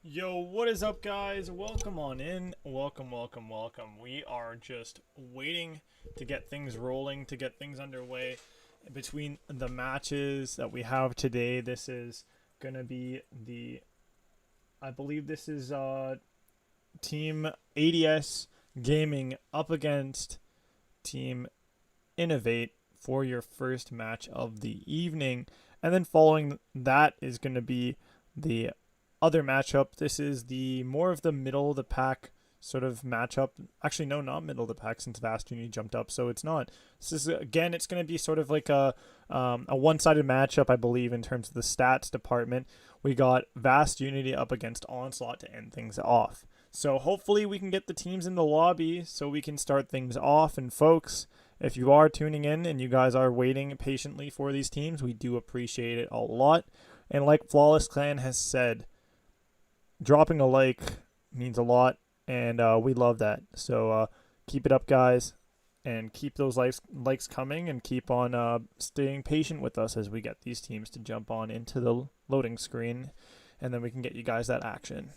Yo, what is up, guys? Welcome on in. Welcome. We are just waiting to get things rolling, to get things underway between the matches that we have today. This is going to be I believe this is Team ADS Gaming up against Team Innovate for your first match of the evening. And then following that is going to be the other matchup. This is the more of the middle of the pack sort of matchup. Actually, no, not middle of the pack since VastUnity jumped up, so it's not. This is again, it's going to be sort of like a one-sided matchup, I believe, in terms of the stats department. We got VastUnity up against Onslaught to end things off. So hopefully we can get the teams in the lobby so we can start things off. And folks, if you are tuning in and you guys are waiting patiently for these teams, we do appreciate it a lot. And like Flawless Clan has said, dropping a like means a lot, and we love that. So keep it up, guys, and keep those likes coming, and keep on staying patient with us as we get these teams to jump on into the loading screen, and then we can get you guys that action.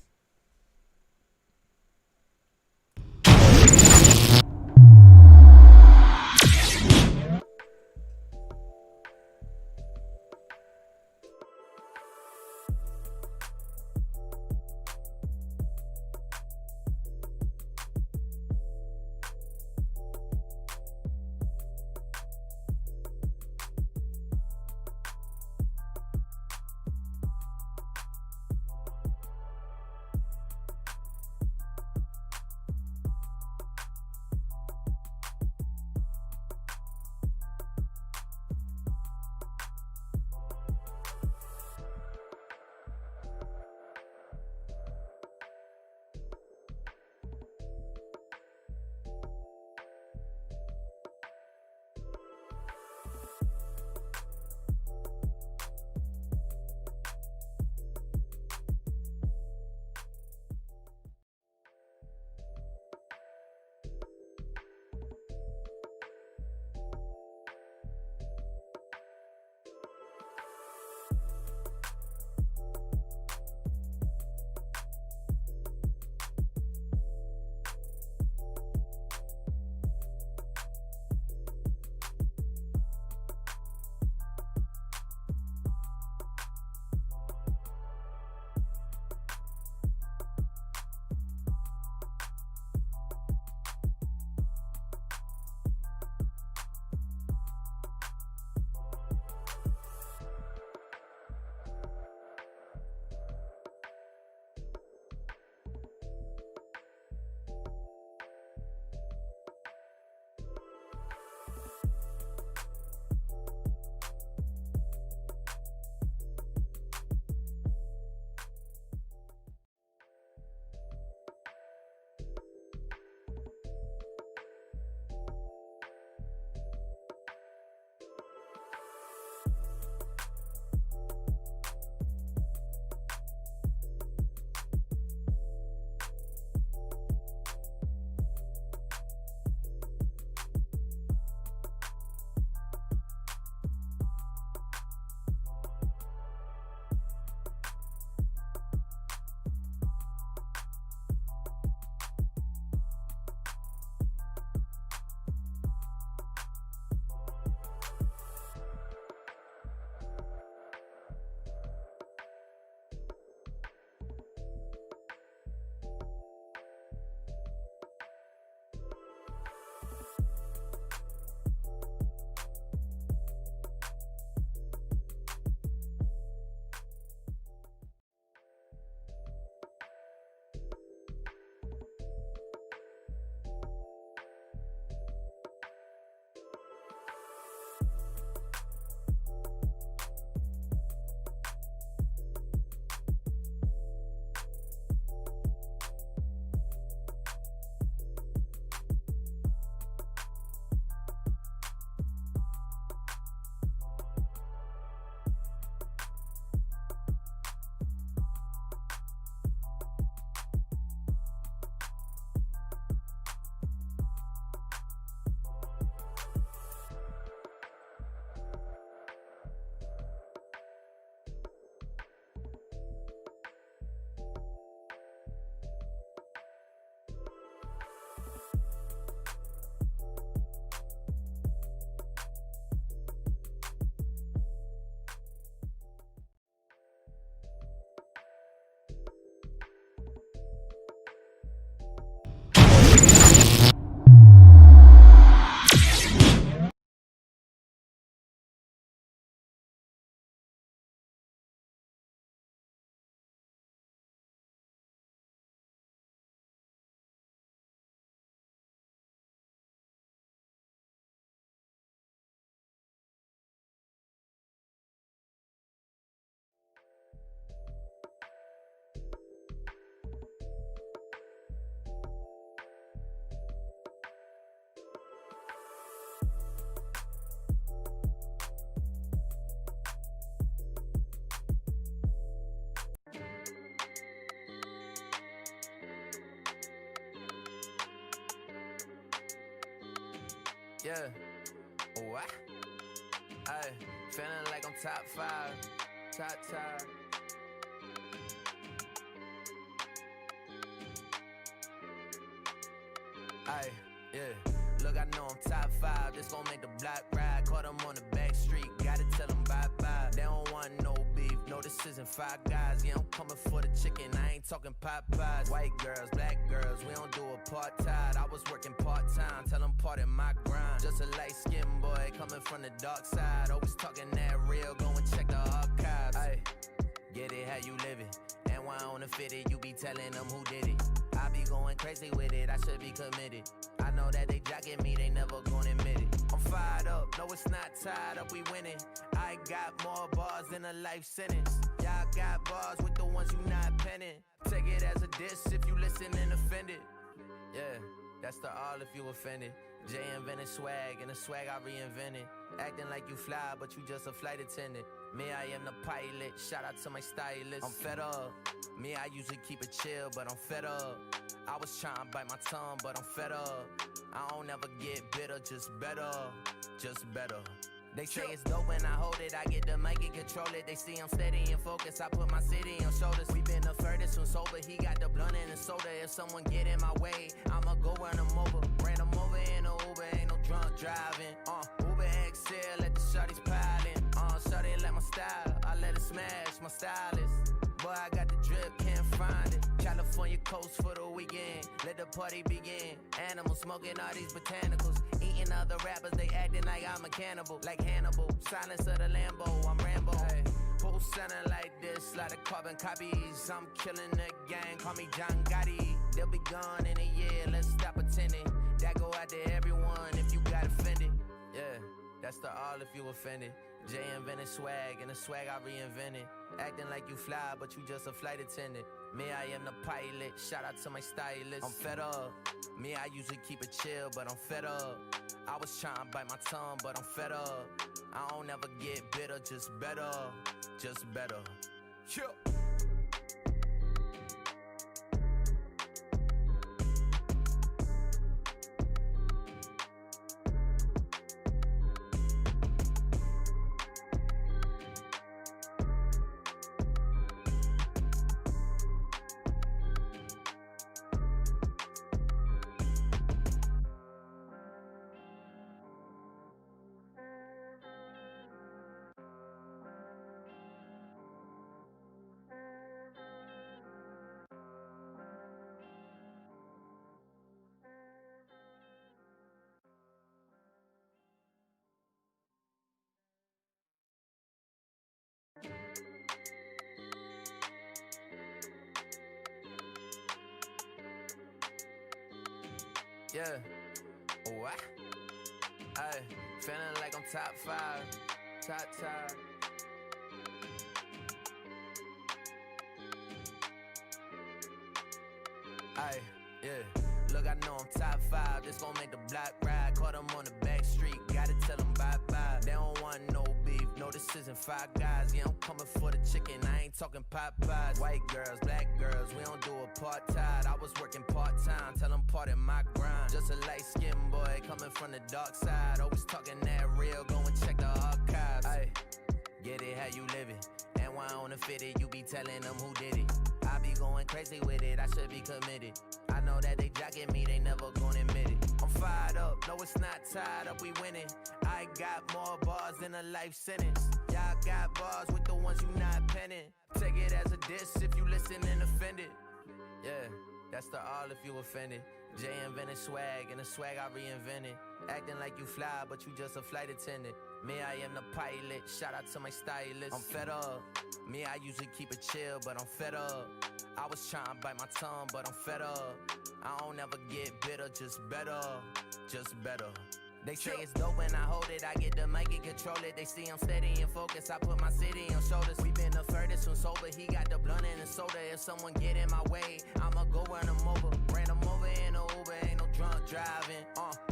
Yeah. What? Ay, feeling like I'm top 5. Top. Ay, yeah. Look, I know I'm top 5. This gon' make the block ride. Caught them on the back street. Gotta tell them bye-bye. They don't want no beef. No, this isn't Five Guys. Yeah, I'm coming for the chicken. I ain't talking Popeyes. White girls, black girls. We don't do apartheid. I was working part-time. Tell them part in my grind. Just a light-skinned boy coming from the dark side. Always talking that real. Go and check the archives. Ay, get it how you live it. And why on the fitted, you be telling them who did it. I be going crazy with it, I should be committed. I know that they jocking me, they never gonna admit it. I'm fired up, no it's not tied up, we winning. I got more bars than a life sentence. Y'all got bars with the ones you not penning. Take it as a diss if you listen and offended. Yeah, that's the all if you offended. Jay invented swag, and the swag I reinvented. Acting like you fly, but you just a flight attendant. Me, I am the pilot, shout out to my stylist. I'm fed up. Me, I usually keep it chill, but I'm fed up. I was trying to bite my tongue, but I'm fed up. I don't ever get bitter, just better. They say it's dope when I hold it, I get the mic and control it. They see I'm steady and focused, I put my city on shoulders. We been the furthest from sober, he got the blunt and the soda. If someone get in my way, I'ma go run them over. Ran them over in a Uber, ain't no drunk driving. Uber XL, let the shorties piling. Shorty like my style, I let it smash, my stylist. Boy, I got the drip, can't find it. California coast for the weekend, let the party begin. Animals smoking all these botanicals, eating other rappers, they acting like I'm a cannibal. Like Hannibal, silence of the Lambo, I'm Rambo. Hey, who sounding like this, lot of carbon copies. I'm killing the gang, call me John Gotti. They'll be gone in a year, let's stop pretending. That go out to everyone if you got offended. Yeah, that's the all if you offended. Jay invented swag, and the swag I reinvented. Acting like you fly, but you just a flight attendant. Me, I am the pilot, shout out to my stylist. I'm fed up. Me, I usually keep it chill, but I'm fed up. I was trying to bite my tongue, but I'm fed up. I don't ever get bitter, just better. Chill. Yeah. What? Ay, feeling like I'm top 5. Top. Ay, yeah. Look, I know I'm top 5. This gon' make the block ride. Caught them on the back street. Gotta tell them bye-bye. They don't want no beef. No, this isn't Five Guys. Yeah, I'm coming for the chicken. I ain't talking Popeyes. White girls, black girls. We don't do apartheid. I was working part-time. Tell them part in my grind. Just a light-skinned boy coming from the dark side. Always talking that real. Go and check the archives. Ay, get it how you live it. And why on the fitted, you be telling them who did it. I be going crazy with it, I should be committed. I know that they jocking me, they never gonna admit it. I'm fired up, no it's not tied up, we winning. I got more bars than a life sentence. Y'all got bars with the ones you not penning. Take it as a diss if you listen and offended. Yeah, that's the all if you offended. Jay invented swag, and the swag I reinvented. Acting like you fly, but you just a flight attendant. Me, I am the pilot, shout out to my stylist. I'm fed up. Me, I usually keep it chill, but I'm fed up. I was trying to bite my tongue, but I'm fed up. I don't ever get bitter, just better. They say it's dope when I hold it, I get the mic and control it. They see I'm steady and focused, I put my city on shoulders. We been the furthest from sober, he got the blunt and the soda. If someone get in my way, I'ma go run them over. Ran them over in a Uber, ain't no drunk driving.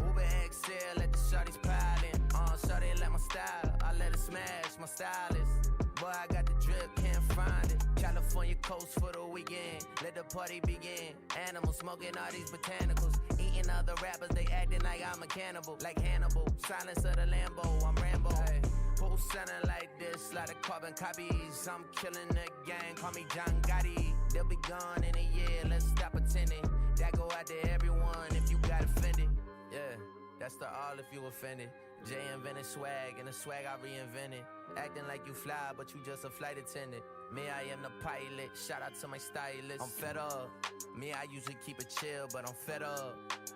Uber XL, let the shorties piling. Shorty like my style, I let it smash, my stylist. Boy, I got the drip, can't find it. California coast for the weekend, let the party begin. Animals smoking all these botanicals, eating Eating other rappers, they acting like I'm a cannibal. Like Hannibal, silence of the Lambo, I'm Rambo. Ay, who's sounding like this? Lot of carbon copies. I'm killing the gang, call me John Gotti. They'll be gone in a year, let's stop pretending. That go out to everyone if you got offended. Yeah, that's the all if you offended. Jay invented swag, and the swag I reinvented. Acting like you fly, but you just a flight attendant. Me, I am the pilot, shout out to my stylist. I'm fed up. Me, I usually keep it chill, but I'm fed up.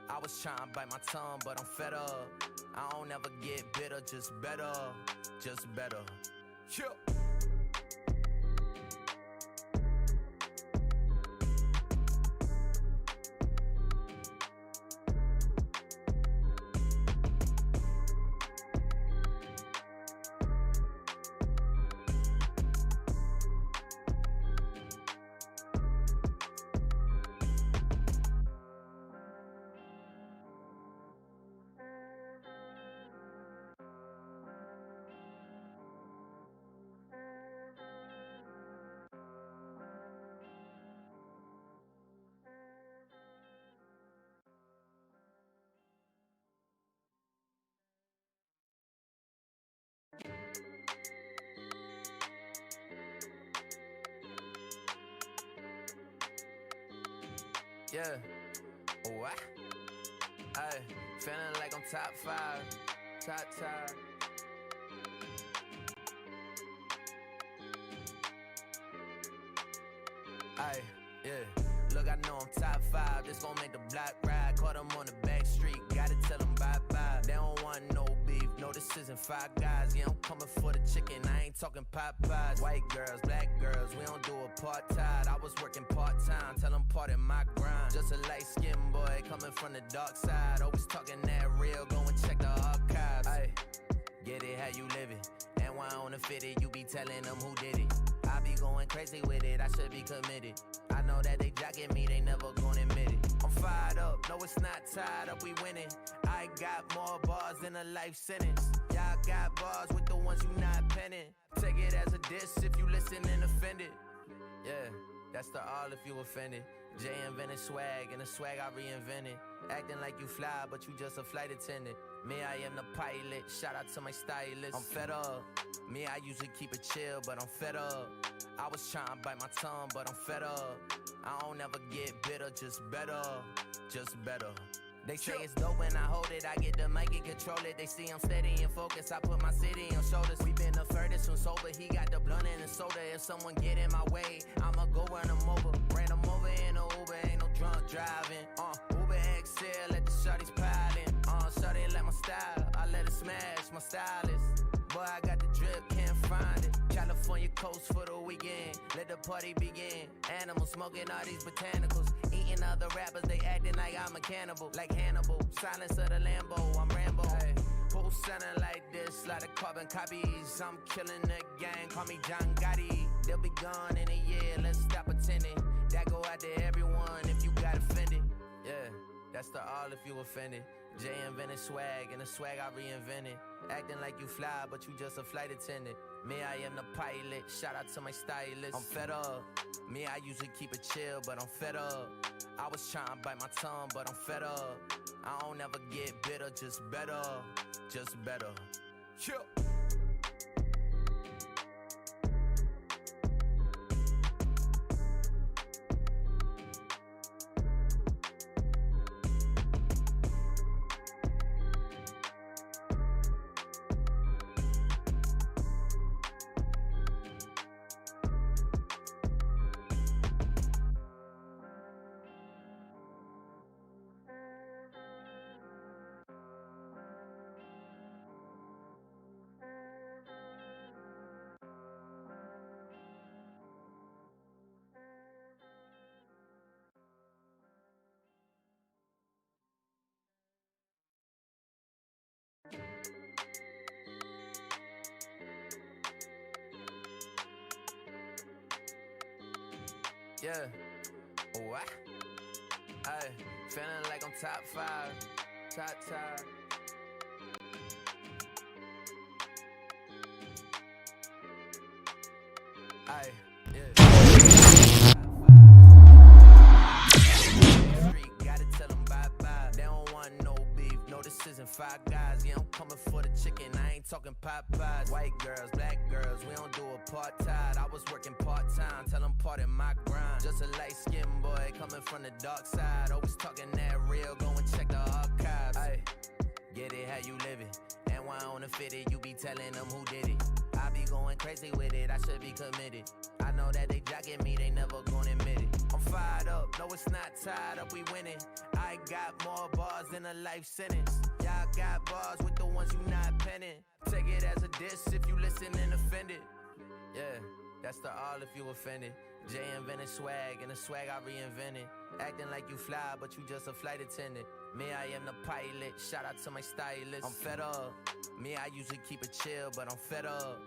I was trying to bite my tongue, but I'm fed up. I don't ever get bitter, just better. Just better. Chill. Yeah. What? Ay, feeling like I'm top 5. Top. Ay, yeah. Look, I know I'm top 5. This gon' make the block ride. Caught them on the back street. Gotta tell them bye-bye. They don't want no beef. No, this isn't Five Guys. Yeah, I'm coming for the chicken. I ain't talking Popeyes. White girls, black girls. We don't do apartheid. I was working part-time. Tell them part in my grind. Just a light-skinned boy coming from the dark side. Always talking that real. Go and check the archives. Ay, get it how you live it. And why on the fitted, you be telling them who did it. I be going crazy with it, I should be committed. I know that they jocking me, they never gonna admit it. I'm fired up, no it's not tied up, we winning. I got more bars than a life sentence. Y'all got bars with the ones you not penning. Take it as a diss if you listen and offended. Yeah, that's the all if you offended. Jay invented swag, and the swag I reinvented. Acting like you fly, but you just a flight attendant. Me, I am the pilot, shout out to my stylist. I'm fed up. Me, I usually keep it chill, but I'm fed up. I was trying to bite my tongue, but I'm fed up. I don't ever get bitter, just better. Just better. They say it's dope when I hold it, I get the mic and control it. They see I'm steady and focused, I put my city on shoulders. We been the furthest from sober, he got the blunt and the soda. If someone get in my way, I'ma go run them over. Ran them over in a Uber, ain't no drunk driving. Uber XL, let the shorties piling. Shorty like my style, I let it smash, my stylist. Boy, I got the drip, can't find it. California coast for the weekend, let the party begin. Animals smoking all these botanicals. Eating other rappers, they acting like I'm a cannibal. Like Hannibal, silence of the Lambo, I'm Rambo. Ay, who's sounding like this? Lot of carbon copies. I'm killing the gang, call me John Gotti. They'll be gone in a year, let's stop pretending. That go out to everyone if you got offended. Yeah, that's the all if you offended. Jay invented swag, and the swag I reinvented. Acting like you fly, but you just a flight attendant. Me, I am the pilot, shout out to my stylist. I'm fed up. Me, I usually keep it chill, but I'm fed up. I was trying to bite my tongue, but I'm fed up. I don't ever get bitter, just better. Just better. Chill. Yeah. What? Ay, feeling like I'm top 5. Top. Ay, yeah. Gotta tell them bye-bye. They don't isn't Five Guys. Yeah, I'm coming for the chicken, I ain't talking Popeyes. White girls, black girls, we don't do apartheid. I was working part-time, tell them pardon my grind. Just a light-skinned boy coming from the dark side. Always talking that real, go and check the archives. Ay, get it how you live it. And why on the fitted, you be telling them who did it. I be going crazy with it, I should be committed. I know that they jocking me, they never gonna admit it. I'm fired up, no it's not tied up, we winning. I got more bars than a life sentence. Y'all got bars with the ones you not penning. Take it as a diss if you listen and offended. Yeah, that's the all if you offended. Jay invented swag, and the swag I reinvented. Acting like you fly, but you just a flight attendant. Me, I am the pilot, shout out to my stylist. I'm fed up. Me, I usually keep it chill, but I'm fed up.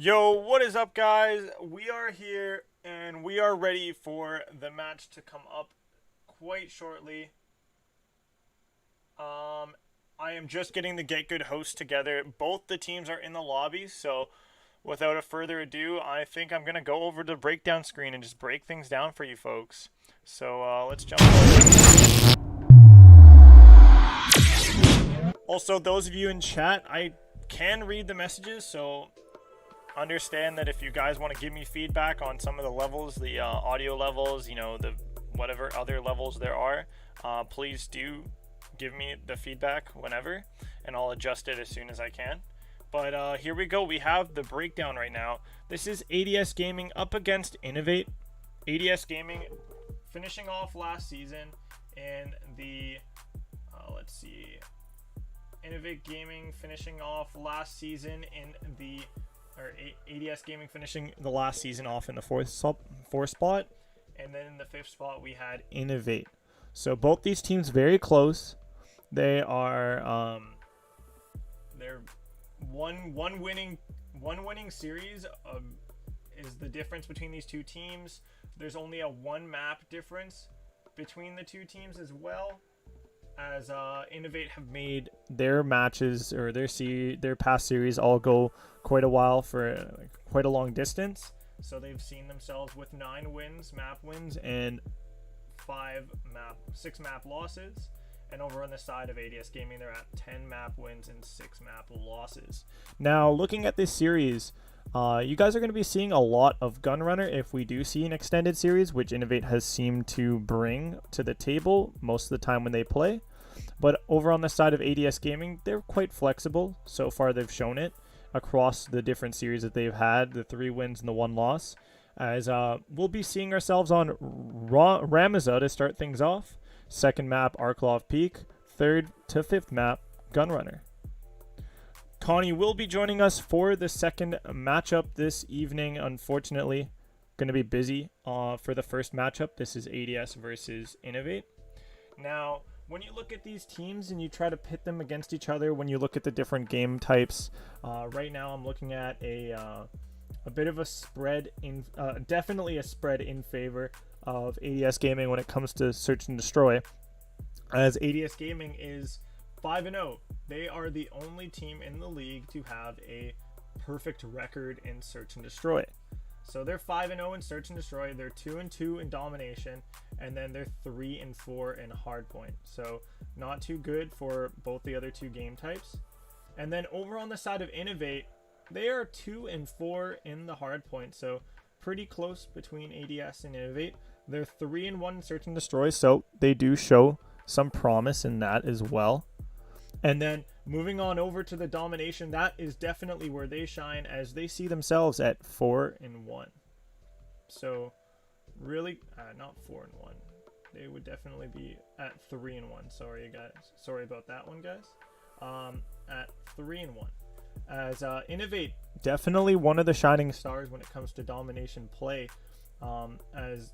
Yo, what is up, guys? We are here and we are ready for the match to come up quite shortly. I am just getting the Get Good host together. Both the teams are in the lobby, so without a further ado, I think I'm going to go over the breakdown screen and just break things down for you folks. So let's jump in. Also, those of you in chat, I can read the messages, so understand that if you guys want to give me feedback on some of the levels, the audio levels, you know, the whatever other levels there are, please do give me the feedback whenever, and I'll adjust it as soon as I can. But here we go. We have the breakdown right now. This is ADS Gaming up against Innovate. ADS Gaming finishing off last season in the let's see, Innovate Gaming finishing off last season in the ADS Gaming finishing the last season off in the fourth spot, and then in the fifth spot we had Innovate. So both these teams very close. They are they're one winning series is the difference between these two teams. There's only a one map difference between the two teams as well, as Innovate have made their matches or their past series all go quite a while for quite a long distance. So they've seen themselves with 9 wins, map wins, and 6 map losses. And over on the side of ADS Gaming, they're at 10 map wins and 6 map losses. Now, looking at this series, you guys are going to be seeing a lot of Gunrunner if we do see an extended series, which Innovate has seemed to bring to the table most of the time when they play. But over on the side of ADS Gaming, they're quite flexible. So far, they've shown it across the different series that they've had, the 3 wins and the 1 loss. As we'll be seeing ourselves on Ramazza to start things off. Second map, Arklov Peak. Third to fifth map, Gunrunner. Connie will be joining us for the second matchup this evening. Unfortunately, going to be busy for the first matchup. This is ADS versus Innovate. Now, when you look at these teams and you try to pit them against each other, when you look at the different game types, right now I'm looking at a bit of a spread in, definitely a spread in favor of ADS Gaming when it comes to Search and Destroy, as ADS Gaming is 5-0. They are the only team in the league to have a perfect record in Search and Destroy. So they're 5-0 in Search and Destroy, they're 2-2 in Domination, and then they're 3-4 in Hardpoint. So not too good for both the other two game types. And then over on the side of Innovate, they are 2-4 in the Hardpoint, so pretty close between ADS and Innovate. They're 3-1 in Search and Destroy, so they do show some promise in that as well. And then moving on over to the Domination, that is definitely where they shine, as they see themselves at 4-1. So really, not 4-1. They would definitely be at 3-1. Sorry, guys. Sorry about that one, guys. At 3-1. As Innovate, definitely one of the shining stars when it comes to Domination play, as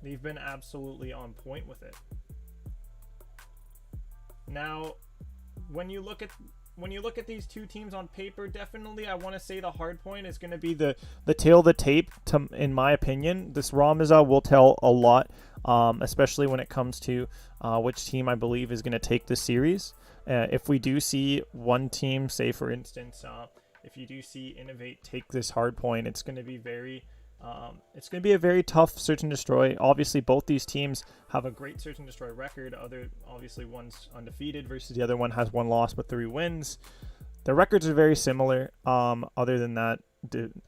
they've been absolutely on point with it. Now, when you look at these two teams on paper, definitely I want to say the Hardpoint is going to be the tail of the tape. In my opinion, this Ramazza will tell a lot, especially when it comes to which team I believe is going to take the series. If we do see one team, say for instance, if you do see Innovate take this Hardpoint, it's going to be a very tough Search and Destroy. Obviously, both these teams have a great Search and Destroy record. Obviously, one's undefeated versus the other one has 1 loss but 3 wins. Their records are very similar. Other than that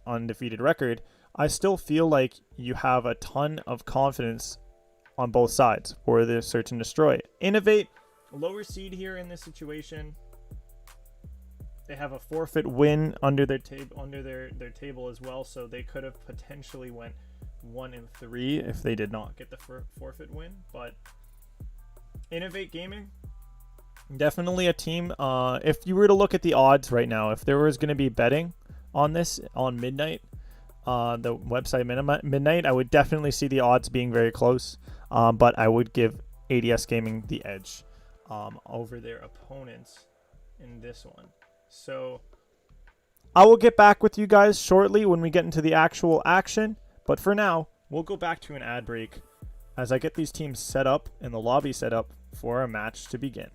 undefeated record, I still feel like you have a ton of confidence on both sides for the Search and Destroy. Innovate, lower seed here in this situation. They have a forfeit win under their table as well, so they could have potentially went 1-3 if they did not get the forfeit win. But Innovate Gaming, definitely a team. If you were to look at the odds right now, if there was going to be betting on this on Midnight, the website Midnight, I would definitely see the odds being very close. But I would give ADS Gaming the edge over their opponents in this one. So I will get back with you guys shortly when we get into the actual action. But for now, we'll go back to an ad break as I get these teams set up and the lobby set up for a match to begin.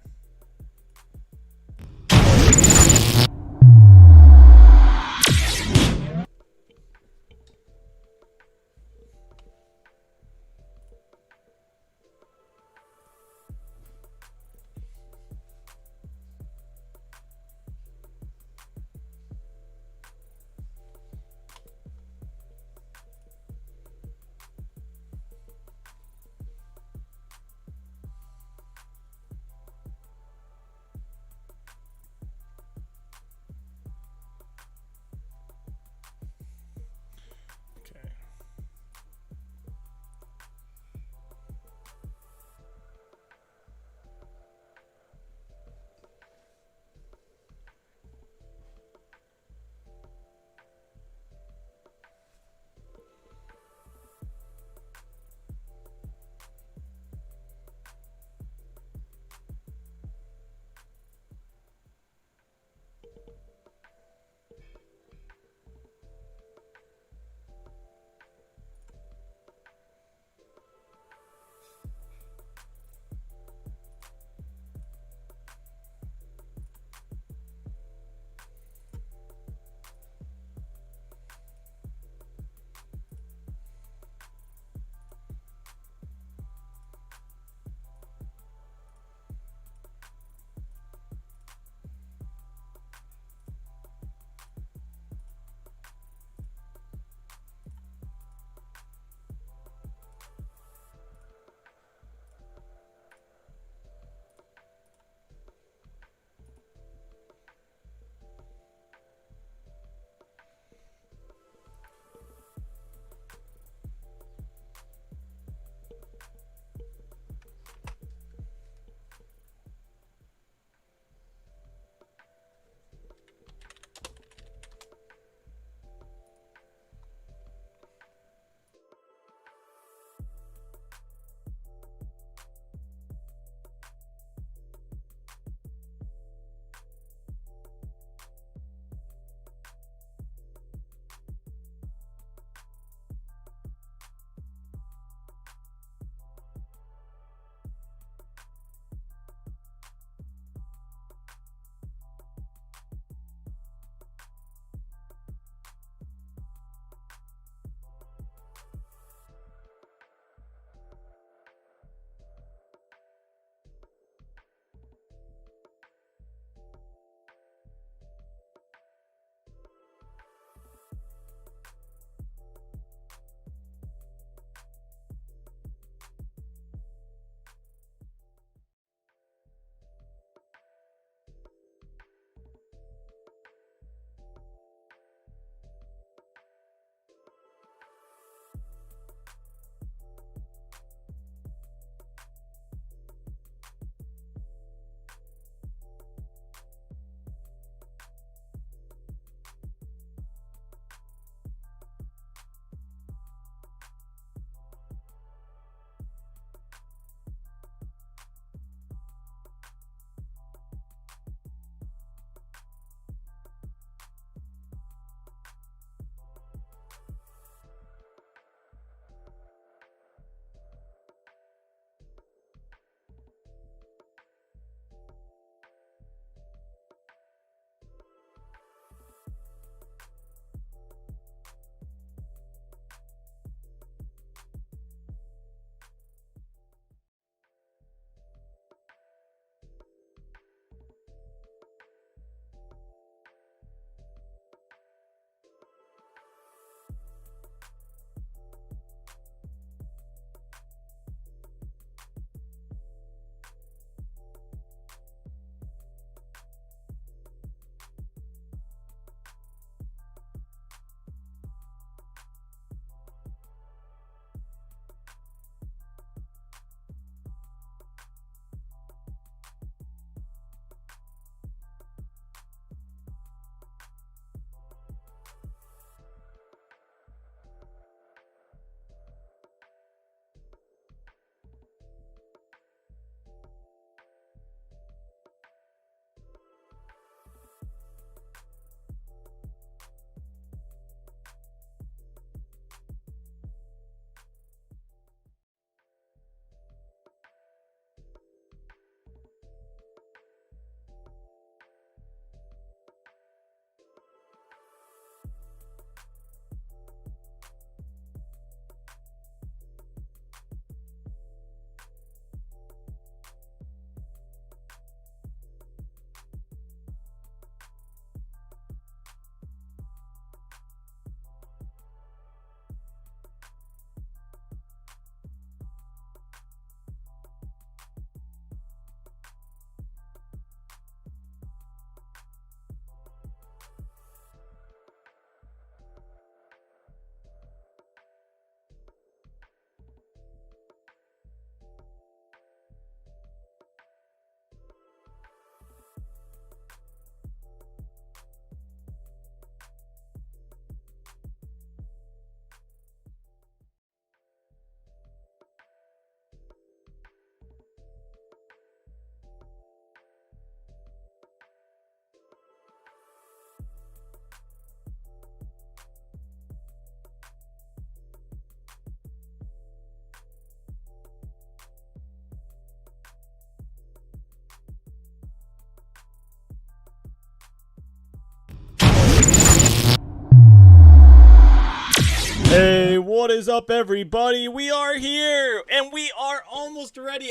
What is up, everybody? We are here, and we are almost ready.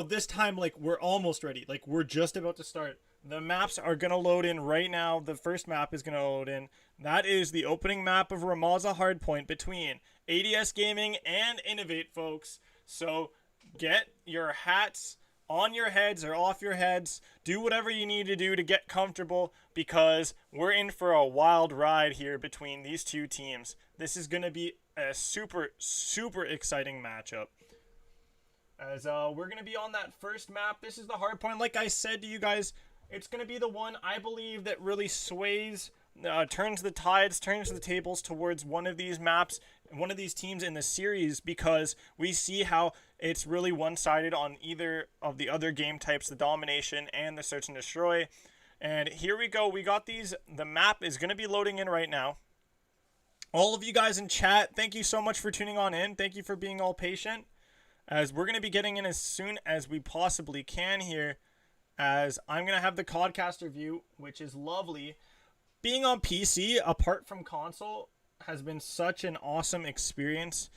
This time, like, we're almost ready. Like, we're just about to start. The maps are gonna load in right now. The first map is gonna load in. That is the opening map of Ramaza Hardpoint between ADS Gaming and Innovate, folks. So get your hats on your heads or off your heads. Do whatever you need to do to get comfortable, because we're in for a wild ride here between these two teams. This is going to be a super exciting matchup, as we're going to be on that first map. This is the hard point. Like I said to you guys, it's going to be the one I believe that really sways, turns the tides, turns the tables towards one of these maps, one of these teams in the series, because we see how it's really one-sided on either of the other game types, the Domination and the Search and Destroy. And here we go. We got these. The map is going to be loading in right now. All of you guys in chat, thank you so much for tuning on in. Thank you for being all patient, as we're going to be getting in as soon as we possibly can here, as I'm going to have the Codcaster view, which is lovely. Being on PC, apart from console, has been such an awesome experience,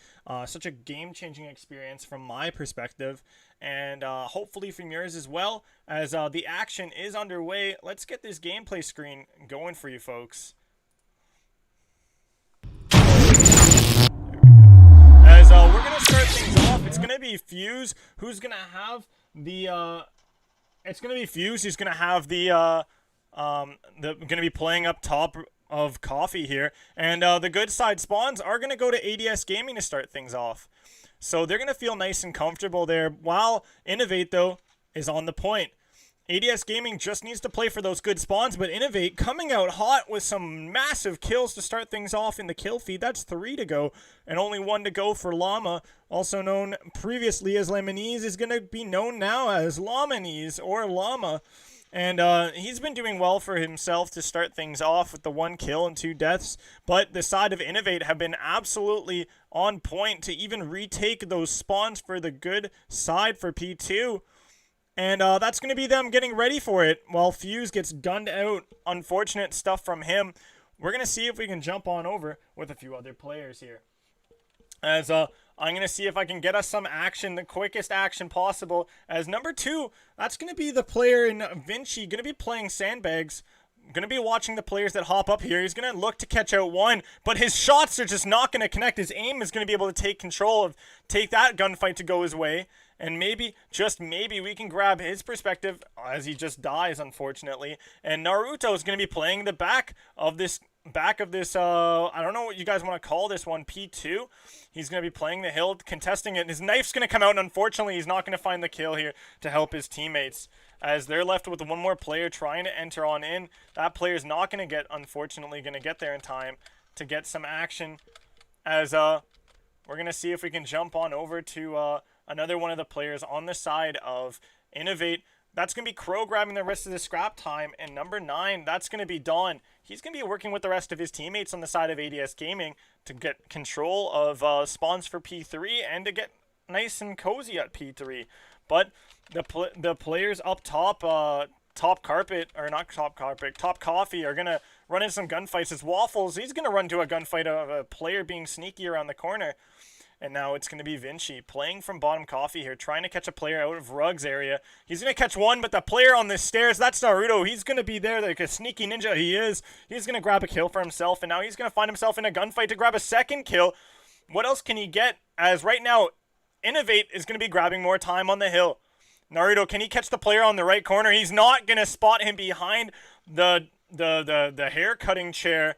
such a game-changing experience from my perspective, and hopefully from yours as well, as the action is underway. Let's get this gameplay screen going for you folks. As we're going to start things off, it's going to be Fuse who's going to have the, going to be playing up top of Coffee here, and the good side spawns are going to go to ADS Gaming to start things off. So they're going to feel nice and comfortable there, while Innovate, though, is on the point. ADS Gaming just needs to play for those good spawns, but Innovate coming out hot with some massive kills to start things off in the kill feed. That's 3 to go, and only 1 to go for Llama, also known previously as Lemonese, is going to be known now as Lamanese or Llama. And he's been doing well for himself to start things off with the 1 kill and 2 deaths. But the side of Innovate have been absolutely on point to even retake those spawns for the good side for P2. And that's going to be them getting ready for it while Fuse gets gunned out. Unfortunate stuff from him. We're going to see if we can jump on over with a few other players here, as I'm going to see if I can get us some action, the quickest action possible, as number 2, that's going to be the player in Vinci, going to be playing Sandbags, going to be watching the players that hop up here. He's going to look to catch out 1, but his shots are just not going to connect. His aim is going to be able to take that gunfight to go his way, and maybe, just maybe, we can grab his perspective as he just dies, unfortunately. And Naruto is going to be playing the back of this, I don't know what you guys want to call this one, P2. He's going to be playing the hill, contesting it. His knife's going to come out, and unfortunately, he's not going to find the kill here to help his teammates, as they're left with 1 more player trying to enter on in. That player's not going to get, unfortunately, going to get there in time to get some action, as we're going to see if we can jump on over to another one of the players on the side of Innovate. That's going to be Crow grabbing the rest of the scrap time, and number 9, that's going to be Dawn. He's going to be working with the rest of his teammates on the side of ADS Gaming to get control of spawns for P3 and to get nice and cozy at P3. But the players up top, Top Coffee are going to run into some gunfights. As Waffles, he's going to run to a gunfight of a player being sneaky around the corner. And now it's going to be Vinci playing from bottom Coffee here, trying to catch a player out of Rug's area. He's going to catch 1, but the player on the stairs, that's Naruto. He's going to be there like a sneaky ninja he is. He's going to grab a kill for himself, and now he's going to find himself in a gunfight to grab a 2nd kill. What else can he get? As right now, Innovate is going to be grabbing more time on the hill. Naruto, can he catch the player on the right corner? He's not going to spot him behind the hair cutting chair.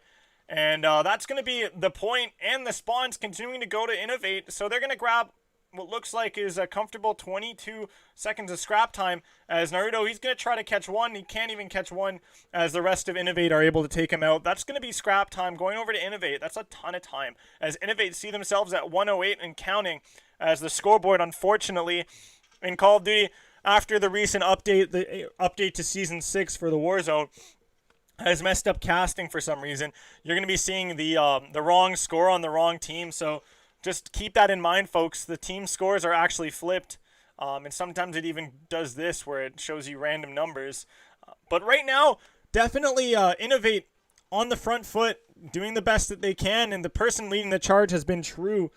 And that's going to be the point, and the spawns continuing to go to Innovate. So they're going to grab what looks like is a comfortable 22 seconds of scrap time, as Naruto, he's going to try to catch 1. He can't even catch 1, as the rest of Innovate are able to take him out. That's going to be scrap time going over to Innovate. That's a ton of time, as Innovate see themselves at 108 and counting, as the scoreboard, unfortunately, in Call of Duty, after the recent update, the update to Season 6 for the Warzone, has messed up casting for some reason. You're going to be seeing the wrong score on the wrong team, so just keep that in mind, folks. The team scores are actually flipped, and sometimes it even does this, where it shows you random numbers. But right now, definitely Innovate on the front foot, doing the best that they can, and the person leading the charge has been True.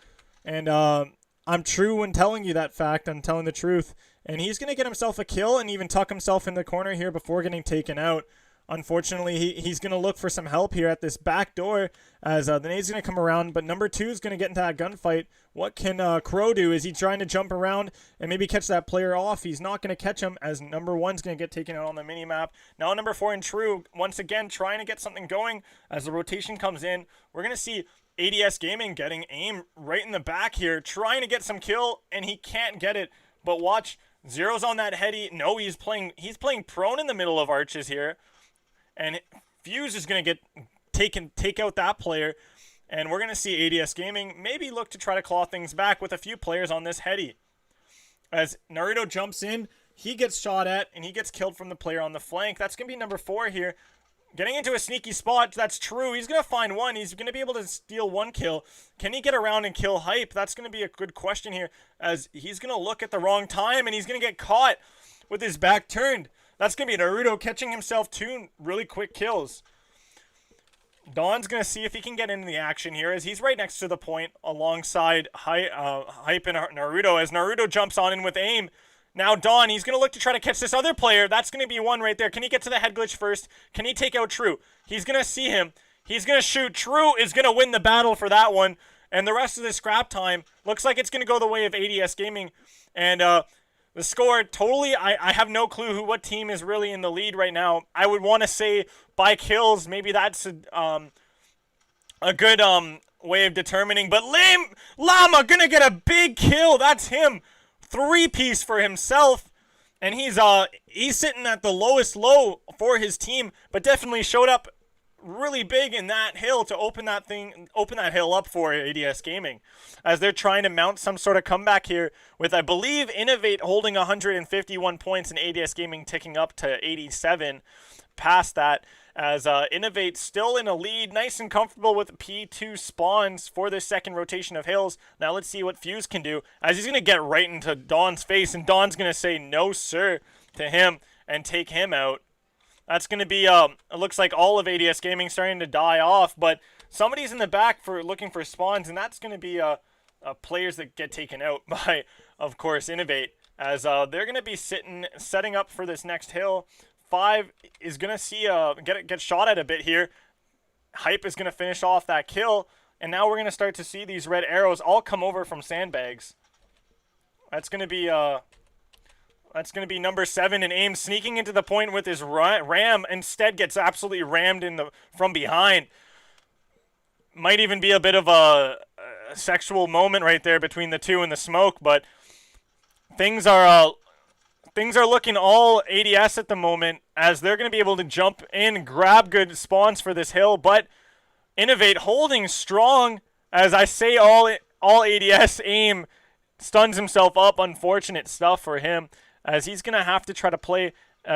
And I'm true when telling you that fact. I'm telling the truth. And he's going to get himself a kill and even tuck himself in the corner here before getting taken out. Unfortunately, he's going to look for some help here at this back door as the nade's going to come around. But number 2 is going to get into that gunfight. What can Crow do? Is he trying to jump around and maybe catch that player off? He's not going to catch him as number 1's going to get taken out on the minimap. Now number 4 in True, once again, trying to get something going as the rotation comes in. We're going to see ADS Gaming getting aim right in the back here, trying to get some kill, and he can't get it. But watch, Zero's on that heady. No, he's playing prone in the middle of arches here. And Fuse is going to take out that player. And we're going to see ADS Gaming maybe look to try to claw things back with a few players on this heady. As Naruto jumps in, he gets shot at, and he gets killed from the player on the flank. That's going to be number 4 here. Getting into a sneaky spot, that's True. He's going to find one. He's going to be able to steal 1 kill. Can he get around and kill Hype? That's going to be a good question here, as he's going to look at the wrong time, and he's going to get caught with his back turned. That's going to be Naruto catching himself 2 really quick kills. Don's going to see if he can get into the action here, as he's right next to the point alongside Hype and Naruto, as Naruto jumps on in with aim. Now Don, he's going to look to try to catch this other player. That's going to be one right there. Can he get to the head glitch first? Can he take out True? He's going to see him. He's going to shoot. True is going to win the battle for that one. And the rest of the scrap time looks like it's going to go the way of ADS Gaming. And the score, totally, I have no clue what team is really in the lead right now. I would want to say by kills, maybe that's a good way of determining. But Llama going to get a big kill. That's him. 3-piece for himself. And he's sitting at the lowest low for his team, but definitely showed up really big in that hill to open that hill up for ADS Gaming, as they're trying to mount some sort of comeback here with, I believe, Innovate holding 151 points and ADS Gaming ticking up to 87 past that, as Innovate still in a lead, nice and comfortable with P2 spawns for this second rotation of hills. Now let's see what Fuse can do, as he's going to get right into Don's face, and Don's going to say no sir to him and take him out. That's going to be, it looks like all of ADS Gaming starting to die off, but somebody's in the back for looking for spawns, and that's going to be players that get taken out by, of course, Innovate, as they're going to be setting up for this next hill. 5 is going to see get shot at a bit here. Hype is going to finish off that kill, and now we're going to start to see these red arrows all come over from sandbags. That's going to be number 7 in aim, sneaking into the point with his ram. Instead gets absolutely rammed from behind. Might even be a bit of a sexual moment right there between the two in the smoke, but things are looking all ADS at the moment, as they're going to be able to jump in and grab good spawns for this hill, but Innovate holding strong. As I say, all ADS aim stuns himself up. Unfortunate stuff for him, as he's going to have to try to play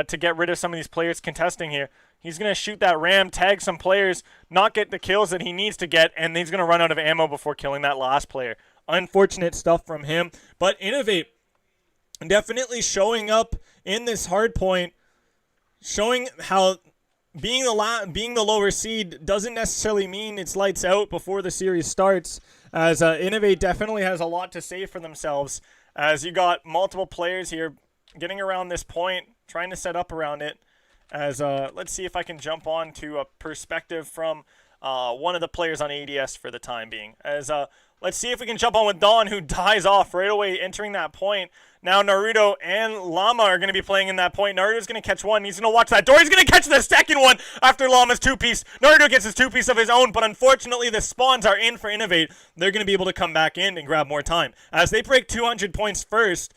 to get rid of some of these players contesting here. He's going to shoot that ram, tag some players, not get the kills that he needs to get, and he's going to run out of ammo before killing that last player. Unfortunate stuff from him, but Innovate definitely showing up in this hard point, showing how being the lower seed doesn't necessarily mean it's lights out before the series starts, as Innovate definitely has a lot to say for themselves, as you got multiple players here getting around this point, trying to set up around it. As let's see if I can jump on to a perspective from one of the players on ADS for the time being. As let's see if we can jump on with Dawn, who dies off right away entering that point. Now Naruto and Llama are going to be playing in that point. Naruto's going to catch one. He's going to watch that door. He's going to catch the second one after Llama's 2-piece. Naruto gets his 2-piece of his own, but unfortunately the spawns are in for Innovate. They're going to be able to come back in and grab more time. As they break 200 points first,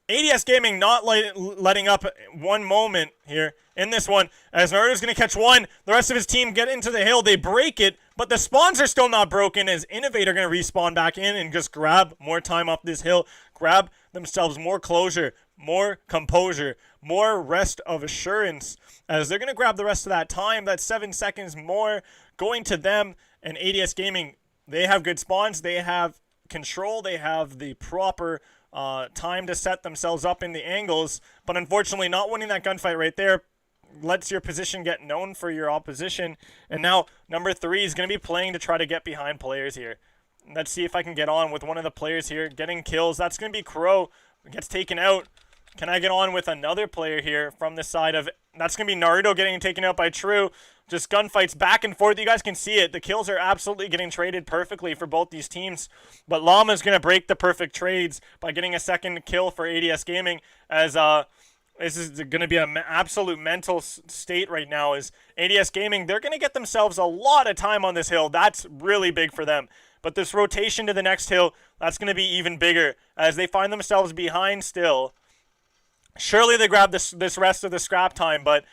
ADS Gaming not letting up one moment here in this one, as Naruto's going to catch one. The rest of his team get into the hill. They break it, but the spawns are still not broken, as Innovate are going to respawn back in and just grab more time off this hill, grab themselves more closure, more composure, more rest of assurance, as they're going to grab the rest of that time. That's 7 seconds more going to them. And ADS Gaming, they have good spawns. They have control. They have the proper time to set themselves up in the angles, but unfortunately not winning that gunfight right there. lets your position get known for your opposition. And now number 3 is going to be playing to try to get behind players here. Let's see if I can get on with one of the players here, getting kills. That's going to be Crow. Gets taken out. Can I get on with another player here from the side of... That's going to be Naruto getting taken out by True. Just gunfights back and forth. You guys can see it. The kills are absolutely getting traded perfectly for both these teams. But Llama's going to break the perfect trades by getting a second kill for ADS Gaming. As this is going to be an absolute mental state right now. As ADS Gaming, they're going to get themselves a lot of time on this hill. That's really big for them. But this rotation to the next hill, that's going to be even bigger. As they find themselves behind still. Surely they grab this rest of the scrap time, but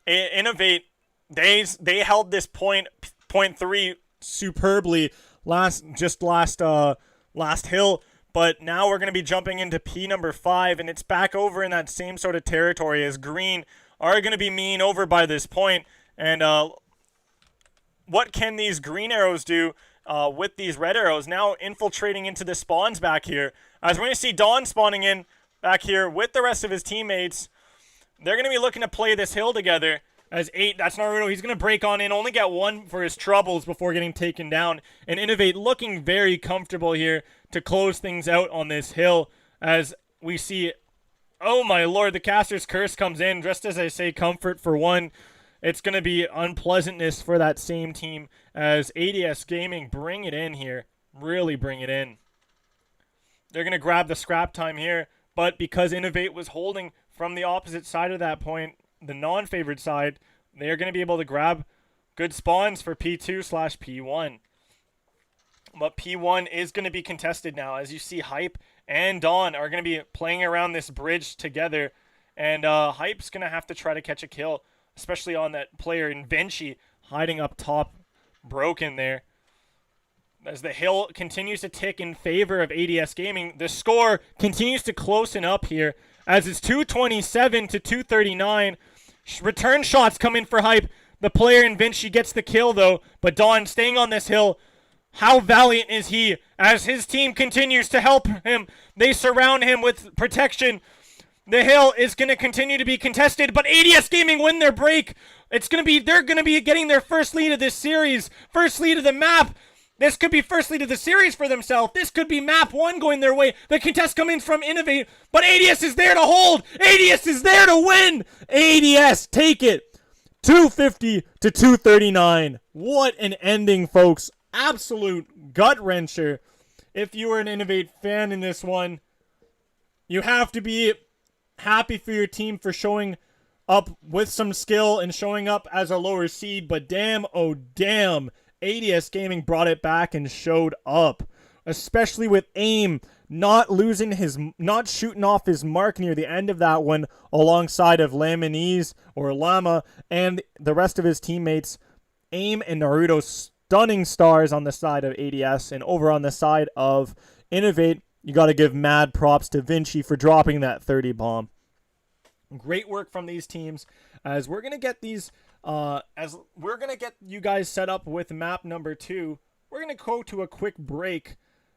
Innovate, they held this point 3 superbly last hill, but now we're going to be jumping into P number 5, and it's back over in that same sort of territory as Green are going to be mean over by this point. And what can these green arrows do with these red arrows? Now infiltrating into the spawns back here, as we're going to see Dawn spawning in back here with the rest of his teammates. They're going to be looking to play this hill together. As 8, that's Naruto. He's going to break on in, only get 1 for his troubles before getting taken down. And Innovate looking very comfortable here to close things out on this hill. As we see, oh my lord, the caster's curse comes in. Just as I say, comfort for 1. It's going to be unpleasantness for that same team. As ADS Gaming bring it in here. Really bring it in. They're going to grab the scrap time here. But because Innovate was holding from the opposite side of that point, the non-favored side, they are going to be able to grab good spawns for P2/P1. But P1 is going to be contested now. As you see, Hype and Dawn are going to be playing around this bridge together. And Hype's going to have to try to catch a kill, especially on that player in Vinci hiding up top, broken there. As the hill continues to tick in favor of ADS Gaming, the score continues to closen up here as it's 227 to 239. Return shots come in for Hype. The player in Vinci gets the kill though, but Dawn staying on this hill. How valiant is he as his team continues to help him. They surround him with protection. The hill is going to continue to be contested, but ADS Gaming win their break. They're going to be getting their first lead of this series, first lead of the map. This could be first lead of the series for themselves. This could be map 1 going their way. The contest coming from Innovate, but ADS is there to hold. ADS is there to win. ADS take it. 250 to 239. What an ending, folks. Absolute gut-wrencher. If you were an Innovate fan in this one, you have to be happy for your team for showing up with some skill and showing up as a lower seed, but damn, oh damn, ADS Gaming brought it back and showed up, especially with aim not shooting off his mark near the end of that one alongside of Lamanese or Llama and the rest of his teammates. Aim and Naruto stunning stars on the side of ADS, and over on the side of Innovate, you got to give mad props to Vinci for dropping that 30 bomb. Great work from these teams as we're going to get these you guys set up with map number 2. We're going to go to a quick break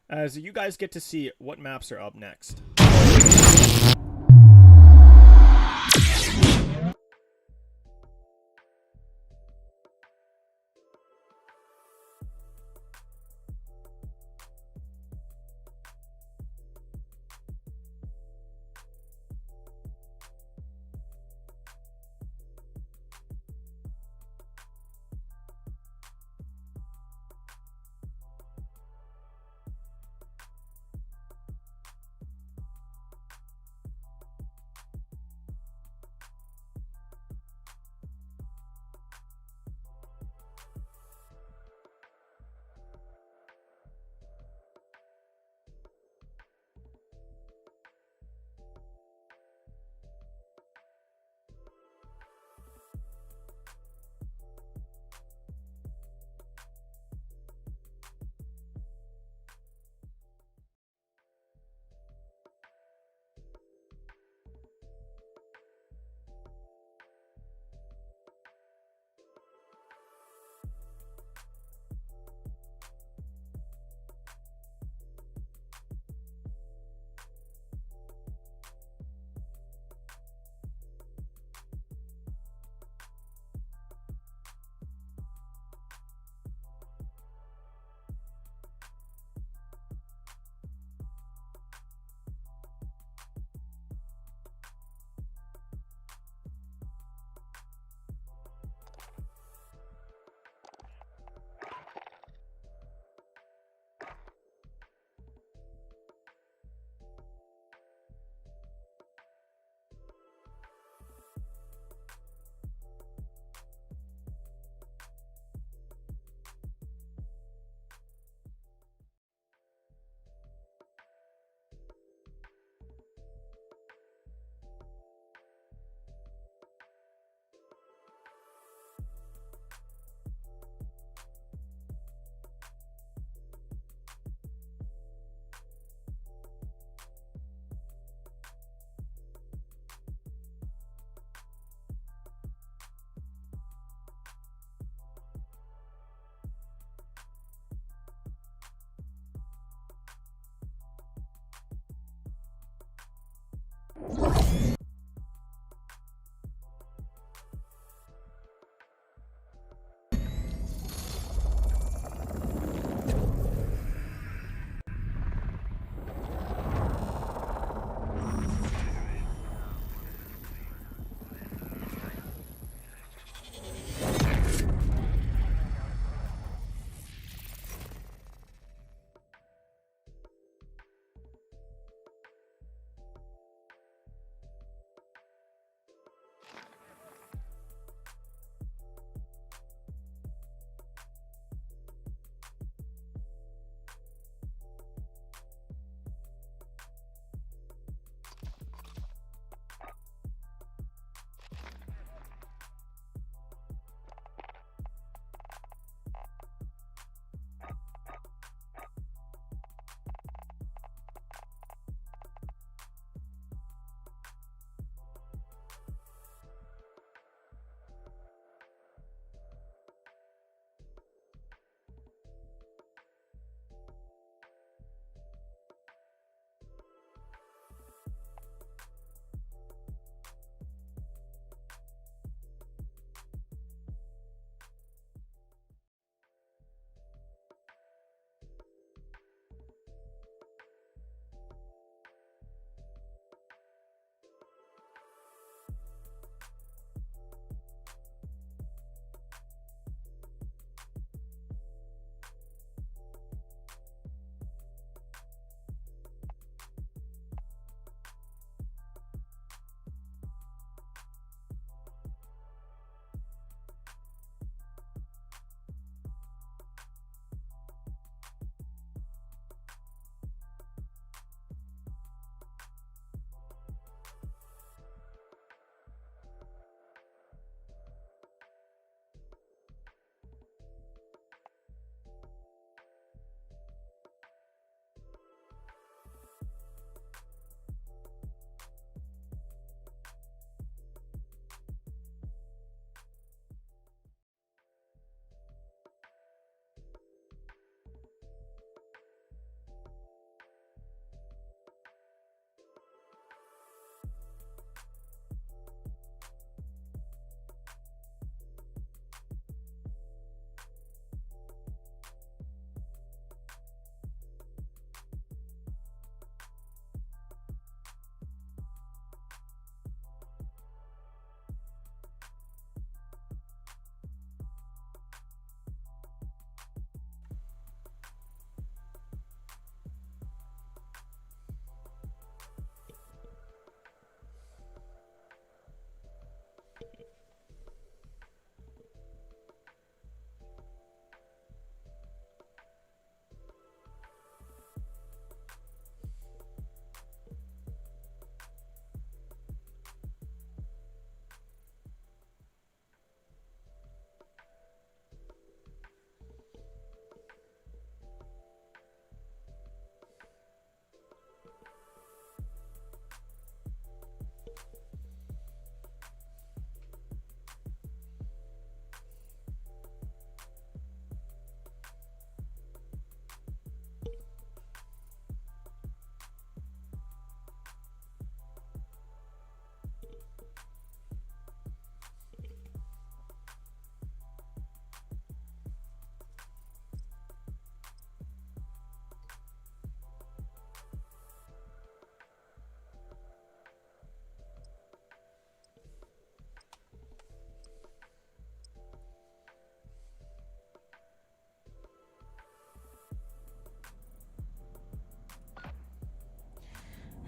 as you guys get to see what maps are up next.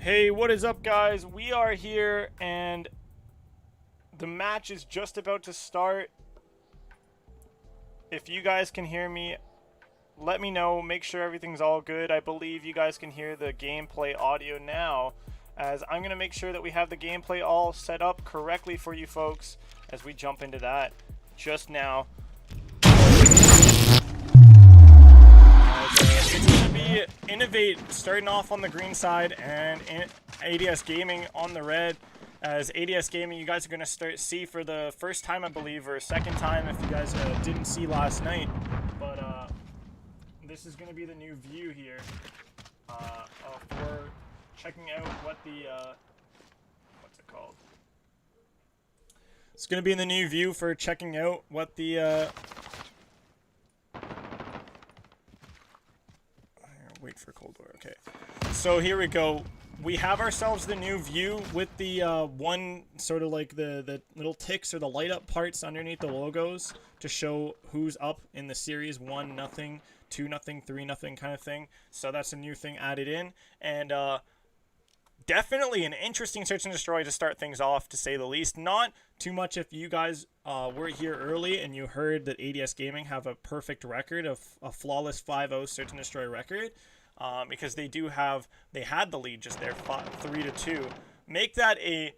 Hey, what is up, guys? We are here, and the match is just about to start. If you guys can hear me, let me know. Make sure everything's all good. I believe you guys can hear the gameplay audio now, as I'm going to make sure that we have the gameplay all set up correctly for you folks as we jump into that just now. It's going to be Innovate starting off on the green side and ADS Gaming on the red. As ADS Gaming, you guys are going to see for the first time, I believe, or second time if you guys didn't see last night. But this is going to be the new view here for checking out what the, what's it called? It's going to be in the new view for checking out what the, wait for cold war. Okay, so here we go. We have ourselves the new view with the one sort of like the little ticks or the light up parts underneath the logos to show who's up in the series. 1-0, 2-0, 3-0 kind of thing. So that's a new thing added in, and definitely an interesting search and destroy to start things off, to say the least. Not too much if you guys were here early and you heard that ADS Gaming have a perfect record of a flawless 5-0 search and destroy record. Because they had the lead just there, 3-2. Make that a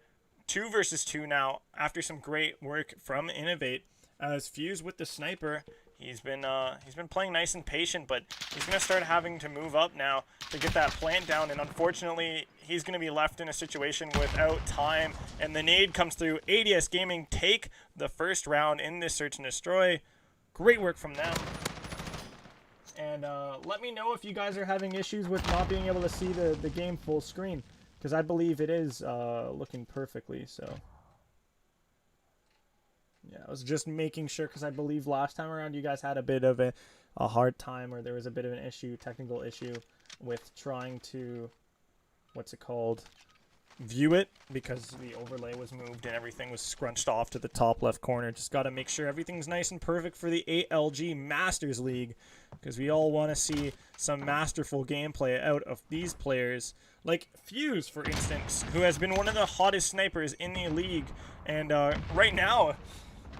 2 versus 2 now after some great work from Innovate. As Fuse with the sniper, he's been playing nice and patient, but he's gonna start having to move up now to get that plant down, and unfortunately he's gonna be left in a situation without time, and the nade comes through. ADS Gaming take the first round in this search and destroy. Great work from them. And let me know if you guys are having issues with not being able to see the game full screen, because I believe it is looking perfectly. So yeah, I was just making sure, because I believe last time around you guys had a bit of a hard time, or there was a bit of an issue, technical issue, with trying to, what's it called, view it, because the overlay was moved and everything was scrunched off to the top left corner. Just got to make sure everything's nice and perfect for the ALG Masters League, because we all want to see some masterful gameplay out of these players, like Fuse, for instance, who has been one of the hottest snipers in the league. And right now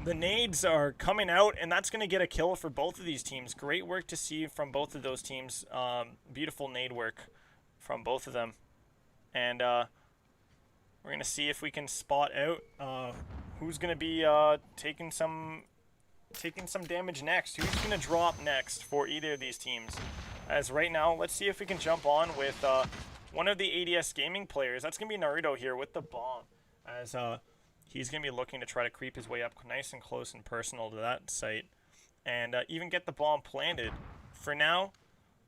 the nades are coming out, and that's going to get a kill for both of these teams. Great work to see from both of those teams. Beautiful nade work from both of them. And we're going to see if we can spot out who's going to be taking some damage next. Who's going to drop next for either of these teams. As right now, let's see if we can jump on with one of the ADS Gaming players. That's going to be Naruto here with the bomb. As he's going to be looking to try to creep his way up nice and close and personal to that site. And even get the bomb planted. For now,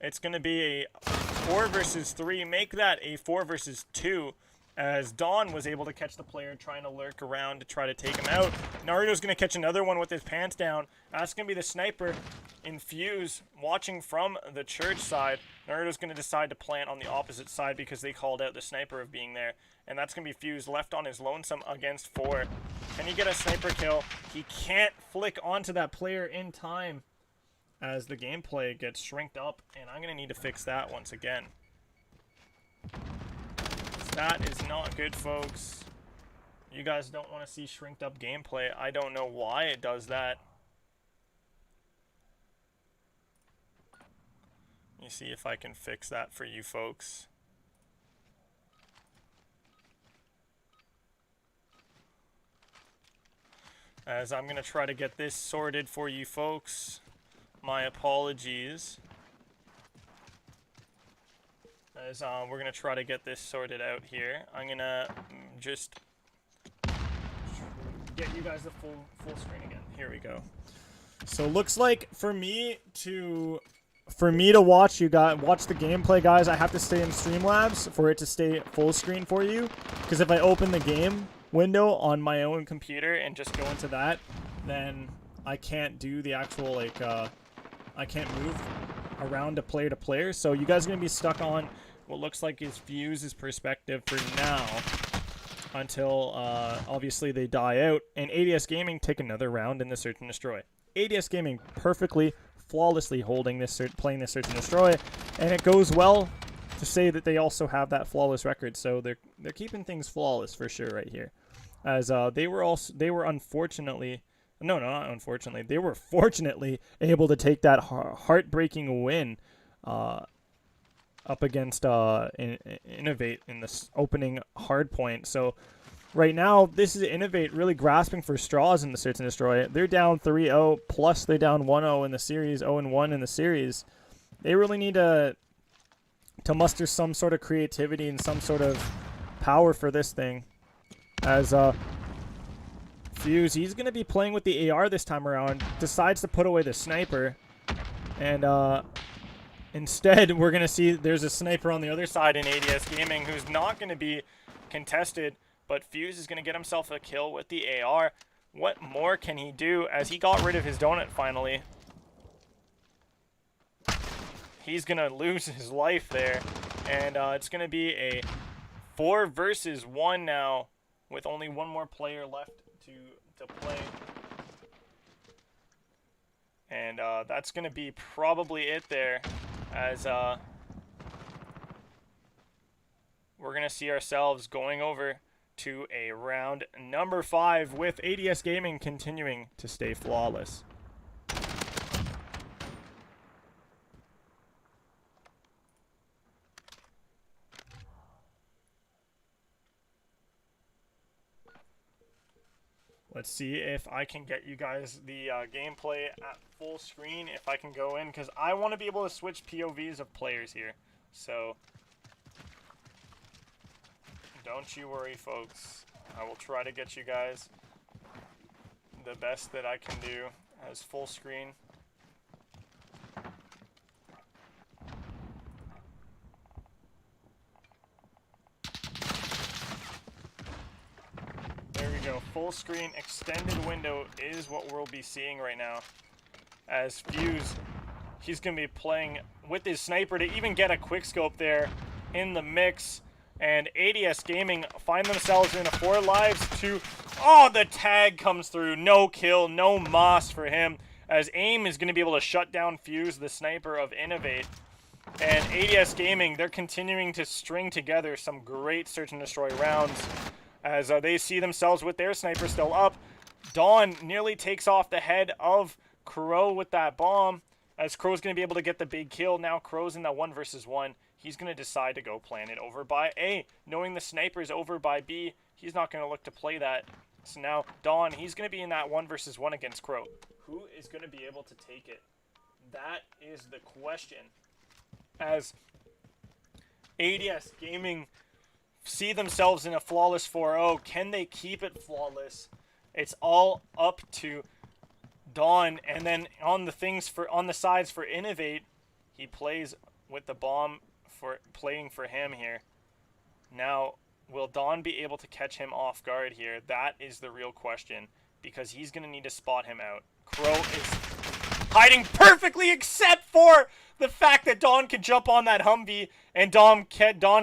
it's going to be a 4 versus 3. Make that a 4 versus 2. As Dawn was able to catch the player trying to lurk around to try to take him out. Naruto's going to catch another one with his pants down. That's going to be the sniper in Fuse watching from the church side. Naruto's going to decide to plant on the opposite side because they called out the sniper of being there. And that's going to be Fuse left on his lonesome against 4. Can he get a sniper kill? He can't flick onto that player in time as the gameplay gets shrinked up. And I'm going to need to fix that once again. That is not good, folks. You guys don't want to see shrinked up gameplay. I don't know why it does that. Let me see if I can fix that for you folks. As I'm going to try to get this sorted for you folks. My apologies. As we're going to try to get this sorted out here. I'm going to just get you guys the full screen again. Here we go. So looks like for me to watch the gameplay, guys, I have to stay in Streamlabs for it to stay full screen for you. Because if I open the game window on my own computer and just go into that, then I can't do the actual, like, I can't move around to player. So you guys are going to be stuck on what looks like is Fuse's perspective for now until obviously they die out and ADS Gaming take another round in the search and destroy. ADS Gaming perfectly, flawlessly holding this playing this search and destroy, and it goes well to say that they also have that flawless record. So they're keeping things flawless for sure right here, as they were unfortunately. No, not unfortunately. They were fortunately able to take that heartbreaking win up against Innovate in this opening hard point. So right now, this is Innov8 really grasping for straws in the Search and Destroy. They're down 3-0, plus they're down 1-0 in the series, 0-1 in the series. They really need to muster some sort of creativity and some sort of power for this thing. As Fuse, he's going to be playing with the AR this time around, decides to put away the sniper, and instead we're going to see there's a sniper on the other side in ADS Gaming who's not going to be contested, but Fuse is going to get himself a kill with the AR. What more can he do, as he got rid of his donut finally? He's going to lose his life there, and it's going to be a 4 versus 1 now, with only one more player left to play. And that's going to be probably it there, as we're going to see ourselves going over to a round number 5 with ADS Gaming continuing to stay flawless. Let's see if I can get you guys the gameplay at full screen, if I can go in, because I want to be able to switch POVs of players here. So don't you worry, folks. I will try to get you guys the best that I can do as full screen. There we go. Full screen extended window is what we'll be seeing right now. As Fuse, he's going to be playing with his sniper to even get a quick scope there in the mix. And ADS Gaming find themselves in a 4 lives to... Oh, the tag comes through. No kill, no moss for him. As AIM is going to be able to shut down Fuse, the sniper of Innovate. And ADS Gaming, they're continuing to string together some great search and destroy rounds, as they see themselves with their sniper still up. Dawn nearly takes off the head of Crow with that bomb, as Crow's going to be able to get the big kill. Now Crow's in that 1 versus 1. He's going to decide to go plan it over by A. Knowing the sniper's over by B, he's not going to look to play that. So now Dawn, he's going to be in that 1 versus 1 against Crow. Who is going to be able to take it? That is the question. As ADS Gaming see themselves in a flawless 4-0, can they keep it flawless? It's all up to Dawn. And then on the sides for Innovate, he plays with the bomb for playing for him here. Now, will Dawn be able to catch him off guard here? That is the real question, because he's going to need to spot him out. Crow is hiding perfectly, except for the fact that Dawn can jump on that Humvee, and Dawn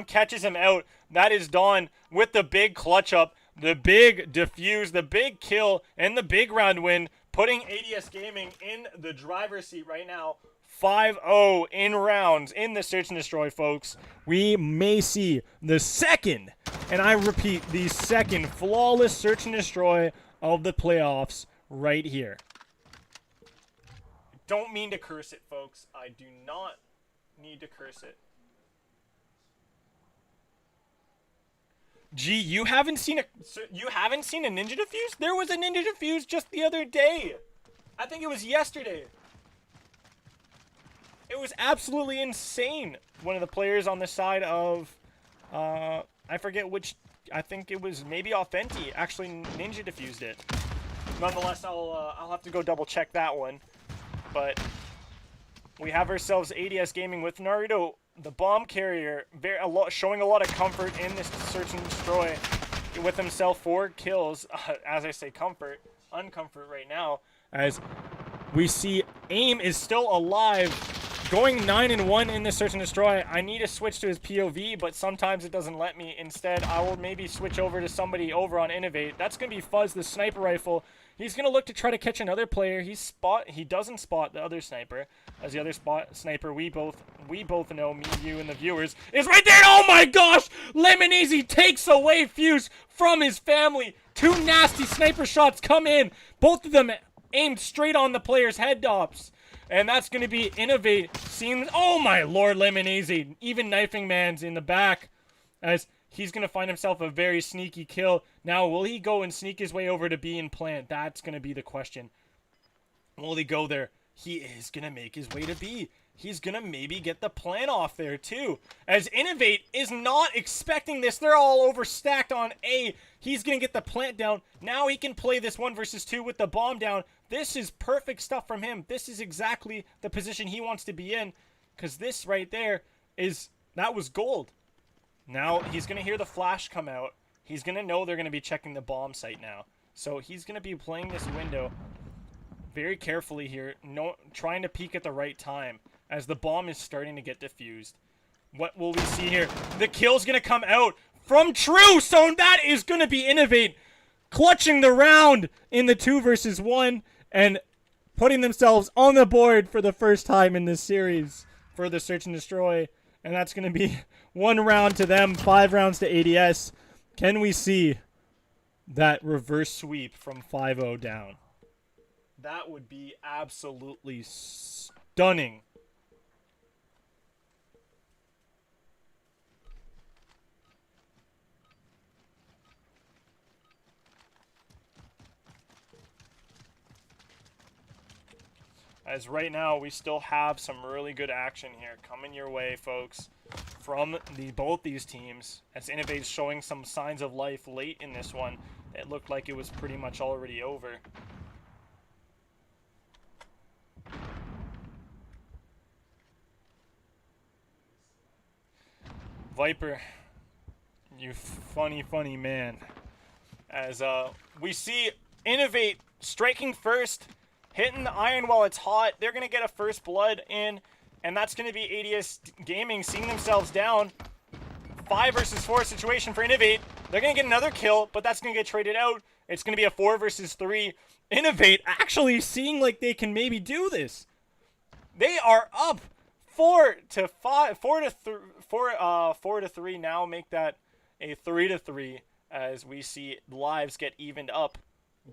catches him out. That is Dawn with the big clutch up, the big defuse, the big kill, and the big round win, putting ADS Gaming in the driver's seat right now. 5-0 in rounds in the Search and Destroy, folks. We may see the second, and I repeat, the second flawless Search and Destroy of the playoffs right here. Don't mean to curse it, folks. I do not need to curse it. Gee, you haven't seen a ninja defuse? There was a ninja defuse just the other day. I think it was yesterday. It was absolutely insane. One of the players on the side of, I forget which, I think it was maybe Authenti, actually ninja defused it. Nonetheless, I'll have to go double check that one. But we have ourselves ADS Gaming with Naruto, the bomb carrier, showing a lot of comfort in this Search and Destroy with himself 4 kills. As I say, uncomfort right now, as we see AIM is still alive going 9-1 in the search and destroy. I need to switch to his POV, but sometimes it doesn't let me. Instead, I will maybe switch over to somebody over on Innovate. That's going to be Fuzz, the sniper rifle. He's going to look to try to catch another player. He doesn't spot the other sniper. As the other sniper, we both know, me, you, and the viewers, is right there. Oh my gosh! Lemoneezy takes away Fuse from his family. 2 nasty sniper shots come in. Both of them aimed straight on the player's head tops. And that's going to be Innovate seeing... Oh my lord, Lemoneezy. Even Knifing Man's in the back. As he's going to find himself a very sneaky kill. Now, will he go and sneak his way over to B and plant? That's going to be the question. Will he go there? He is going to make his way to B. He's going to maybe get the plant off there too. As Innovate is not expecting this. They're all overstacked on A. He's going to get the plant down. Now he can play this 1 versus 2 with the bomb down. This is perfect stuff from him. This is exactly the position he wants to be in. Because this right there that was gold. Now he's going to hear the flash come out. He's going to know they're going to be checking the bomb site now. So he's going to be playing this window very carefully here. Trying to peek at the right time. As the bomb is starting to get diffused. What will we see here? The kill's going to come out from True. So that is going to be Innovate clutching the round in the 2 versus 1 and putting themselves on the board for the first time in this series for the search and destroy. And that's going to be 1 round to them, 5 rounds to ADS. Can we see that reverse sweep from 5-0 down? That would be absolutely stunning. As right now, we still have some really good action here coming your way, folks, from both these teams. As Innovate's showing some signs of life late in this one, it looked like it was pretty much already over. Viper, you funny man. As we see Innovate striking first, hitting the iron while it's hot. They're going to get a first blood in, and that's going to be ADS Gaming seeing themselves down. 5 versus 4 situation for Innovate. They're going to get another kill, but that's going to get traded out. It's going to be a 4 versus 3. Innovate actually seeing like they can maybe do this. They are up 4 to 3 now. Make that a 3 to 3 as we see lives get evened up.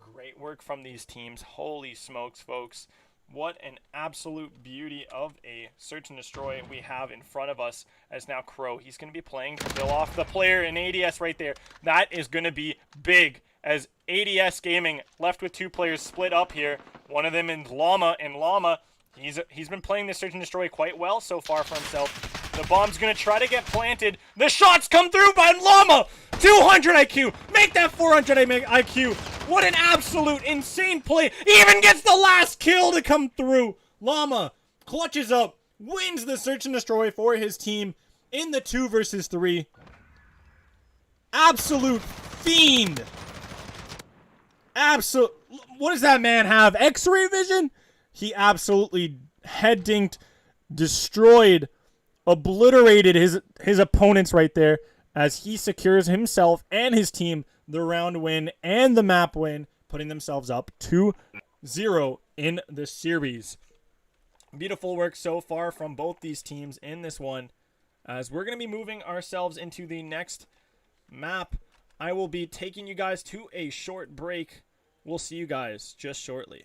Great work from these teams. Holy smokes, folks. What an absolute beauty of a search and destroy we have in front of us. As now Crow, he's going to be playing to kill off the player in ADS right there. That is going to be big as ADS Gaming left with 2 players split up here. One of them is Llama, and Llama, he's been playing this search and destroy quite well so far for himself. The bomb's going to try to get planted. The shots come through by Llama. 200 IQ. Make that 400 IQ. What an absolute insane play. He even gets the last kill to come through. Llama clutches up, wins the search and destroy for his team in the 2 versus 3. Absolute fiend. What does that man have? X-ray vision? He absolutely head dinked, destroyed, obliterated his opponents right there as he secures himself and his team the round win and the map win, putting themselves up 2-0 in the series. Beautiful work so far from both these teams in this one. As we're going to be moving ourselves into the next map, I will be taking you guys to a short break. We'll see you guys just shortly.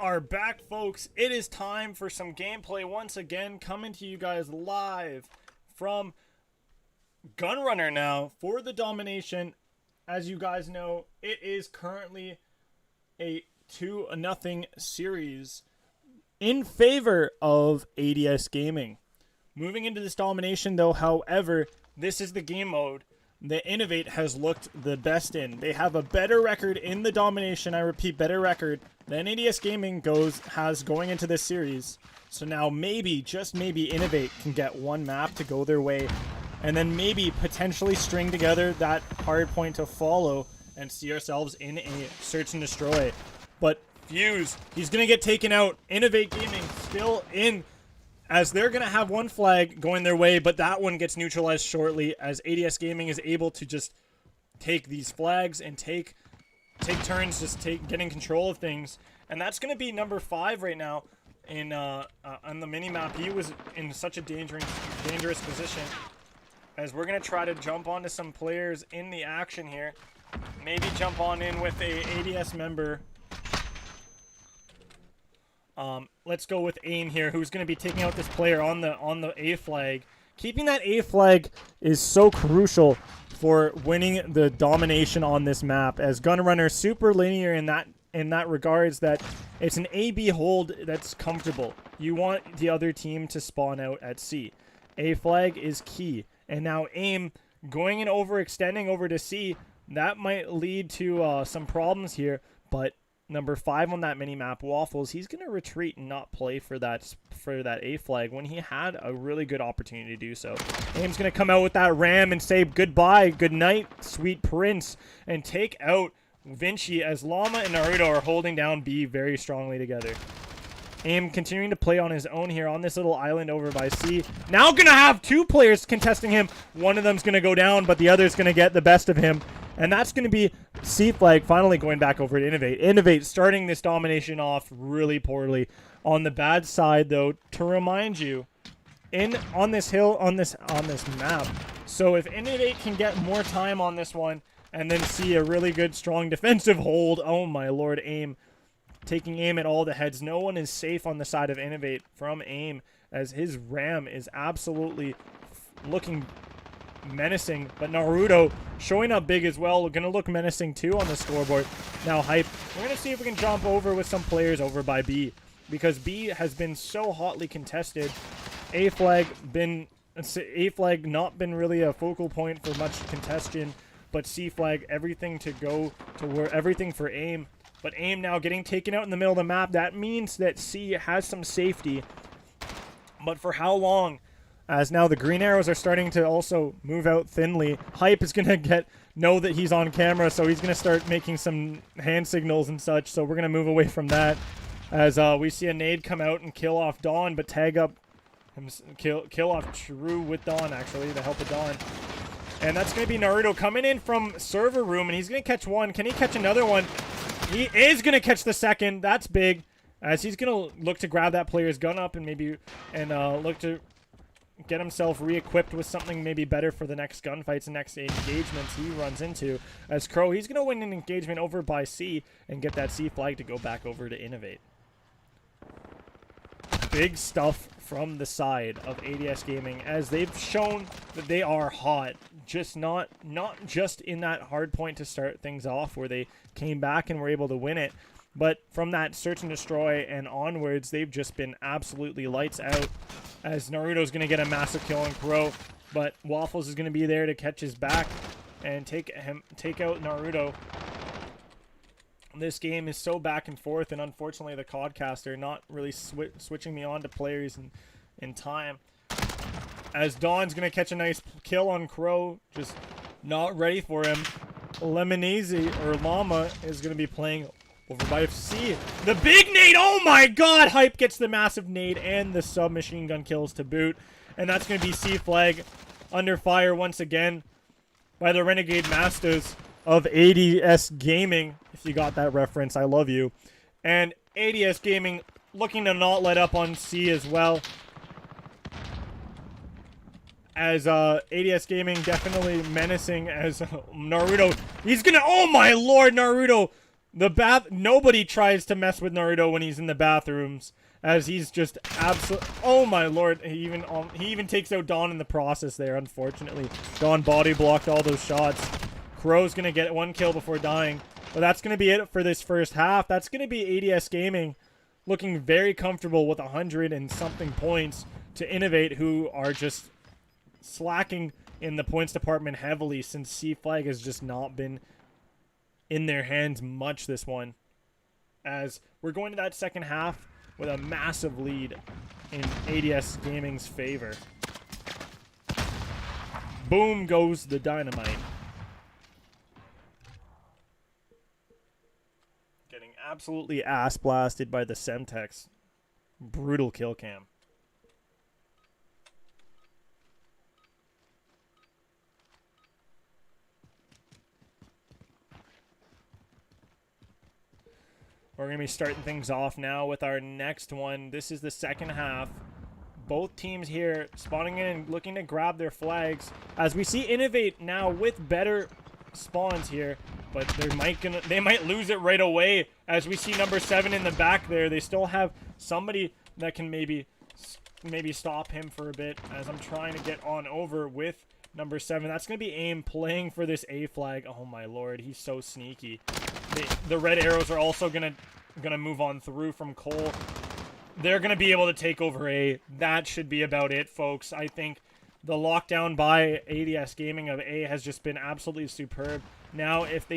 are back, folks. It is time for some gameplay once again, coming to you guys live from Gunrunner now for the Domination. As you guys know, it is currently a 2-0 series in favor of ADS Gaming. Moving into this Domination, though, however, this is the game mode that Innov8 has looked the best in. They have a better record in the Domination, I repeat, better record than ADS Gaming has going into this series. So now maybe, just maybe, Innov8 can get one map to go their way, and then maybe potentially string together that hard point to follow and see ourselves in a search and destroy. But Fuse, he's going to get taken out. Innovate Gaming still in, as they're going to have one flag going their way, but that one gets neutralized shortly as ADS Gaming is able to just take these flags and take turns just getting control of things. And that's going to be number 5 right now in on the mini-map. He was in such a dangerous position, as we're going to try to jump onto some players in the action here. Maybe jump on in with a ADS member. Let's go with AIM here, who's going to be taking out this player on the A flag. Keeping that A flag is so crucial for winning the Domination on this map, as Gunrunner super linear in that regards, that it's an A-B hold that's comfortable. You want the other team to spawn out at C. A flag is key, and now AIM going and overextending over to C, that might lead to some problems here, but number 5 on that mini-map, Waffles, he's going to retreat and not play for that A flag when he had a really good opportunity to do so. AIM's going to come out with that ram and say goodbye, good night, sweet prince, and take out Vinci, as Llama and Naruto are holding down B very strongly together. AIM continuing to play on his own here on this little island over by C. Now going to have 2 players contesting him. One of them's going to go down, but the other's going to get the best of him. And that's going to be C flag finally going back over to Innov8. Innov8 starting this Domination off really poorly. On the bad side, though, to remind you, on this hill, on this map, so if Innov8 can get more time on this one and then see a really good, strong defensive hold, oh my lord, AIM. Taking aim at all the heads. No one is safe on the side of Innov8 from AIM, as his ram is absolutely looking menacing, but Naruto showing up big as well. We're gonna look menacing too on the scoreboard. Now Hype, we're gonna see if we can jump over with some players over by B, because B has been so hotly contested. A flag not been really a focal point for much contention, but C flag everything to go to where everything for AIM. But AIM now getting taken out in the middle of the map. That means that C has some safety, but for how long? As now the green arrows are starting to also move out thinly. Hype is going to know that he's on camera, so he's going to start making some hand signals and such, so we're going to move away from that. As we see a nade come out and kill off Dawn, but tag up, kill off True with Dawn, actually, the help of Dawn. And that's going to be Naruto coming in from server room, and he's going to catch one. Can he catch another one? He is going to catch the second. That's big, as he's going to look to grab that player's gun up and maybe look to get himself re-equipped with something maybe better for the next gunfights and next engagements he runs into. As Crow, he's going to win an engagement over by C and get that C flag to go back over to Innov8. Big stuff from the side of ADS Gaming, as they've shown that they are hot. Just not just in that hard point to start things off where they came back and were able to win it, but from that search and destroy and onwards, they've just been absolutely lights out, as Naruto's going to get a massive kill on Crow, but Waffles is going to be there to catch his back and take out Naruto. This game is so back and forth, and unfortunately the Codcaster not really switching me on to players in time. As Dawn's going to catch a nice kill on Crow, just not ready for him. Lemonese, or Llama, is going to be playing over by C. The big nade! Oh my god! Hype gets the massive nade and the submachine gun kills to boot. And that's going to be C flag under fire once again by the Renegade Masters of ADS Gaming. If you got that reference, I love you. And ADS Gaming looking to not let up on C as well. As ADS Gaming definitely menacing, as Naruto, he's gonna, oh my lord, Naruto Nobody tries to mess with Naruto when he's in the bathrooms, as he's just oh my lord. He even takes out Dawn in the process there, unfortunately. Dawn body blocked all those shots. Crow's gonna get 1 kill before dying. But that's gonna be it for this first half. That's gonna be ADS Gaming looking very comfortable with 100 and something points to Innovate, who are just slacking in the points department heavily since C Flag has just not been in their hands much this one. As we're going to that second half with a massive lead in ADS Gaming's favor. Boom goes the dynamite. Getting absolutely ass blasted by the Semtex. Brutal kill cam. We're going to be starting things off now with our next one. This is the second half. Both teams here spawning in and looking to grab their flags. As we see Innovate now with better spawns here, but they might lose it right away. As we see number 7 in the back there, they still have somebody that can maybe stop him for a bit. As I'm trying to get on over with number 7, that's going to be AIM playing for this A flag. Oh my lord, he's so sneaky. The red arrows are also gonna move on through from Cole. They're gonna be able to take over A. That should be about it, folks. I think the lockdown by ADS Gaming of A has just been absolutely superb. Now, if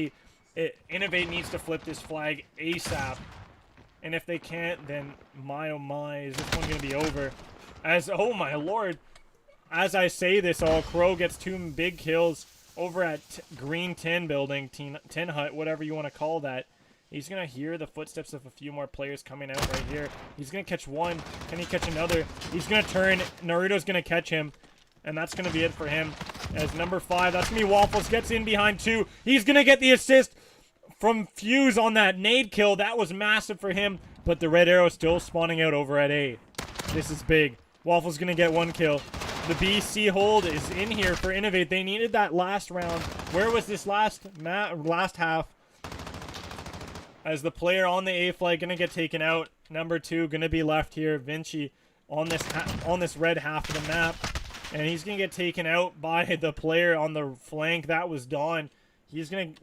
Innovate needs to flip this flag ASAP, and if they can't, then my oh my, is this one gonna be over? As oh my lord, as I say this, Crow gets 2 big kills over at Green Tin Building, Tin Hut, whatever you want to call that. He's going to hear the footsteps of a few more players coming out right here. He's going to catch one. Can he catch another? He's going to turn. Naruto's going to catch him. And that's going to be it for him. As number 5, that's going to be Waffles, gets in behind 2. He's going to get the assist from Fuse on that nade kill. That was massive for him. But the red arrow still spawning out over at A. This is big. Waffles going to get 1 kill. The BC hold is in here for Innovate. They needed that last round. Where was this last half? As the player on the A flag going to get taken out. Number 2 going to be left here. Vinci on this red half of the map. And he's going to get taken out by the player on the flank. That was Dawn. He's going to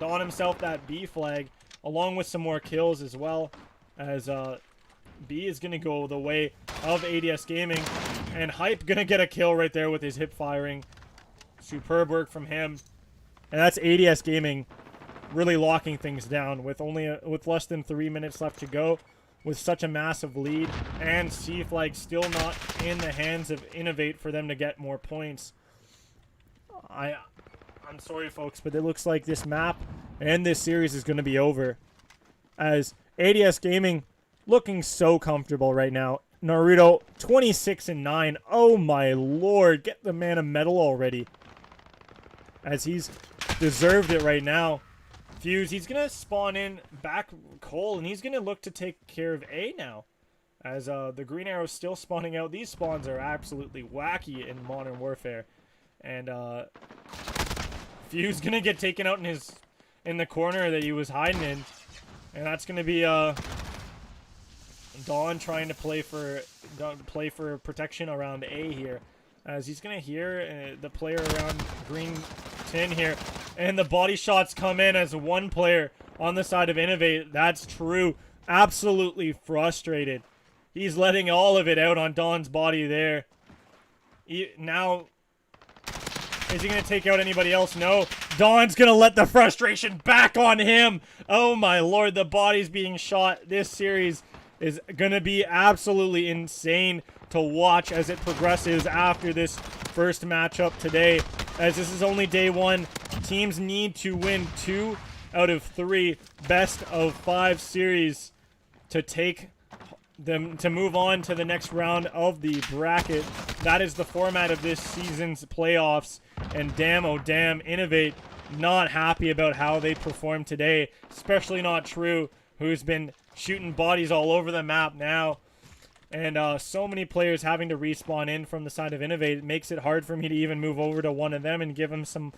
don himself that B flag along with some more kills as well. As B is going to go the way of ADS Gaming. And Hype going to get a kill right there with his hip firing. Superb work from him. And that's ADS Gaming really locking things down with less than 3 minutes left to go. With such a massive lead. And C Flag still not in the hands of Innovate for them to get more points. I'm sorry, folks, but it looks like this map and this series is going to be over. As ADS Gaming looking so comfortable right now. Naruto, 26-9. Oh my lord, get the man a medal already. As he's deserved it right now. Fuse, he's going to spawn in back Cole, and he's going to look to take care of A now. As the green arrow's still spawning out. These spawns are absolutely wacky in Modern Warfare. And Fuse going to get taken out in the corner that he was hiding in. And that's going to be Dawn trying to play for protection around A here, as he's gonna hear the player around Green Tin here, and the body shots come in as one player on the side of Innovate. That's true. Absolutely frustrated. He's letting all of it out on Dawn's body there. Now, is he gonna take out anybody else? No. Dawn's gonna let the frustration back on him. Oh my lord, the body's being shot. This series is going to be absolutely insane to watch as it progresses after this first matchup today. As this is only day 1, teams need to win 2 out of 3 best of 5 series to take them to move on to the next round of the bracket. That is the format of this season's playoffs. And damn, oh damn, Innovate not happy about how they performed today. Especially not True, who's been shooting bodies all over the map now. And so many players having to respawn in from the side of Innovate, it makes it hard for me to even move over to one of them and give him some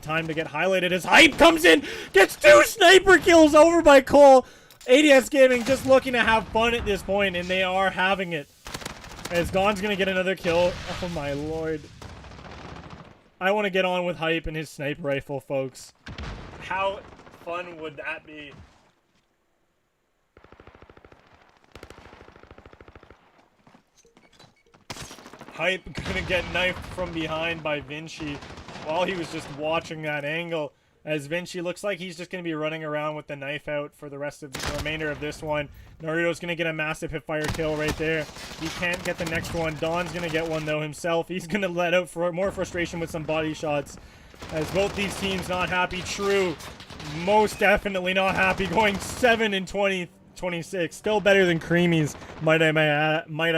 time to get highlighted. As Hype comes in, gets 2 sniper kills over by Cole. ADS Gaming just looking to have fun at this point, and they are having it. As Gon's going to get another kill. Oh my lord. I want to get on with Hype and his sniper rifle, folks. How fun would that be? Hype gonna get knifed from behind by Vinci while he was just watching that angle. As Vinci looks like he's just gonna be running around with the knife out for the rest of the remainder of this one. Naruto's gonna get a massive hipfire kill right there. He can't get the next one. Don's gonna get one though himself. He's gonna let out for more frustration with some body shots. As both these teams not happy. True, most definitely not happy. Going 7 and 26. Still better than Creamy's, might I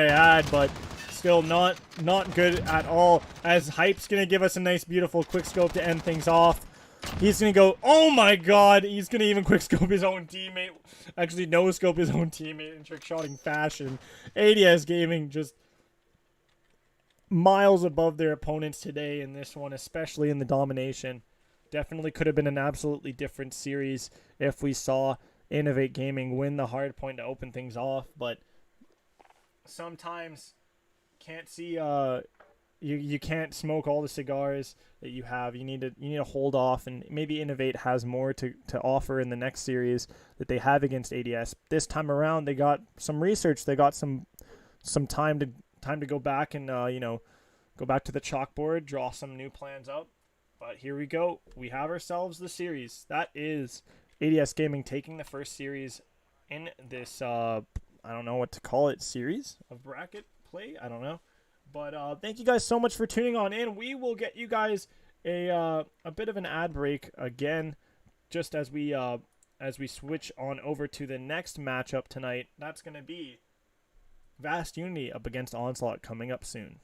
add, but still not good at all. As Hype's gonna give us a nice beautiful quick scope to end things off. He's gonna go, oh my god, he's gonna even quick scope his own teammate. Actually no scope his own teammate in trick shotting fashion. ADS Gaming just miles above their opponents today in this one, especially in the domination. Definitely could have been an absolutely different series if we saw Innovate Gaming win the hard point to open things off, but sometimes can't see you can't smoke all the cigars that you have. You need to hold off, and maybe Innovate has more to offer in the next series that they have against ADS. This time around they got some research, they got some time to go back and go back to the chalkboard, draw some new plans up. But here we go. We have ourselves the series. That is ADS Gaming taking the first series in this I don't know what to call it, series of bracket play. I don't know. But thank you guys so much for tuning on in. We will get you guys a bit of an ad break again, just as we switch on over to the next matchup tonight. That's going to be VastUnity up against Onslaught, coming up soon.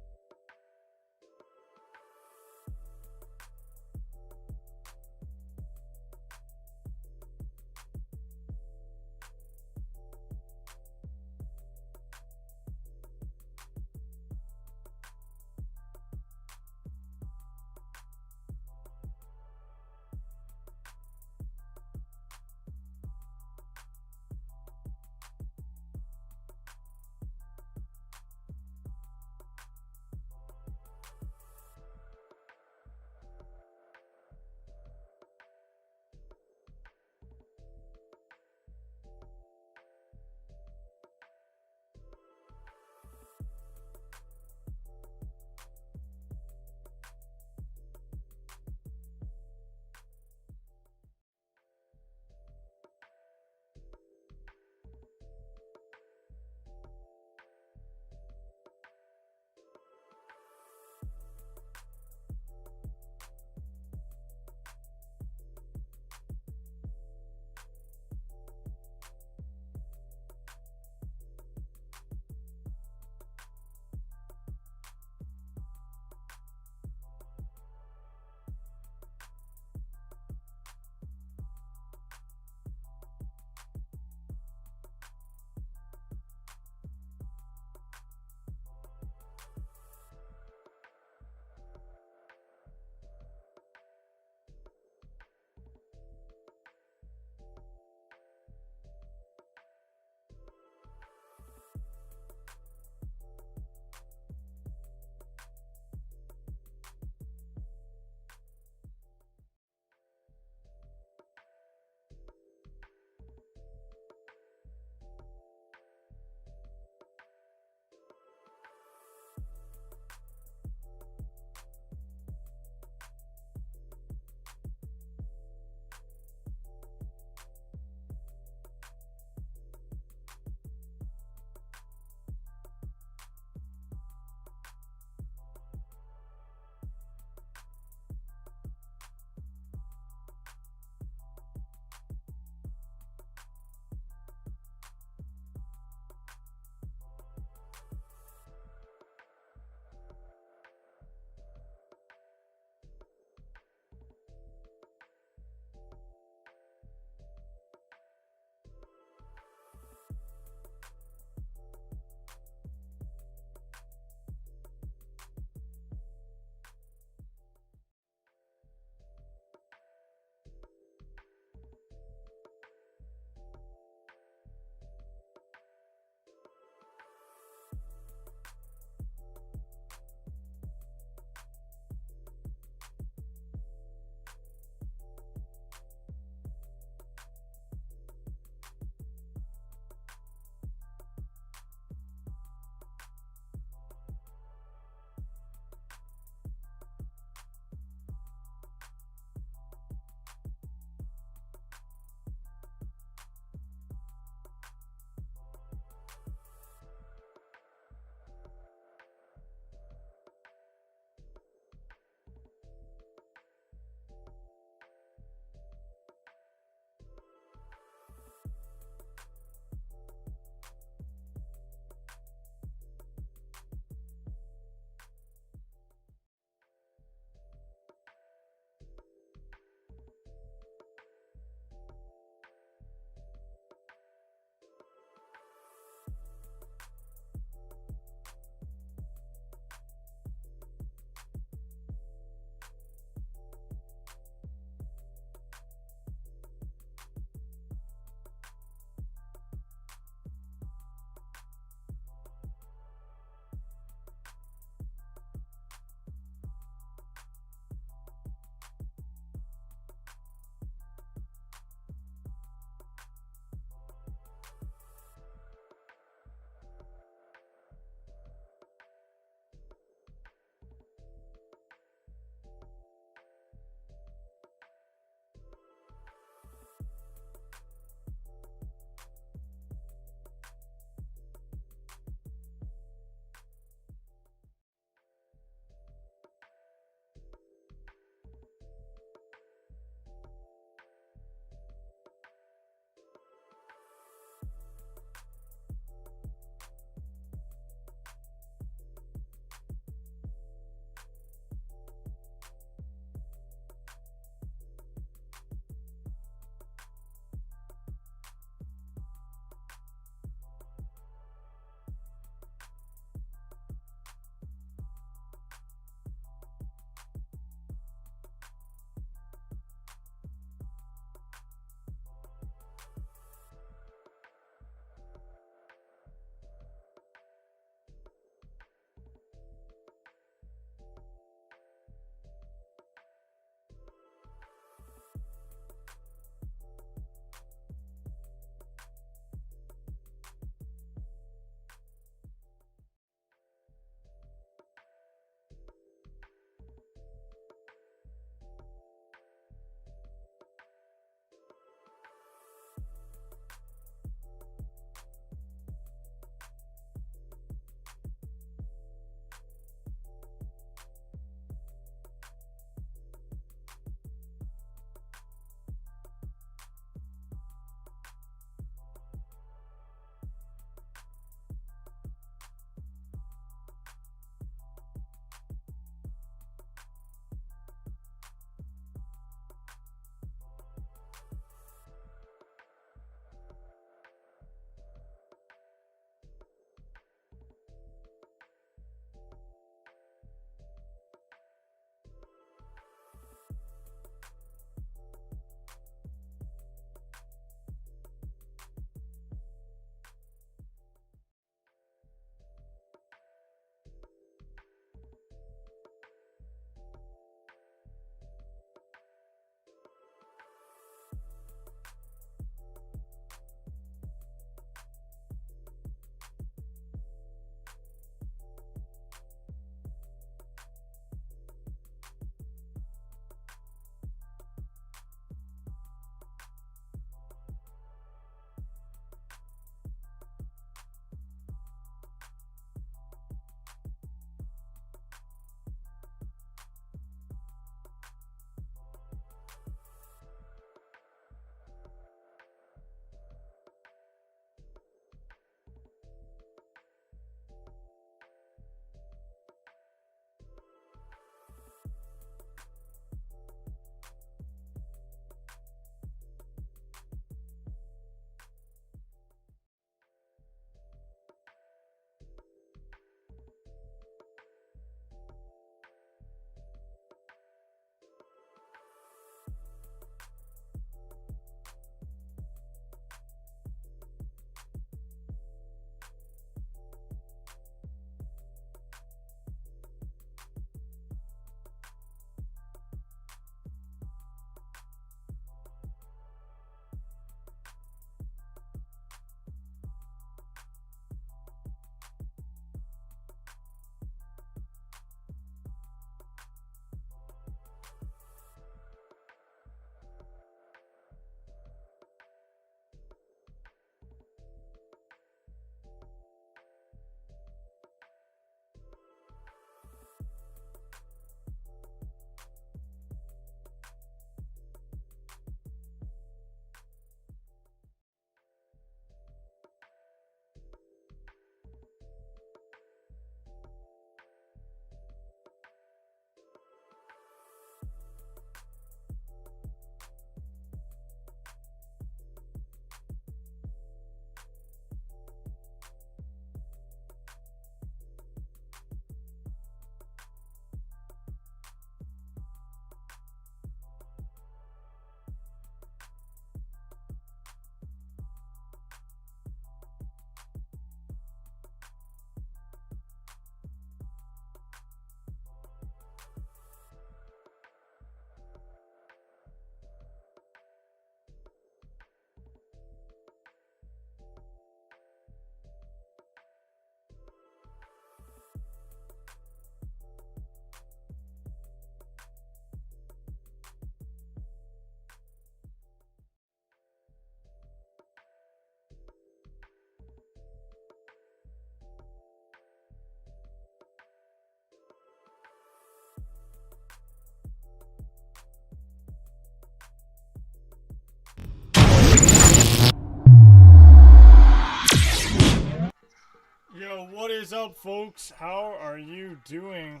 up, folks? How are you doing?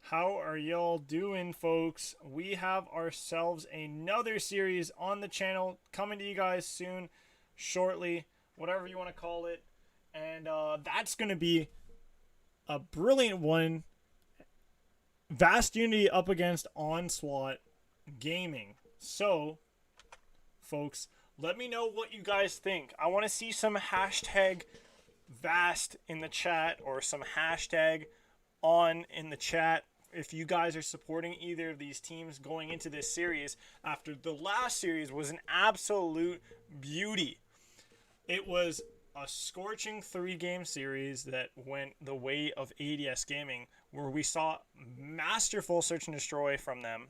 How are y'all doing, folks? We have ourselves another series on the channel coming to you guys soon, shortly, whatever you want to call it. And that's going to be a brilliant one. VastUnity up against Onslaught Gaming. So, folks, let me know what you guys think. I want to see some hashtag Vast in the chat, or some hashtag on in the chat, if you guys are supporting either of these teams going into this series, after the last series was an absolute beauty. It was a scorching 3-game series that went the way of ADS Gaming, where we saw masterful search and destroy from them.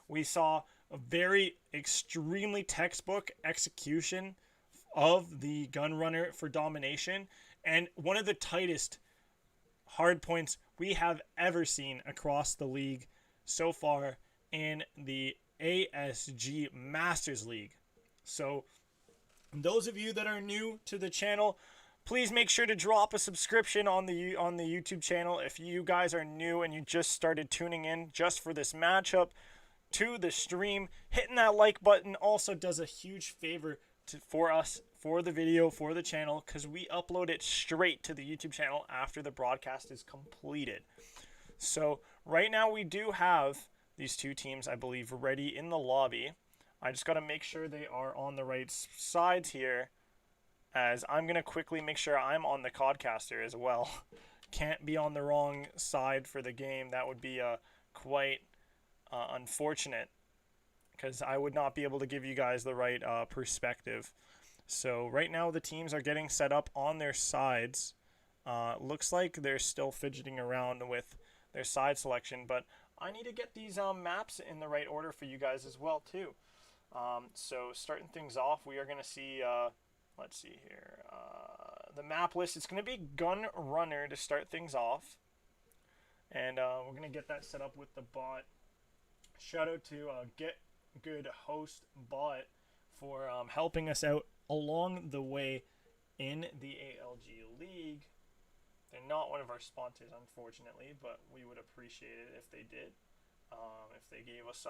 We saw a very extremely textbook execution of the gunrunner for Domination, and one of the tightest hard points we have ever seen across the league so far in the ASG Masters League. So those of you that are new to the channel, please make sure to drop a subscription on the YouTube channel. If you guys are new and you just started tuning in just for this matchup to the stream, hitting that like button also does a huge favor for us, for the video, for the channel, because we upload it straight to the YouTube channel after the broadcast is completed. So right now we do have these two teams, I believe, ready in the lobby. I just got to make sure they are on the right sides here, as I'm going to quickly make sure I'm on the Codcaster as well. Can't be on the wrong side for the game. That would be quite unfortunate, because I would not be able to give you guys the right perspective. So right now the teams are getting set up on their sides. Looks like they're still fidgeting around with their side selection, but I need to get these maps in the right order for you guys as well too. So starting things off, we are going to see, let's see here, the map list. It's going to be Gun Runner to start things off, and we're going to get that set up with the bot. Shout out to Get Good Host Bot for helping us out along the way in the ALG League. They're not one of our sponsors, unfortunately, but we would appreciate it if they did. If they gave us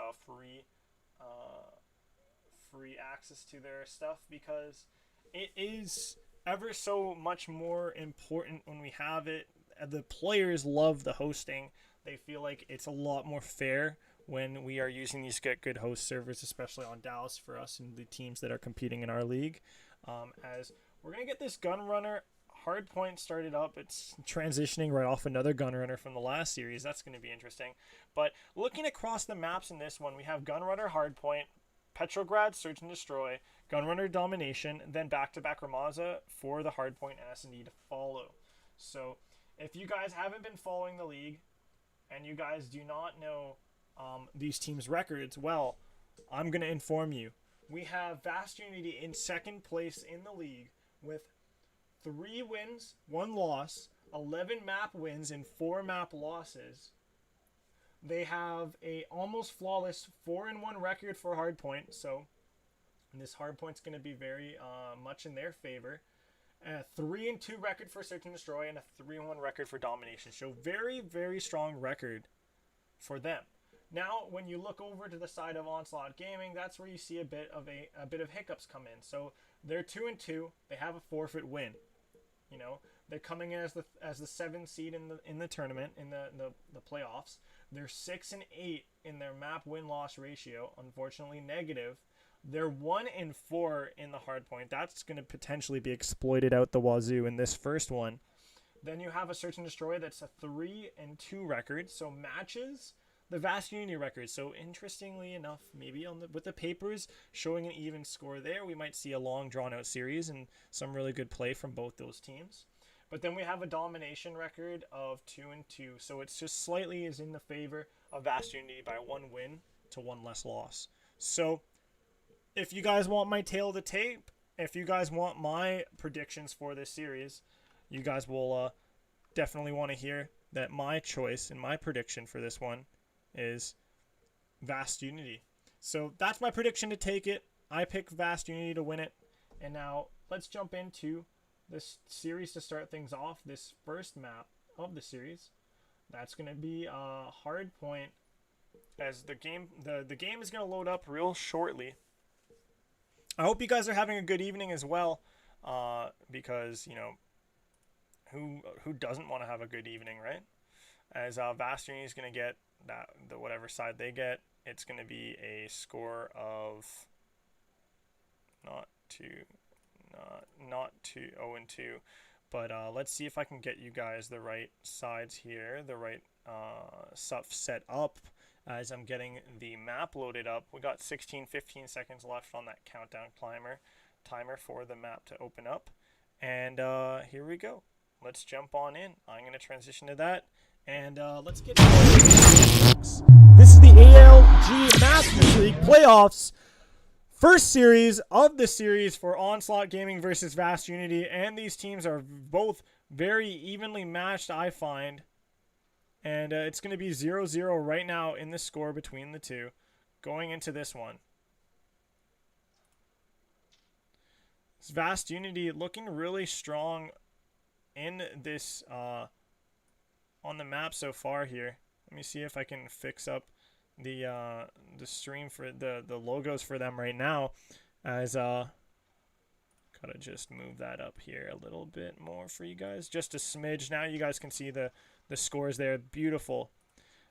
free access to their stuff, because it is ever so much more important when we have it. The players love the hosting. They feel like it's a lot more fair when we are using these Get Good Host servers, especially on Dallas for us and the teams that are competing in our league. As we're going to get this Gunrunner hardpoint started up. It's transitioning right off another Gunrunner from the last series. That's going to be interesting. But looking across the maps in this one, we have Gunrunner hardpoint, Petrograd Search and Destroy, Gunrunner Domination, then back-to-back Ramaza for the hardpoint and SnD to follow. So if you guys haven't been following the league and you guys do not know these teams' records, well, I'm going to inform you. We have VastUnity in second place in the league with 3 wins, 1 loss, 11 map wins, and 4 map losses. They have a almost flawless 4-1 record for hardpoint, so this hardpoint's going to be very much in their favor. A 3-2 record for Search and Destroy, and a 3-1 record for Domination. So very, very strong record for them. Now, when you look over to the side of Onslaught Gaming, that's where you see a bit of hiccups come in. So they're 2-2. They have a forfeit win. You know, they're coming in as the 7th seed in the tournament, in the playoffs. They're 6-8 in their map win-loss ratio. Unfortunately, negative. They're 1-4 in the hardpoint. That's going to potentially be exploited out the wazoo in this first one. Then you have a Search and Destroy that's a 3-2 record, so matches the VastUnity record. So interestingly enough, maybe with the papers showing an even score there, we might see a long drawn-out series and some really good play from both those teams. But then we have a Domination record of 2-2, so it's just slightly is in the favor of VastUnity by 1 win to 1 less loss. So if you guys want my tail of the tape, if you guys want my predictions for this series, you guys will definitely want to hear that my choice and my prediction for this one is VastUnity. So that's my prediction to take it. I pick VastUnity to win it. And now let's jump into this series to start things off. This first map of the series. That's going to be a hard point as the game is going to load up real shortly. I hope you guys are having a good evening as well, because, you know, who doesn't want to have a good evening, right? As VastUnity is going to get the whatever side they get, it's going to be a score of not 0-2, but let's see if I can get you guys the right sides here, the right stuff set up as I'm getting the map loaded up. We got 15 seconds left on that countdown timer for the map to open up, and here we go. Let's jump on in. I'm going to transition to that, and let's get this. This is the ALG Masters League playoffs. First series of the series for Onslaught Gaming versus VastUnity, and these teams are both very evenly matched, I find. And it's going to be 0-0 right now in the score between the two going into this one. It's VastUnity looking really strong in this on the map so far here. Let me see if I can fix up the stream for the logos for them right now, as gotta just move that up here a little bit more for you guys, just a smidge. Now you guys can see the scores there. Beautiful.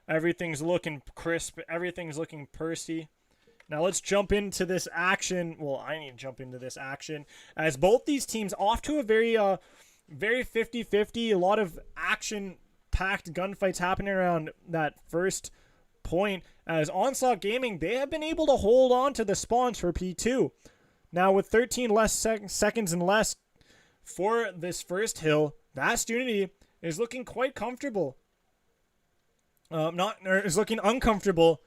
Everything's looking crisp, everything's looking pursy. Now let's jump into this action. Well, I need to jump into this action as both these teams off to a very 50-50, a lot of action packed gunfights happening around that first point, as Onslaught Gaming, they have been able to hold on to the spawns for P2. Now with 13 less seconds and less for this first hill, VastUnity is looking quite comfortable. Is looking uncomfortable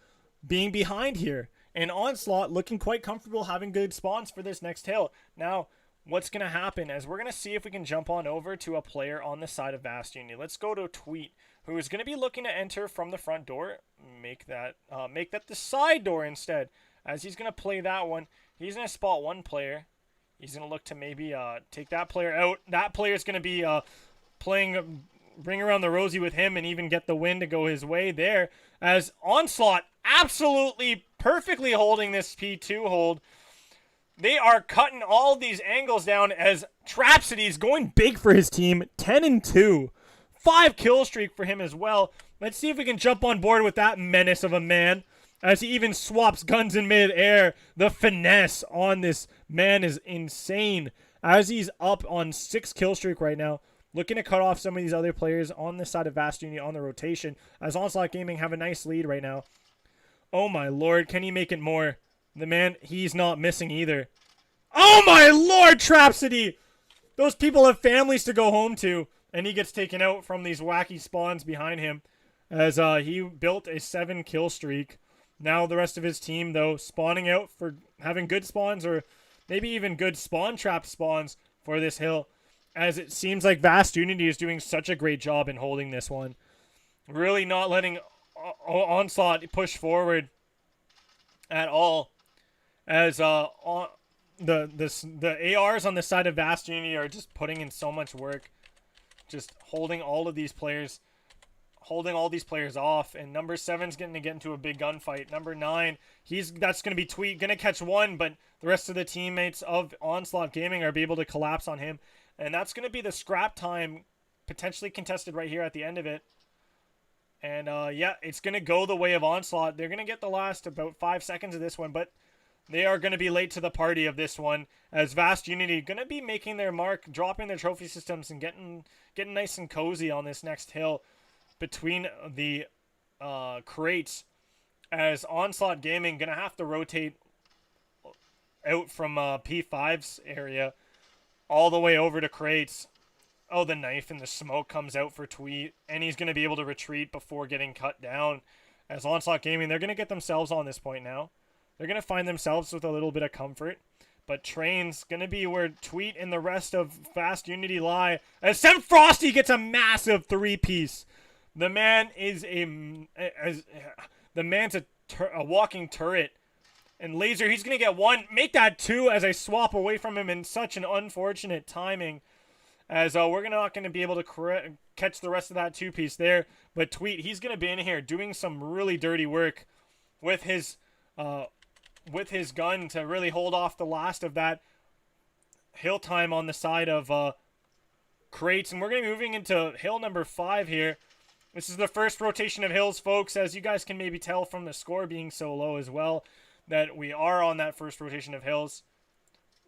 being behind here, and Onslaught looking quite comfortable having good spawns for this next hill. Now what's going to happen is we're going to see if we can jump on over to a player on the side of VastUnity. Let's go to Tweet, who is going to be looking to enter from the front door. Make that the side door instead, as he's going to play that one. He's going to spot one player. He's going to look to maybe take that player out. That player is going to be playing Bring Around the Rosie with him and even get the win to go his way there, as Onslaught absolutely perfectly holding this P2 hold. They are cutting all these angles down as Trapsity's going big for his team. 10-2. 5 kill streak for him as well. Let's see if we can jump on board with that menace of a man, as he even swaps guns in mid-air. The finesse on this man is insane, as he's up on 6 kill streak right now. Looking to cut off some of these other players on the side of VastUnity on the rotation, as Onslaught Gaming have a nice lead right now. Oh my lord, can he make it more? The man, he's not missing either. Oh my lord, Trapsity! Those people have families to go home to, and he gets taken out from these wacky spawns behind him, as he built a 7 kill streak. Now the rest of his team, though, spawning out for having good spawns, or maybe even good spawn trap spawns for this hill, as it seems like VastUnity is doing such a great job in holding this one. Really not letting Onslaught push forward at all, as the ARs on the side of VastUnity are just putting in so much work, just holding all these players off. And number 7's getting to get into a big gunfight. Number 9, that's going to be Tweet, going to catch one, but the rest of the teammates of Onslaught Gaming are be able to collapse on him, and that's going to be the scrap time, potentially contested right here at the end of it. And yeah, it's going to go the way of Onslaught. They're going to get the last about 5 seconds of this one, but they are going to be late to the party of this one, as VastUnity going to be making their mark, dropping their trophy systems, and getting nice and cozy on this next hill between the crates, as Onslaught Gaming going to have to rotate out from P5's area all the way over to crates. Oh, the knife and the smoke comes out for Tweet, and he's going to be able to retreat before getting cut down. As Onslaught Gaming, they're going to get themselves on this point now. They're going to find themselves with a little bit of comfort. But Train's going to be where Tweet and the rest of VastUnity lie, as Sem Frosty gets a massive 3-piece. The man is a walking turret, And Laser, he's going to get 1. Make that 2 as I swap away from him in such an unfortunate timing. As we're not going to be able to catch the rest of that 2-piece there. But Tweet, he's going to be in here doing some really dirty work with his gun to really hold off the last of that hill time on the side of crates. And we're going to be moving into hill number 5 here. This is the first rotation of hills, folks, as you guys can maybe tell from the score being so low as well, that we are on that first rotation of hills.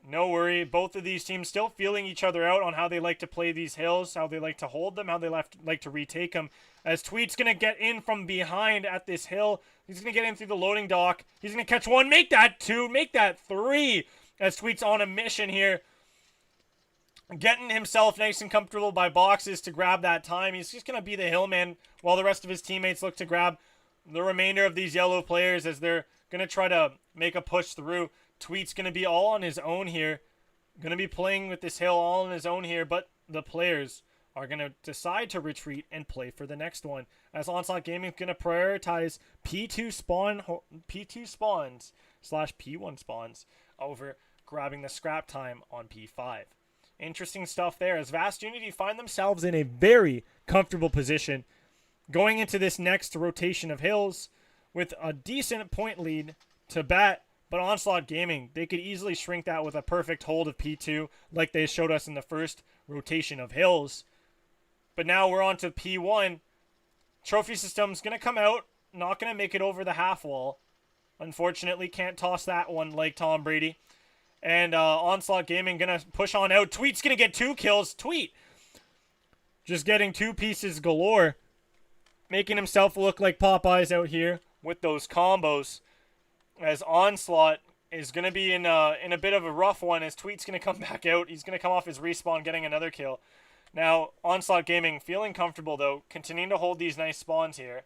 No worry, both of these teams still feeling each other out on how they like to play these hills, how they like to hold them, how they like to retake them. As Tweet's going to get in from behind at this hill. He's going to get in through the loading dock. He's going to catch 1, make that 2, make that 3. As Tweet's on a mission here. Getting himself nice and comfortable by boxes to grab that time. He's just going to be the hill man while the rest of his teammates look to grab the remainder of these yellow players as they're going to try to make a push through. Tweet's going to be all on his own here. Going to be playing with this hill all on his own here, but the players are going to decide to retreat and play for the next one. As Onslaught Gaming is going to prioritize P2 spawns / P1 spawns over grabbing the scrap time on P5. Interesting stuff there as VastUnity find themselves in a very comfortable position going into this next rotation of hills with a decent point lead to bat. But Onslaught Gaming, they could easily shrink that with a perfect hold of P2 like they showed us in the first rotation of hills. But now we're on to P1. Trophy System's going to come out, not going to make it over the half wall. Unfortunately, can't toss that one like Tom Brady. And Onslaught Gaming going to push on out. Tweet's going to get 2 kills. Tweet just getting 2 pieces galore. Making himself look like Popeyes out here with those combos. As Onslaught is going to be in a bit of a rough one as Tweet's going to come back out. He's going to come off his respawn getting another kill. Now, Onslaught Gaming feeling comfortable though. Continuing to hold these nice spawns here.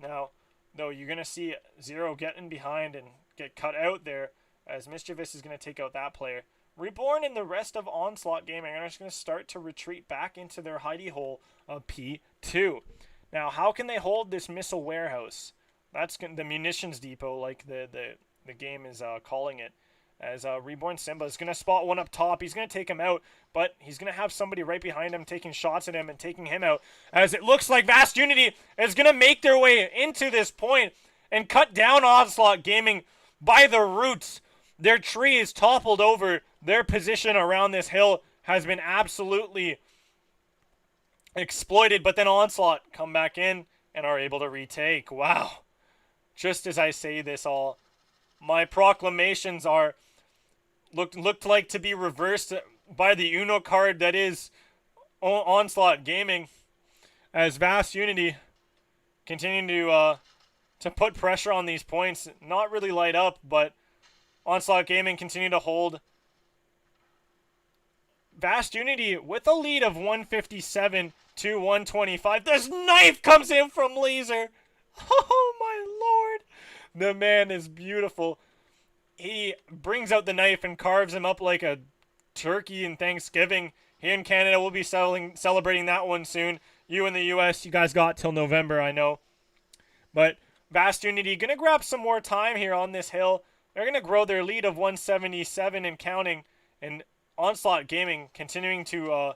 Now, though, you're going to see Zero getting behind and get cut out there. As Mischievous is going to take out that player. Reborn and the rest of Onslaught Gaming are just going to start to retreat back into their hidey hole of P2. Now, how can they hold this missile warehouse? That's the munitions depot, like the game is calling it. As Reborn Simba is going to spot one up top. He's going to take him out, but he's going to have somebody right behind him taking shots at him and taking him out. As it looks like VastUnity is going to make their way into this point and cut down Onslaught Gaming by the roots. Their tree is toppled over. Their position around this hill has been absolutely exploited. But then Onslaught come back in and are able to retake. Wow. Just as I say this all, my proclamations are looked like to be reversed by the Uno card that is Onslaught Gaming. As VastUnity continuing to put pressure on these points. Not really light up, but Onslaught Gaming continue to hold. VastUnity with a lead of 157 to 125. This knife comes in from Laser. Oh my lord. The man is beautiful. He brings out the knife and carves him up like a turkey in Thanksgiving. Here in Canada, we'll be celebrating that one soon. You in the US, you guys got till November, I know. But VastUnity going to grab some more time here on this hill. They're going to grow their lead of 177 and counting. And Onslaught Gaming continuing to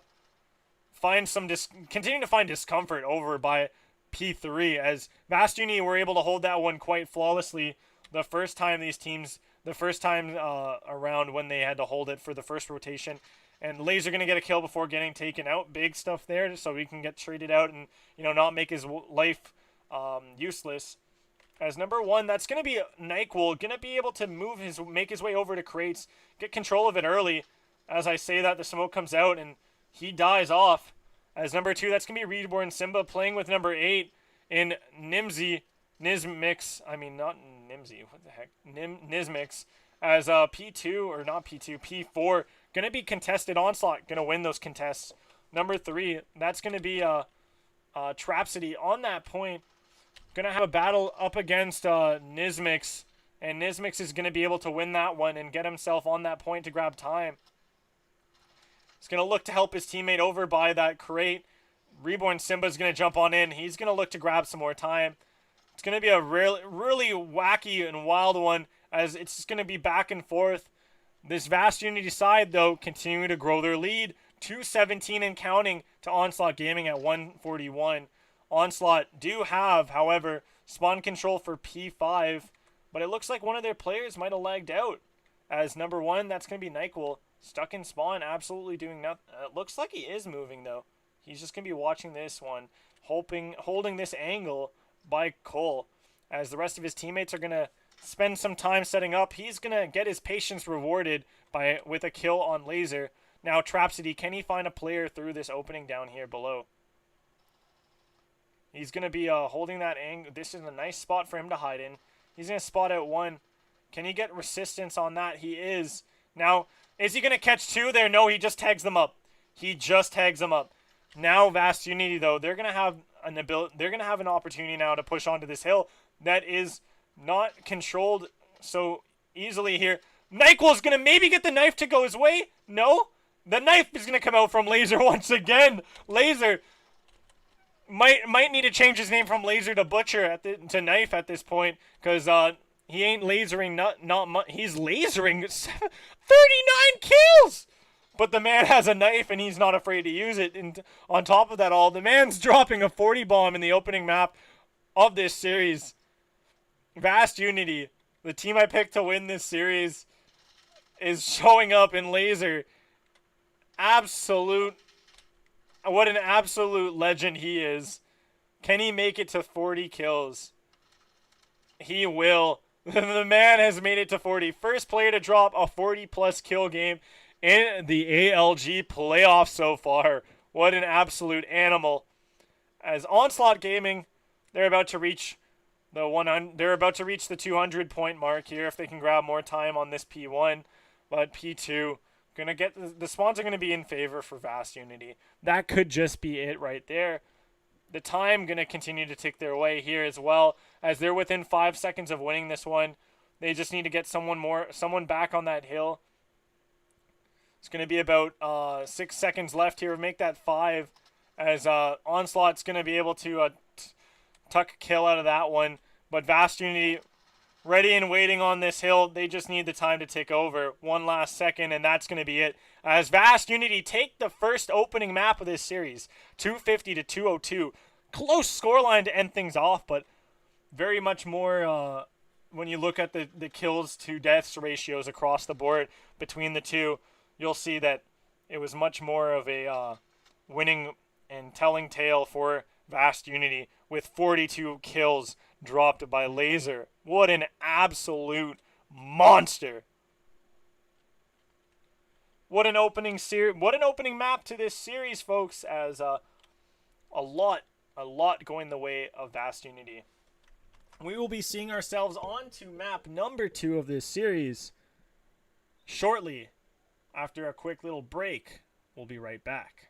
find discomfort over by P3. As VastUnity were able to hold that one quite flawlessly the first time around when they had to hold it for the first rotation. And Laser going to get a kill before getting taken out. Big stuff there so he can get traded out and, not make his life useless. As number 1, that's going to be Nyquil, going to be able to make his way over to crates, get control of it early. As I say that, the smoke comes out and he dies off. As number 2, that's going to be Reborn Simba playing with number 8 in Nismix. As P2, or not P2, P4, going to be contested. Onslaught going to win those contests. Number 3, that's going to be Trapsody on that point. Going to have a battle up against Nismix. And Nismix is going to be able to win that one and get himself on that point to grab time. He's going to look to help his teammate over by that crate. Reborn Simba's going to jump on in. He's going to look to grab some more time. It's going to be a really wacky and wild one, as it's just going to be back and forth. This VastUnity side, though, continuing to grow their lead. 217 and counting to Onslaught Gaming at 141. Onslaught do have, however, spawn control for P5, but it looks like one of their players might have lagged out. As number one, that's going to be Nyquil, stuck in spawn, absolutely doing nothing. It looks like he is moving, though. He's just going to be watching this one, holding this angle by Cole, as the rest of his teammates are going to spend some time setting up. He's going to get his patience rewarded with a kill on Laser. Now, Trapsody, can he find a player through this opening down here below? He's going to be holding that angle. This is a nice spot for him to hide in. He's going to spot out one. Can he get resistance on that? He is. Now, is he going to catch two there? No, he just tags them up. He just tags them up. Now, VastUnity, though, they're going to have an opportunity now to push onto this hill that is not controlled so easily here. Nyquil's going to maybe get the knife to go his way. No. The knife is going to come out from Laser once again. Laser might need to change his name from Laser to Butcher to Knife at this point, because he ain't lasering not much. He's lasering 39 kills. But the man has a knife and he's not afraid to use it. And on top of that all, the man's dropping a 40 bomb in the opening map of this series. VastUnity, the team I picked to win this series, is showing up in Laser. What an absolute legend he is. Can he make it to 40 kills? He will. The man has made it to 40. First player to drop a 40-plus kill game in the ALG playoffs so far. What an absolute animal. As Onslaught Gaming, they're about to reach the 200 point mark here if they can grab more time on this P1. But P2, gonna get the spawns are gonna be in favor for VastUnity. That could just be it right there. The time gonna continue to tick their way here as well, as they're within 5 seconds of winning this one. They just need to get someone back on that hill. It's gonna be about 6 seconds left here. Make that 5, as Onslaught's gonna be able to tuck a kill out of that one. But VastUnity ready and waiting on this hill. They just need the time to tick over. One last second, and that's going to be it. As VastUnity take the first opening map of this series, 250 to 202. Close scoreline to end things off, but very much more when you look at the kills to deaths ratios across the board between the two, you'll see that it was much more of a winning and telling tale for VastUnity, with 42 kills dropped by Laser. What an absolute monster. What an opening map to this series, folks, as a lot going the way of VastUnity. We will be seeing ourselves on to map number 2 of this series shortly after a quick little break. We'll be right back.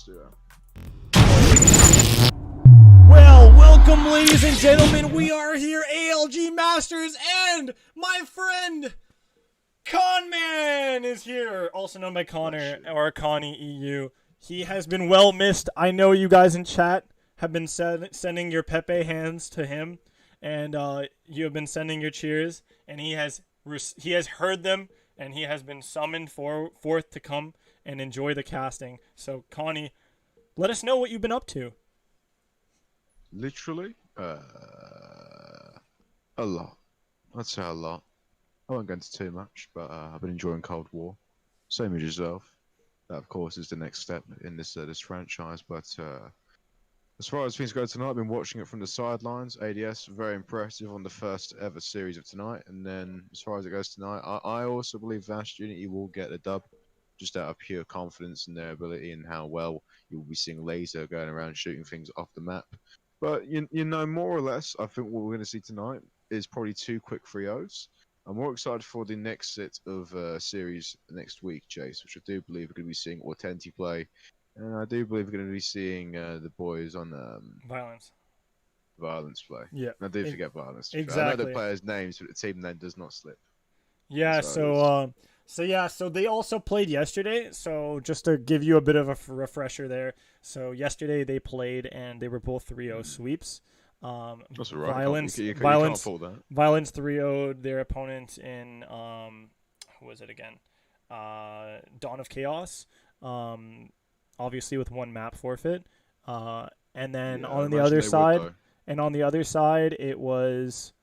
do that. Well, welcome, ladies and gentlemen. We are here, ALG Masters, and my friend Conman is here, also known by Connor or Connie EU. He has been well missed. I know you guys in chat have been sending your Pepe hands to him, and you have been sending your cheers, and he has heard them, and he has been summoned forth to come and enjoy the casting. So, Connie, let us know what you've been up to. Literally, a lot. I'd say a lot. I won't go into too much, but I've been enjoying Cold War. Same as yourself. That, of course, is the next step in this this franchise. But as far as things go tonight, I've been watching it from the sidelines. ADS, very impressive on the first ever series of tonight. And then, as far as it goes tonight, I also believe VastUnity will get the dub, just out of pure confidence in their ability and how well you'll be seeing Laser going around shooting things off the map. But you know, more or less, I think what we're going to see tonight is probably 2 quick 3-0s. I'm more excited for the next set of series next week, Chase, which I do believe we're going to be seeing Authentic play, and I do believe we're going to be seeing the boys on Violence play. Yeah, and I do forget Violence. Exactly. I know the players' names, but the team name does not slip. Yeah, so they also played yesterday. So just to give you a bit of a refresher there. So yesterday they played and they were both 3-0 sweeps. That's all right. Violence, you can't fool that. Violence 3-0'd their opponent in who was it again? Dawn of Chaos. Obviously with 1 map forfeit. And then on the other side, it was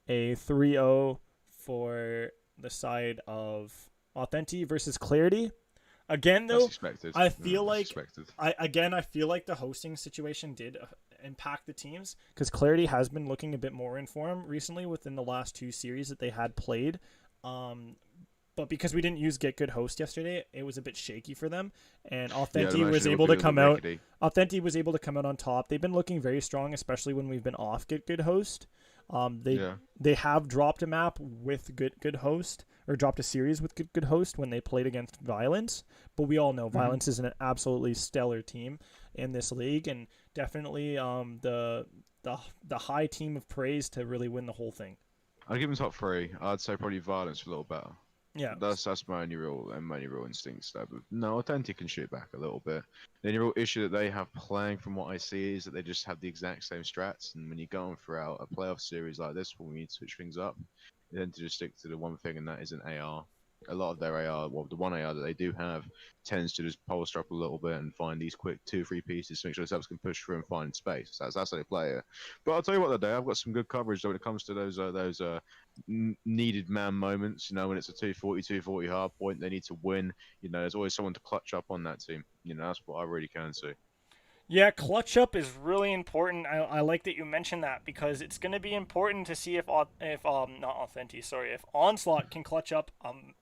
a 3-0 for the side of Authentic versus Clarity. Again, though, I feel like the hosting situation did impact the teams, because Clarity has been looking a bit more in form recently within the last 2 series that they had played. But because we didn't use Get Good Host yesterday, it was a bit shaky for them, and Authentic was able to come out. Authentic was able to come out on top. They've been looking very strong, especially when we've been off Get Good Host. They have dropped a map with Good Host, or dropped a series with Good Host when they played against Violence. But we all know Violence is an absolutely stellar team in this league, and definitely the high team of praise to really win the whole thing. I'd give them top 3. I'd say probably Violence a little better. Yeah, that's my only real instincts there. But no, Authentic can shoot back a little bit. The only real issue that they have playing, from what I see, is that they just have the exact same strats. And when you're going throughout a playoff series like this, when we need to switch things up, they tend to just stick to the one thing, and that is an AR. A lot of their AR, well, the one AR that they do have, tends to just polster up a little bit and find these quick 2-3 pieces to make sure themselves can push through and find space. That's how they play it. But I'll tell you what, today I've got some good coverage when it comes to those needed man moments. You know, when it's a 240 hard point, they need to win. You know, there's always someone to clutch up on that team. You know, that's what I really can see. Yeah, clutch up is really important. I like that you mentioned that, because it's going to be important to see if Onslaught can clutch up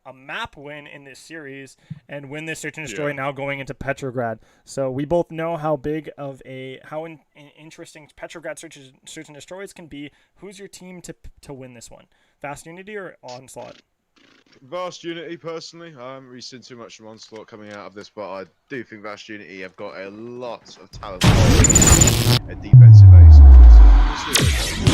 a map win in this series and win this Search and Destroy now going into Petrograd. So we both know how interesting Petrograd Search and Destroys can be. Who's your team to win this one? VastUnity or Onslaught? VastUnity, personally. I haven't really seen too much from Onslaught coming out of this, but I do think VastUnity have got a lot of talent at defensive base.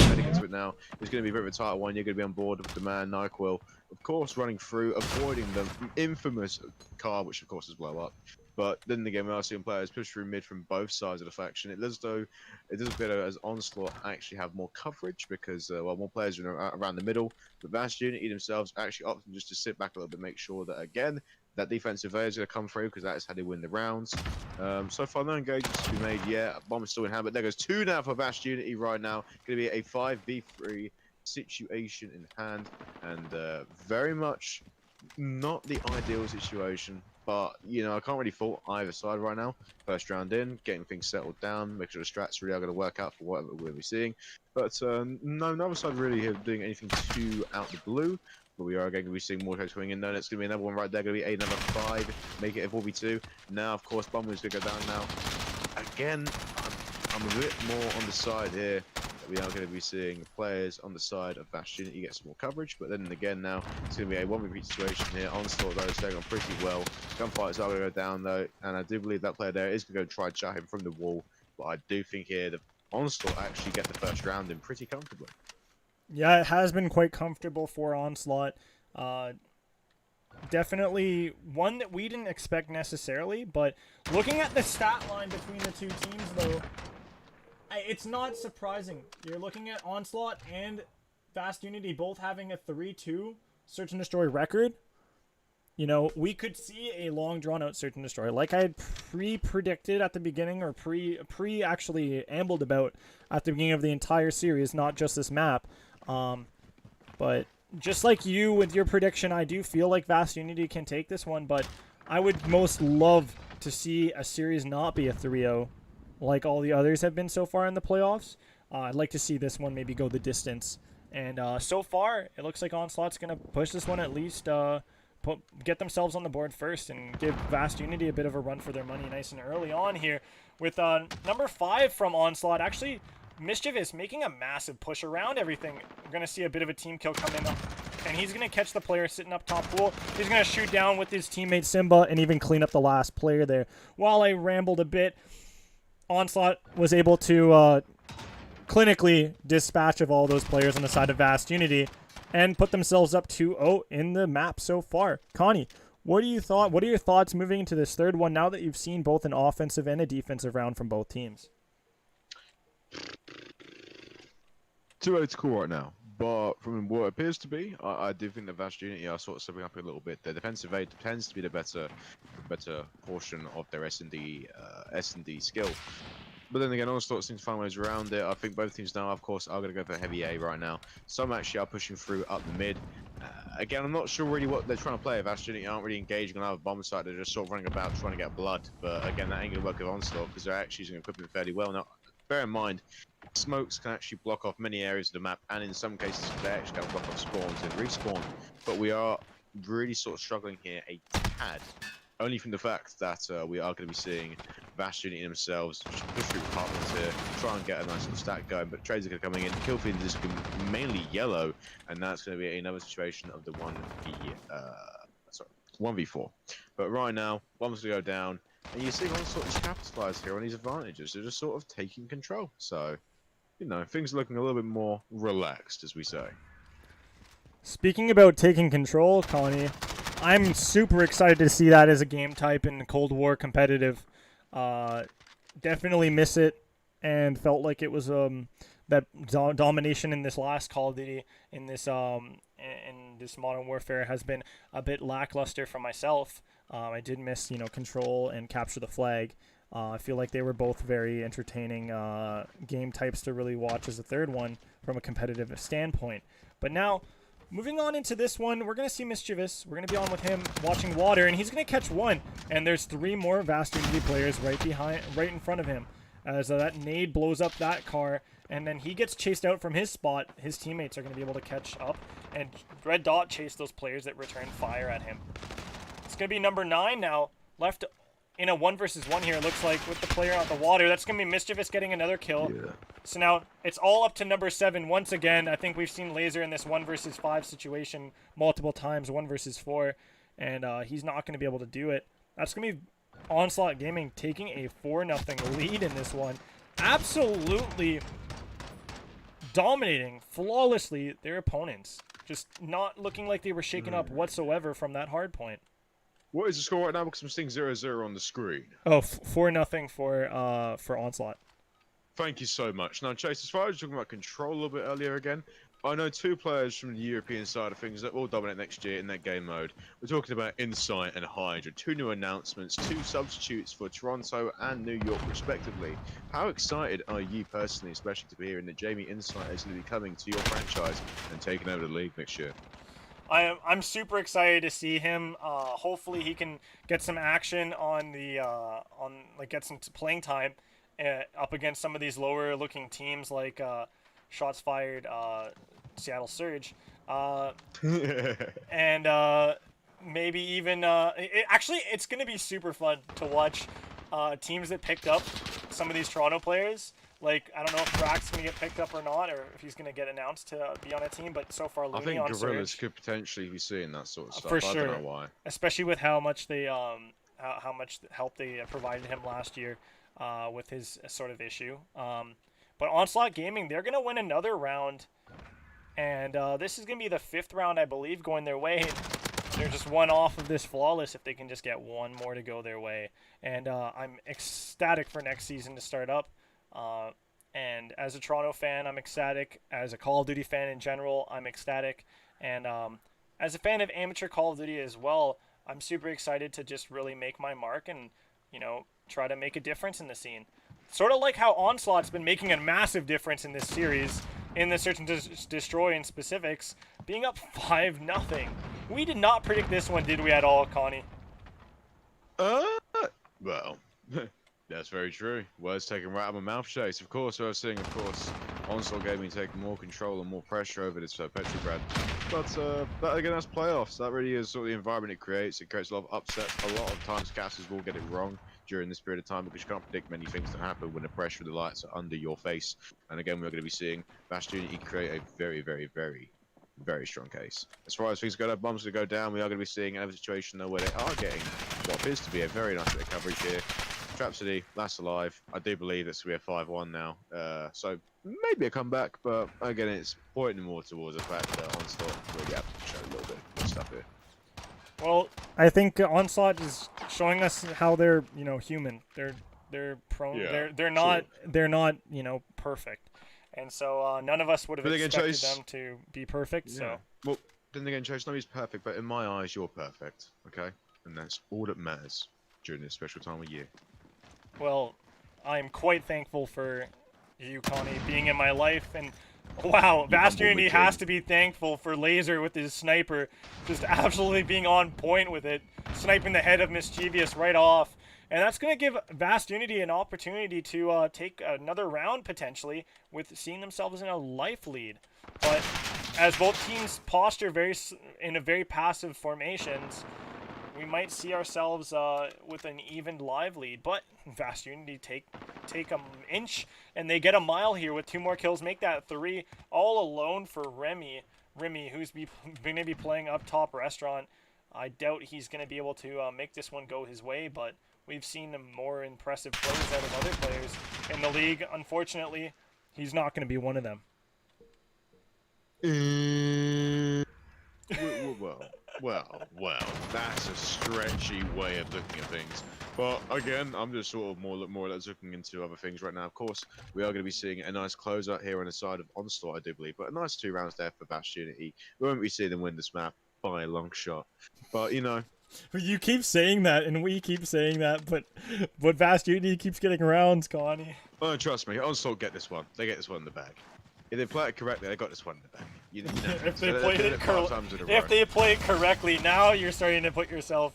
Heading into it now, it's going to be a bit of a tight one. You're going to be on board with the man NyQuil, of course, running through, avoiding the infamous car, which of course is blow up. But then again, we are seeing players push through mid from both sides of the faction. It does appear as Onslaught actually have more coverage, because more players are around the middle. But VastUnity themselves actually opting just to sit back a little bit, make sure that again that defensive layer is going to come through, because that is how they win the rounds. So far, no engagements to be made yet. Bomb is still in hand, but there goes 2 now for VastUnity right now. Going to be a 5v3 situation in hand, and very much not the ideal situation. But, you know, I can't really fault either side right now. First round in, getting things settled down, make sure the strats really are going to work out for whatever we're seeing. But no, neither side really here doing anything too out the blue. But we are going to be seeing more trades coming in. No, it's going to be another one right there. Going to be another 5, make it a 4v2. Now, of course, Bummer's going to go down now. Again, I'm a bit more on the side here we are going to be seeing players on the side of VastUnity get some more coverage, but then again now it's going to be a 1v3 situation here. Onslaught though is staying on pretty well. Gunfighters are going to go down though, and I do believe that player there is going to go try and shut him from the wall, but I do think here the Onslaught actually get the first round in pretty comfortably. Yeah, it has been quite comfortable for Onslaught. Definitely one that we didn't expect necessarily, but looking at the stat line between the two teams, though, it's not surprising. You're looking at Onslaught and VastUnity both having a 3-2 Search and Destroy record. You know, we could see a long drawn-out Search and Destroy, like I had pre-predicted at the beginning, or actually ambled about at the beginning of the entire series, not just this map. But just like you with your prediction, I do feel like VastUnity can take this one, but I would most love to see a series not be a 3-0 like all the others have been so far in the playoffs. I'd like to see this one maybe go the distance. And so far, it looks like Onslaught's going to push this one at least, get themselves on the board first and give VastUnity a bit of a run for their money nice and early on here. With number 5 from Onslaught, actually Mischievous making a massive push around everything. We're going to see a bit of a team kill come in, and he's going to catch the player sitting up top pool. He's going to shoot down with his teammate Simba and even clean up the last player there. While I rambled a bit, Onslaught was able to clinically dispatch of all those players on the side of VastUnity and put themselves up 2-0 in the map so far. Connie, what are your thoughts moving into this third one now that you've seen both an offensive and a defensive round from both teams? 2-0 to call right now, but from what it appears to be, I do think that VastUnity are sort of stepping up a little bit. Their defensive aid tends to be the better portion of their S&D skill. But then again, Onslaught seems to find ways around it. I think both teams now, of course, are going to go for heavy A right now. Some actually are pushing through up the mid. Again, I'm not sure really what they're trying to play. VastUnity aren't really engaging on our bomb site. They're just sort of running about trying to get blood. But again, that ain't going to work with Onslaught because they're actually using equipment fairly well. Now, bear in mind, smokes can actually block off many areas of the map, and in some cases, they actually can block off spawns and respawn. But we are really sort of struggling here a tad. Only from the fact that we are going to be seeing VastUnity themselves push through departments here, try and get a nice little stack going, but trades are going to coming in. Kill feed is mainly yellow, and that's going to be another situation of the 1v4. But right now, one's going to go down, and you're seeing Onslaught just capitalize here on these advantages. They're just sort of taking control. So, you know, things are looking a little bit more relaxed, as we say. Speaking about taking control, Connie, I'm super excited to see that as a game type in Cold War competitive. Definitely miss it, and felt like it was that domination in this last Call of Duty in this Modern Warfare has been a bit lackluster for myself. I did miss control and capture the flag. I feel like they were both very entertaining game types to really watch as a third one from a competitive standpoint. But now, moving on into this one, we're going to see Mischievous. We're going to be on with him watching water, and he's going to catch one. And there's 3 more VastUnity players right in front of him. As that nade blows up that car, and then he gets chased out from his spot. His teammates are going to be able to catch up, and Red Dot chase those players that return fire at him. It's going to be number 9 now, left in a 1 versus 1 here, it looks like, with the player out the water. That's going to be Mischievous getting another kill. Yeah. So now it's all up to number 7 once again. I think we've seen Laser in this 1 versus 5 situation multiple times, 1 versus 4, and he's not going to be able to do it. That's going to be Onslaught Gaming taking a 4-0 lead in this one. Absolutely dominating flawlessly their opponents. Just not looking like they were shaken up whatsoever from that hard point. What is the score right now? Because I'm seeing 0-0 on the screen. Oh, 4-0 for Onslaught. Thank you so much. Now, Chase, as far as talking about control a little bit earlier again, I know 2 players from the European side of things that will dominate next year in that game mode. We're talking about Insight and Hydra. 2 new announcements, 2 substitutes for Toronto and New York, respectively. How excited are you personally, especially to be hearing that Jamie Insight is going to be coming to your franchise and taking over the league next year? I'm super excited to see him. Hopefully he can get some action on the get some playing time up against some of these lower looking teams like Shots Fired, Seattle Surge, and maybe even it's going to be super fun to watch teams that picked up some of these Toronto players Like, I don't know if Brack's going to get picked up or not, or if he's going to get announced to be on a team, but so far I Looney think on Gorillas Surge. could potentially be seeing that sort of stuff. For I don't sure. know why. Especially with how much they how much help they provided him last year with his sort of issue. But Onslaught Gaming, they're gonna win another round, and this is gonna be the 5th round, I believe, going their way. They're just one off of this flawless if they can just get one more to go their way. And I'm ecstatic for next season to start up. And as a Toronto fan, I'm ecstatic. As a Call of Duty fan in general, I'm ecstatic. And as a fan of amateur Call of Duty as well, I'm super excited to just really make my mark and, you know, try to make a difference in the scene. Sort of like how Onslaught's been making a massive difference in this series, in the Search and Destroy in specifics, being up 5-0. We did not predict this one, did we, at all, Connie? Well, that's very true. Words taken right out of my mouth, Chase. Of course, I was seeing, of course, Onslaught Gaming taking more control and more pressure over this Petrograd. But again, that's playoffs. That really is sort of the environment it creates. It creates a lot of upsets. A lot of times, casters will get it wrong during this period of time because you can't predict many things to happen when the pressure of the lights are under your face. And again, we're going to be seeing VastUnity create a very, very, very, very strong case. As far as things go, bombs to go down, we are going to be seeing another situation though where they are getting what appears to be a very nice bit of coverage here. Trap City, last alive. I do believe this will be a 5-1 now. So maybe a comeback, but again, it's pointing more towards the fact that Onslaught really have to show a little bit of stuff here. Well, I think Onslaught is showing us how they're, you know, human. They're prone. Yeah, they're not you know, perfect. And so none of us would have But again, expected Chase- them to be perfect. Yeah. So Well, then again, Chase, nobody's perfect, but in my eyes, you're perfect. Okay, and that's all that matters during this special time of year. well, I'm quite thankful for you, Connie, being in my life. And wow, You humble VastUnity me, has King. to be thankful for Laser with his sniper, just absolutely being on point with it, sniping the head of Mischievous right off. And that's going to give VastUnity an opportunity to take another round potentially with seeing themselves in a life lead. But as both teams posture in a very passive formations, we might see ourselves with an even live lead. But VastUnity take an inch and they get a mile here with 2 more kills, make that 3 all alone for Remy. Remy, who's going to be playing up top restaurant. I doubt he's going to be able to make this one go his way, but we've seen more impressive plays out of other players in the league. Unfortunately, he's not going to be one of them. Well, that's a stretchy way of looking at things. But again, I'm just sort of more or less looking into other things right now. Of course, we are going to be seeing a nice closeout here on the side of Onslaught, I do believe, but a nice 2 rounds there for VastUnity. We won't be seeing them win this map by a long shot. But, you know, You keep saying that, and we keep saying that, but VastUnity keeps getting rounds, Connie. oh, trust me, Onslaught get this one. They get this one in the bag. If they play it correctly, they got this one in the bag. You know, If they so played did it five times in a row. if they play it correctly, now you're starting to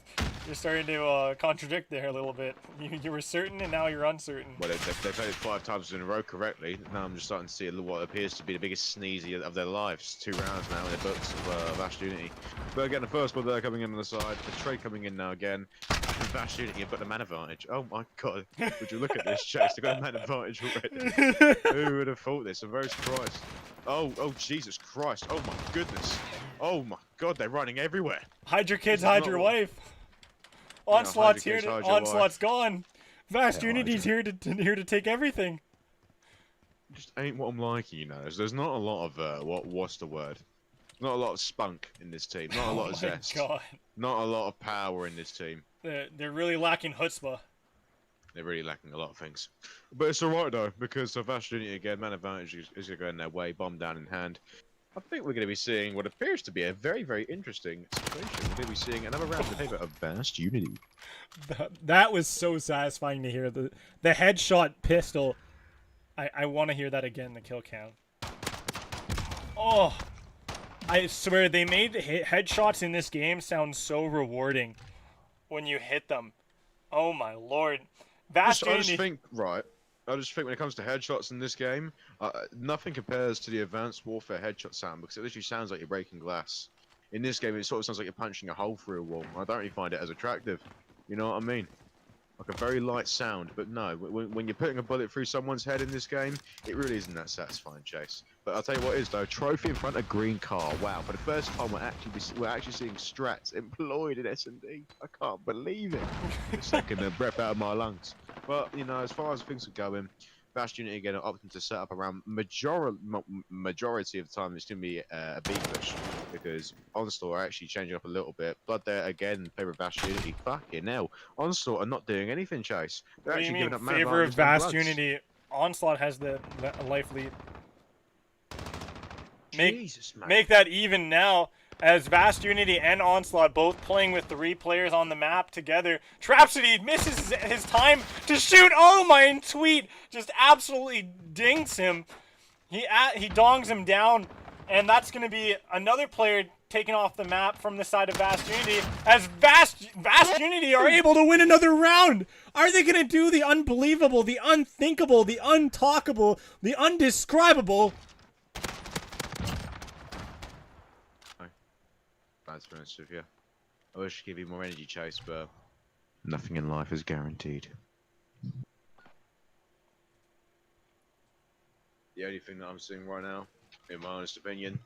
you're starting to contradict there a little bit. You were certain, and now you're uncertain. Well, they played it 5 times in a row correctly. Now I'm just starting to see what appears to be the biggest sneezy of their lives. 2 rounds now in the books of VastUnity. But again, the first one there coming in on the side. The trade coming in now again. And VastUnity have got the man advantage. Oh my god. Would you look at this, Chase? They've got a man advantage already. Who would have thought this? I'm very surprised. Oh, Jesus Christ. Oh my goodness. Oh my god, they're running everywhere. Hide your kids, This is hide not your what- wife. Yeah, Onslaught's hide your here. kids, hide your Onslaught's gone. VastUnity's hide here to take everything. Just ain't what I'm liking, you know. There's not a lot of what's the word? Not a lot of spunk in this team. Not a lot of Oh my zest. god. Not a lot of power in this team. They're really lacking chutzpah. They're really lacking a lot of things. But it's alright though, because of VastUnity again, man advantage is going to go in their way, bomb down in hand. I think we're going to be seeing what appears to be a very, very interesting situation. We're going to be seeing another round in favor of VastUnity. That was so satisfying to hear. The headshot pistol. I want to hear that again, the kill count. Oh, I swear they made headshots in this game sound so rewarding when you hit them. Oh my lord. I just VastUnity. think, right, I just think when it comes to headshots in this game, nothing compares to the Advanced Warfare headshot sound because it literally sounds like you're breaking glass. In this game, it sort of sounds like you're punching a hole through a wall. I don't really find it as attractive. You know what I mean? like a very light sound. But no, when you're putting a bullet through someone's head in this game, it really isn't that satisfying, Chase. But I'll tell you what is though, trophy in front of green car. Wow, for the first time we're actually seeing strats employed in SnD. I can't believe it. Just taking the breath out of my lungs. But you know, as far as things are going, VastUnity again are opting to set up around majority of the time it's going to be a B push because Onslaught are actually changing up a little bit. Blood there again in favour of VastUnity. Fucking hell, Onslaught are not doing anything, Chase. They're What do you actually mean, giving up man favor of advantage and bloods. VastUnity? Onslaught has the life lead. Jesus, man. Make that even now, as VastUnity and Onslaught both playing with 3 players on the map together. Trapsody misses his time to shoot. Oh, my tweet just absolutely dinks him. He dongs him down, and that's going to be another player taken off the map from the side of VastUnity, as VastUnity are able to win another round. Are they going to do the unbelievable, the unthinkable, the untalkable, the undescribable? To be honest with you, I wish I could give you more energy, Chase, but nothing in life is guaranteed. The only thing that I'm seeing right now, in my honest opinion,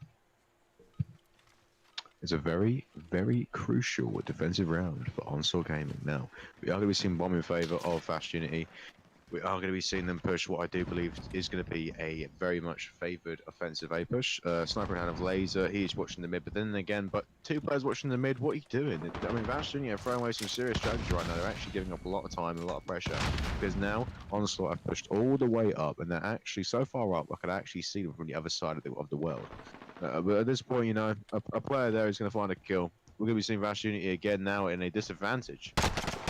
is a very, very crucial defensive round for Onslaught Gaming. Now, we are going to be seeing bomb in favour of VastUnity. We are going to be seeing them push what I do believe is going to be a very much favoured offensive A push. Sniper in hand of Laser, he's watching the mid, but then again, 2 players watching the mid, what are you doing? I mean, VastUnity are throwing away some serious strategy right now. They're actually giving up a lot of time and a lot of pressure because now Onslaught have pushed all the way up and they're actually so far up, I could actually see them from the other side of the world. But at this point, you know, a player there is going to find a kill. We're going to be seeing VastUnity again now in a disadvantage.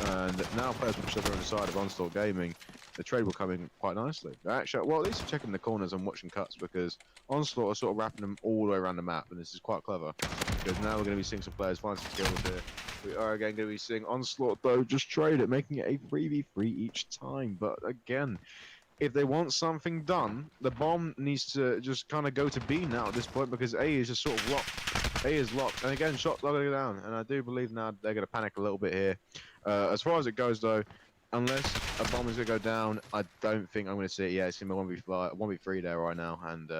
And now players push over on the side of Onslaught Gaming. The trade will come in quite nicely. They're actually, well, at least they're checking the corners and watching cuts because Onslaught are sort of wrapping them all the way around the map, and this is quite clever. Because now we're going to be seeing some players find some kills here. We are again going to be seeing Onslaught though just trade it, making it a 3v3 each time. But again, if they want something done, the bomb needs to just kind of go to B now at this point because A is just sort of locked. A is locked, and again, shots are going to go down, and I do believe now they're going to panic a little bit here. As far as it goes, though, unless a bomb is going to go down, I don't think I'm going to see it. Yeah, it's going to be 1v3 there right now, and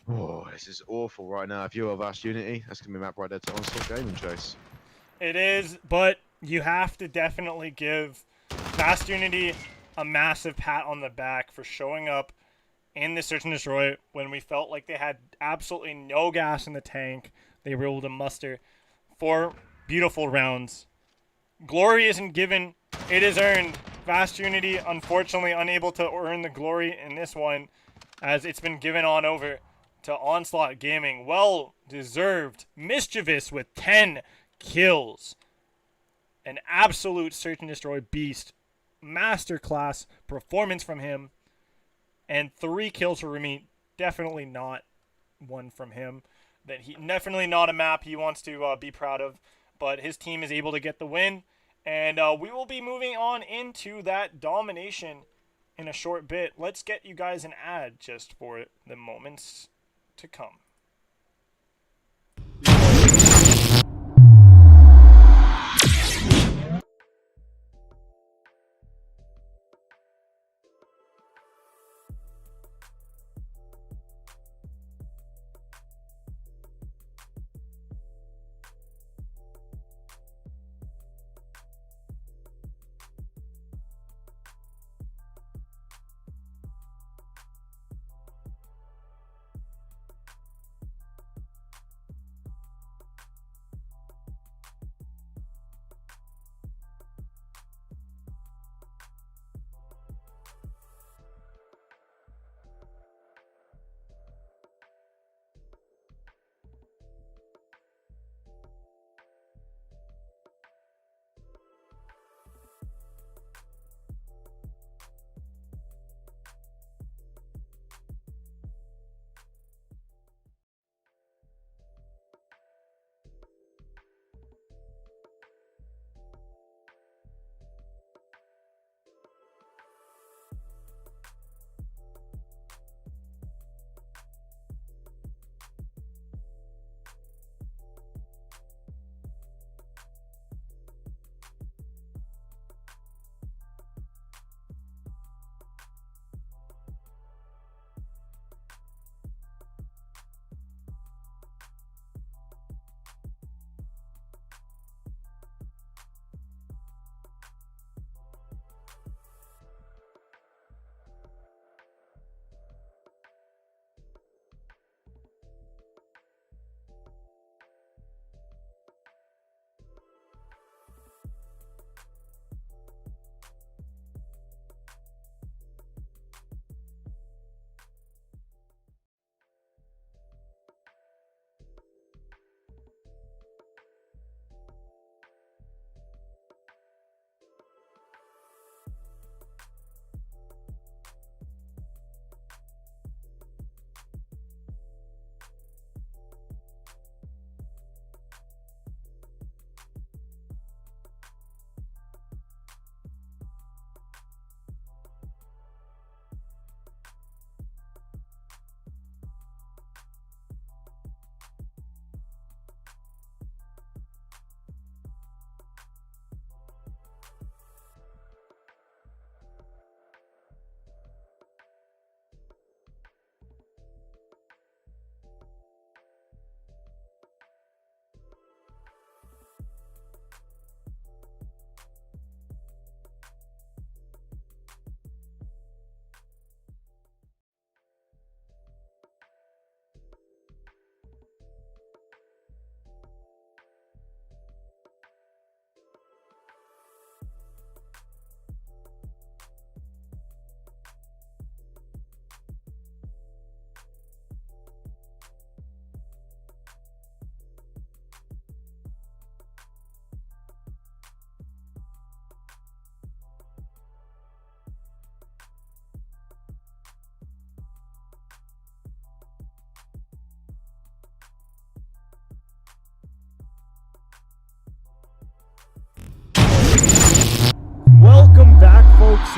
oh, this is awful right now. If you're VastUnity, that's going to be mapped right there to Onslaught Gaming, Chase. It is, but you have to definitely give VastUnity a massive pat on the back for showing up in the Search and Destroy when we felt like they had absolutely no gas in the tank. They were able to muster 4 beautiful rounds. Glory isn't given, it is earned. VastUnity, unfortunately, unable to earn the glory in this one, as it's been given on over to Onslaught Gaming. Well deserved. Mischievous with 10 kills. An absolute Search and Destroy beast. Masterclass performance from him. And 3 kills for Remy. Definitely not one from him. Definitely not a map he wants to be proud of. But his team is able to get the win. And we will be moving on into that domination in a short bit. Let's get you guys an ad just for the moments to come.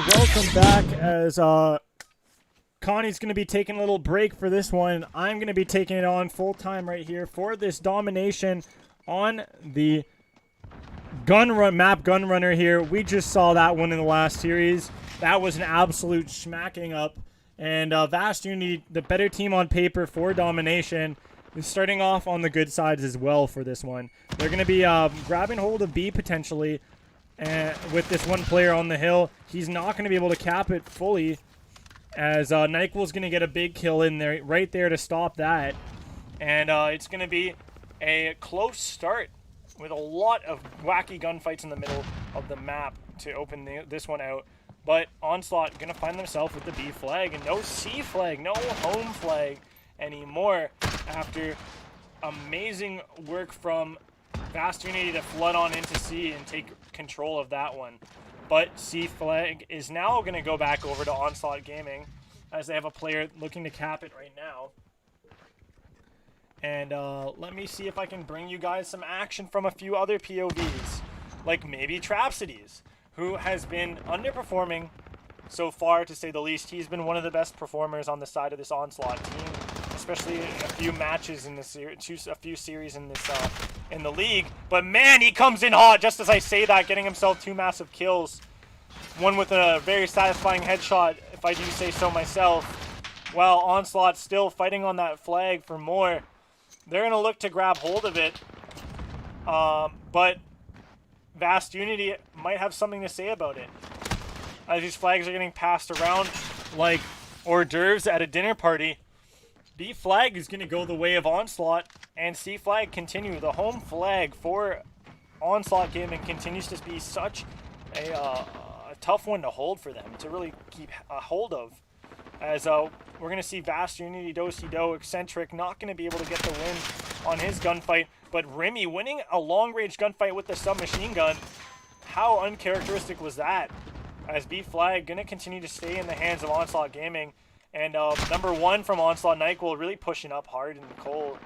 welcome back. As Connie's going to be taking a little break for this one, I'm going to be taking it on full time right here for this domination on the map gun runner here. We just saw that one in the last series. That was an absolute smacking up. And VastUnity, the better team on paper for domination, is starting off on the good sides as well for this one. They're going to be grabbing hold of B potentially. And with this one player on the hill, he's not going to be able to cap it fully, as NyQuil's going to get a big kill in there, right there to stop that. And it's going to be a close start with a lot of wacky gunfights in the middle of the map to open this one out. But Onslaught going to find themselves with the B flag and no C flag, no home flag anymore, after amazing work from VastUnity to flood on into C and take control of that one. But C flag is now going to go back over to Onslaught Gaming, as they have a player looking to cap it right now. And let me see if I can bring you guys some action from a few other POVs, like maybe Trapsities, who has been underperforming so far, to say the least. He's been one of the best performers on the side of this Onslaught team, especially a few matches in this a few series in this in the league. But man, he comes in hot just as I say that, getting himself 2 massive kills. One with a very satisfying headshot, if I do say so myself. While Onslaught still fighting on that flag for more. They're going to look to grab hold of it. But VastUnity might have something to say about it, as these flags are getting passed around like hors d'oeuvres at a dinner party. B flag is going to go the way of Onslaught, and C flag continue. The home flag for Onslaught Gaming continues to be such a tough one to hold for them, to really keep a hold of. As we're going to see VastUnity, Do Eccentric not going to be able to get the win on his gunfight, but Remy winning a long-range gunfight with the submachine gun. How uncharacteristic was that? As B flag going to continue to stay in the hands of Onslaught Gaming, and number 1 from Onslaught, NyQuil, really pushing up hard in the cold.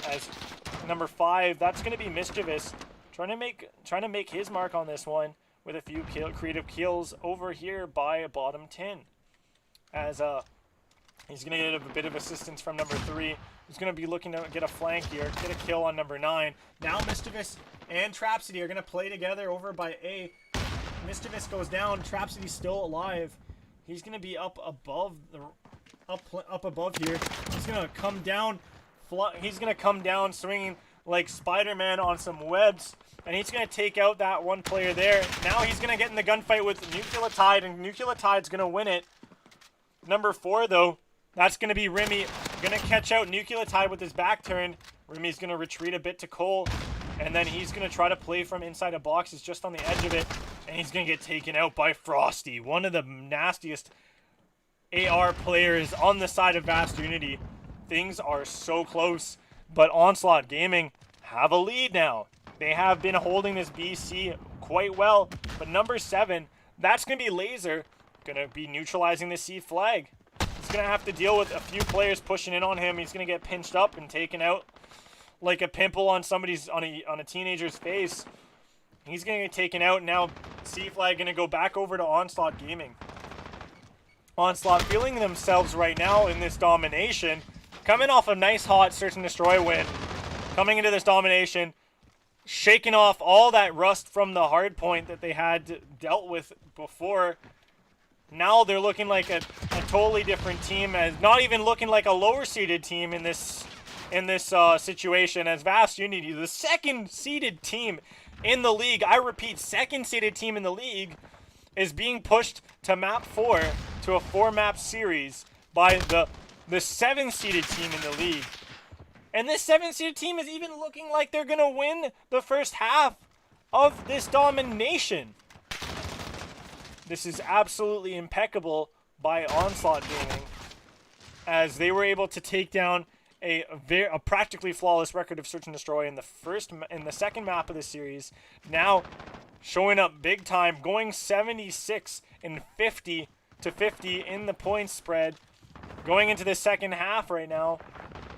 As number 5, that's going to be Mischievous, trying to make his mark on this one with a few creative kills over here by bottom 10. As he's going to get a bit of assistance from number 3. He's going to be looking to get a flank here, get a kill on number 9. Now Mischievous and Trapsity are going to play together over by A. Mischievous goes down, Trapsity's still alive. He's going to be up above here. He's going to come down. He's going to come down swinging like Spider-Man on some webs, and he's going to take out that one player there. Now he's going to get in the gunfight with Nucleotide, and Nucleotide's going to win it. Number 4, though, that's going to be Remy. Going to catch out Nucleotide with his back turned. Remy's going to retreat a bit to Cole, and then he's going to try to play from inside a box. He's just on the edge of it, and he's going to get taken out by Frosty, one of the nastiest AR players on the side of VastUnity. Things are so close, but Onslaught Gaming have a lead now. They have been holding this BC quite well, but number 7, that's going to be Laser, going to be neutralizing the C flag. He's going to have to deal with a few players pushing in on him. He's going to get pinched up and taken out like a pimple on somebody's on a teenager's face. He's going to get taken out. Now C flag going to go back over to Onslaught Gaming. Onslaught feeling themselves right now in this domination, coming off a nice hot search and destroy win, coming into this domination, shaking off all that rust from the hard point that they had dealt with before. Now they're looking like a totally different team, as not even looking like a lower seeded team in this situation, as VastUnity, the second seeded team in the league, I repeat, second seeded team in the league, is being pushed to map 4, to a 4-map series by the 7 seeded team in the league. And this 7 seeded team is even looking like they're going to win the first half of this domination. This is absolutely impeccable by Onslaught Gaming, as they were able to take down a practically flawless record of search and destroy in the second map of the series. Now showing up big time, going 76 and 50 to 50 in the points spread, going into the second half right now.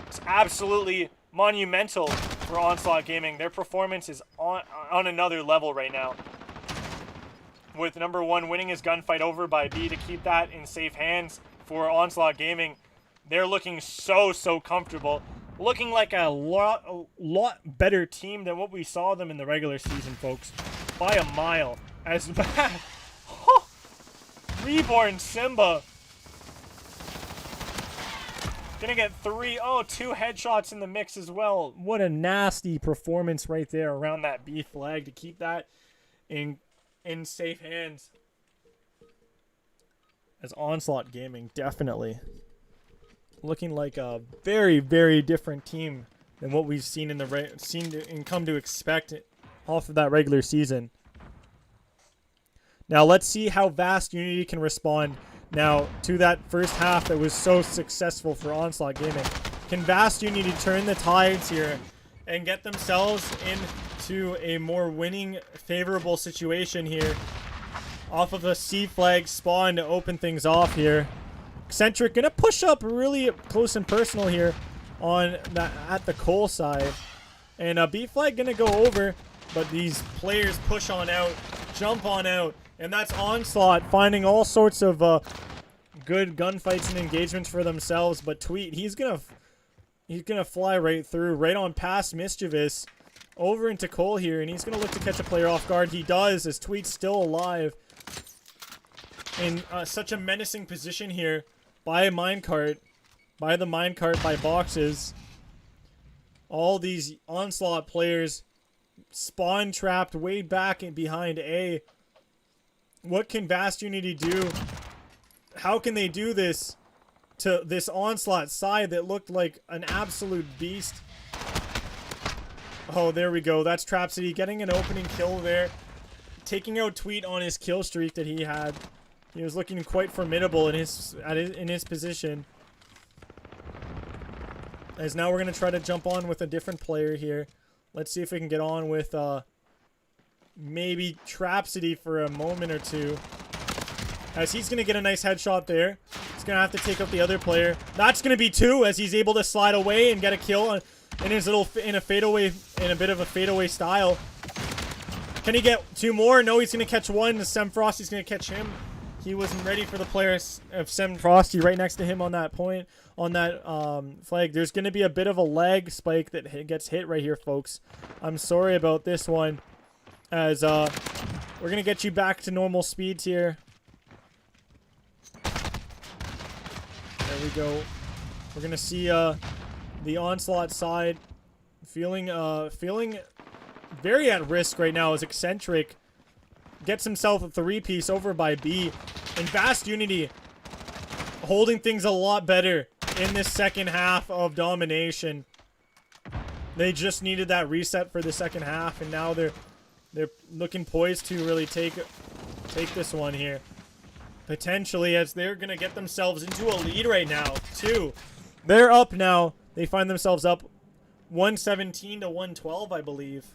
It's absolutely monumental for Onslaught Gaming. Their performance is on another level right now. with number 1 winning his gunfight over by B to keep that in safe hands for Onslaught Gaming. They're looking so comfortable. Looking like a lot better team than what we saw them in the regular season, folks. By a mile. As Reborn Simba. Gonna get 2 headshots in the mix as well. What a nasty performance right there around that B flag to keep that in safe hands. As Onslaught Gaming, definitely looking like a very different team than what we've seen in the and come to expect off of that regular season. Now let's see how VastUnity can respond now to that first half that was so successful for Onslaught Gaming. Can VastUnity turn the tides here and get themselves into a more winning, favorable situation here off of a C flag spawn to open things off here? Eccentric gonna push up really close and personal here on that at the Cole side, and B flag gonna go over, but these players push on out, jump on out, and that's Onslaught finding all sorts of good gunfights and engagements for themselves. But Tweet, he's gonna fly right through, right on past Mischievous, over into Cole here, and he's gonna look to catch a player off guard. He does, as Tweet's still alive in such a menacing position here. By a minecart, by boxes. All these Onslaught players spawn trapped way back and behind A. What can VastUnity do? How can they do this to this Onslaught side that looked like an absolute beast? Oh, there we go. That's Trap City getting an opening kill there. Taking out Tweet on his kill streak that he had. He was looking quite formidable in his position. As now we're going to try to jump on with a different player here. Let's see if we can get on with maybe Trap City for a moment or two. As he's going to get a nice headshot there. He's going to have to take out the other player. That's going to be 2 as he's able to slide away and get a kill in his in a bit of a fadeaway style. Can he get 2 more? No, he's going to catch 1. The Semfrosty's going to catch him. He wasn't ready for the player of Semfrosty right next to him on that point, on that flag. There's going to be a bit of a lag spike that gets hit right here, folks. I'm sorry about this one. As we're going to get you back to normal speeds here. There we go. We're going to see the Onslaught side feeling very at risk right now as Eccentric gets himself a 3-piece over by B. And VastUnity holding things a lot better in this second half of Domination. They just needed that reset for the second half, and now they're looking poised to really take this one here. Potentially, as they're going to get themselves into a lead right now, too. They're up now. They find themselves up 117 to 112, I believe.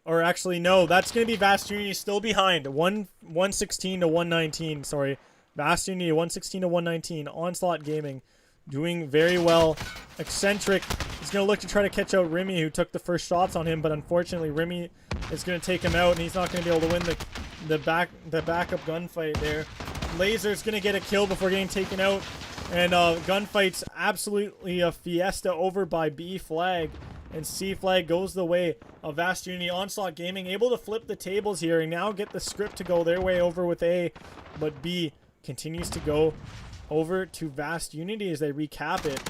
Or actually, no, that's going to be VastUnity still behind. 116 to 119, sorry. VastUnity 116 to 119. Onslaught Gaming doing very well. Eccentric is going to look to try to catch out Remy, who took the first shots on him, but unfortunately Remy is going to take him out, and he's not going to be able to win the backup gunfight there. Laser's going to get a kill before getting taken out, and gunfight's absolutely a fiesta over by B flag. And C flag goes the way of VastUnity. Onslaught Gaming able to flip the tables here and now get the script to go their way over with A. But B continues to go over to VastUnity as they recap it.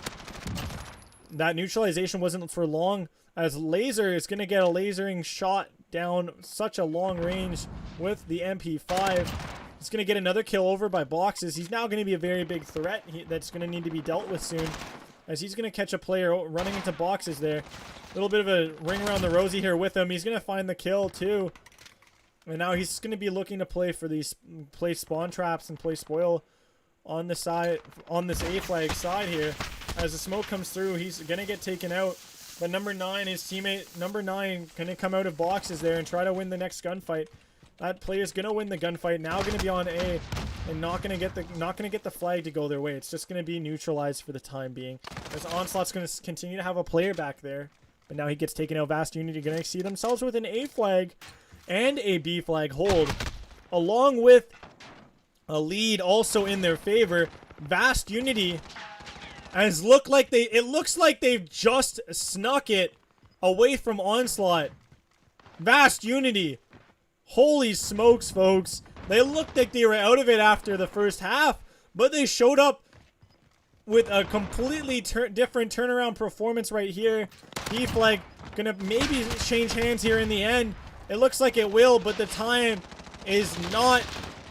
That neutralization wasn't for long, as Laser is going to get a lasering shot down such a long range with the MP5. He's going to get another kill over by boxes. He's now going to be a very big threat that's going to need to be dealt with soon, as he's going to catch a player running into boxes there. A little bit of a ring around the rosy here with him. He's going to find the kill too. And now he's going to be looking to play spawn traps and play spoil on the side, on this A flag side here. As the smoke comes through, he's going to get taken out. But number 9, his teammate, number 9, going to come out of boxes there and try to win the next gunfight. That player's going to win the gunfight. Now going to be on A and not going to get the flag to go their way. It's just going to be neutralized for the time being. As Onslaught's going to continue to have a player back there. But now he gets taken out. VastUnity going to see themselves with an A flag. and a B flag hold, along with a lead also in their favor. VastUnity it looks like they've just snuck it away from Onslaught. VastUnity, holy smokes, folks. They looked like they were out of it after the first half, but they showed up with a completely different turnaround performance right here. B flag gonna maybe change hands here in the end. It looks like it will, but the time is not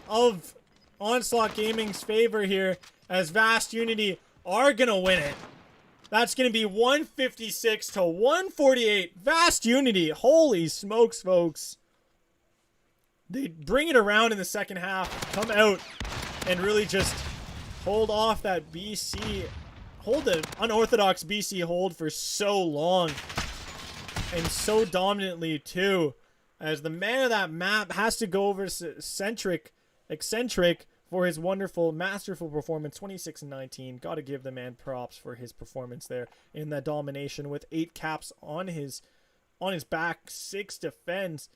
of Onslaught Gaming's favor here, as VastUnity are gonna win it. That's gonna be 156 to 148. VastUnity, holy smokes, folks. They bring it around in the second half, come out and really just hold off that BC, hold the unorthodox BC hold for so long, and so dominantly too, as the man of that map has to go over eccentric for his wonderful, masterful performance. 26-19. Gotta give the man props for his performance there in that domination with 8 caps on his back, 6 defends.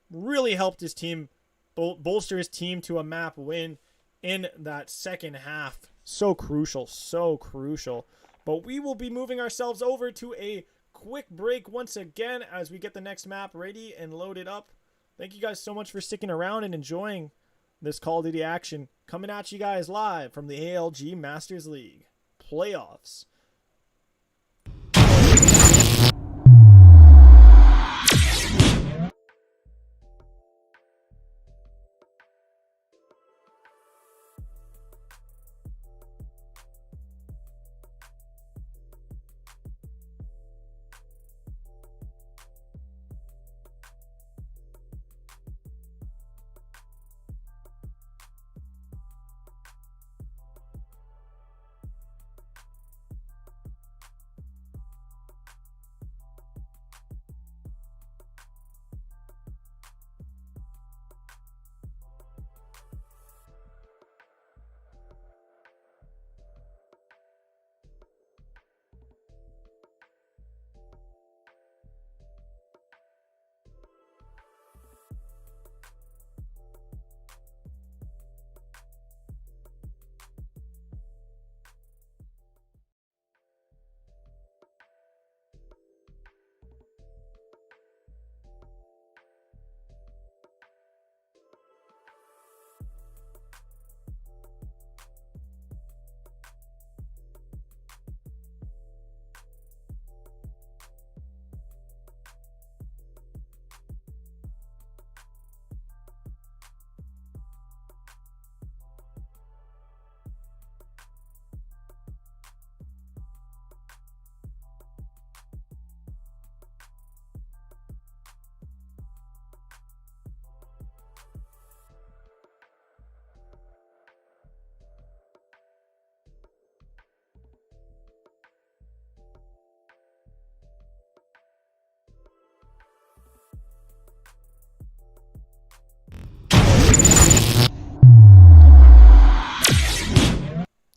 Really helped his team bolster his team to a map win in that second half. So crucial, so crucial. But we will be moving ourselves over to a quick break once again as we get the next map ready and loaded up. Thank you guys so much for sticking around and enjoying this Call of Duty action, coming at you guys live from the ALG Masters League playoffs.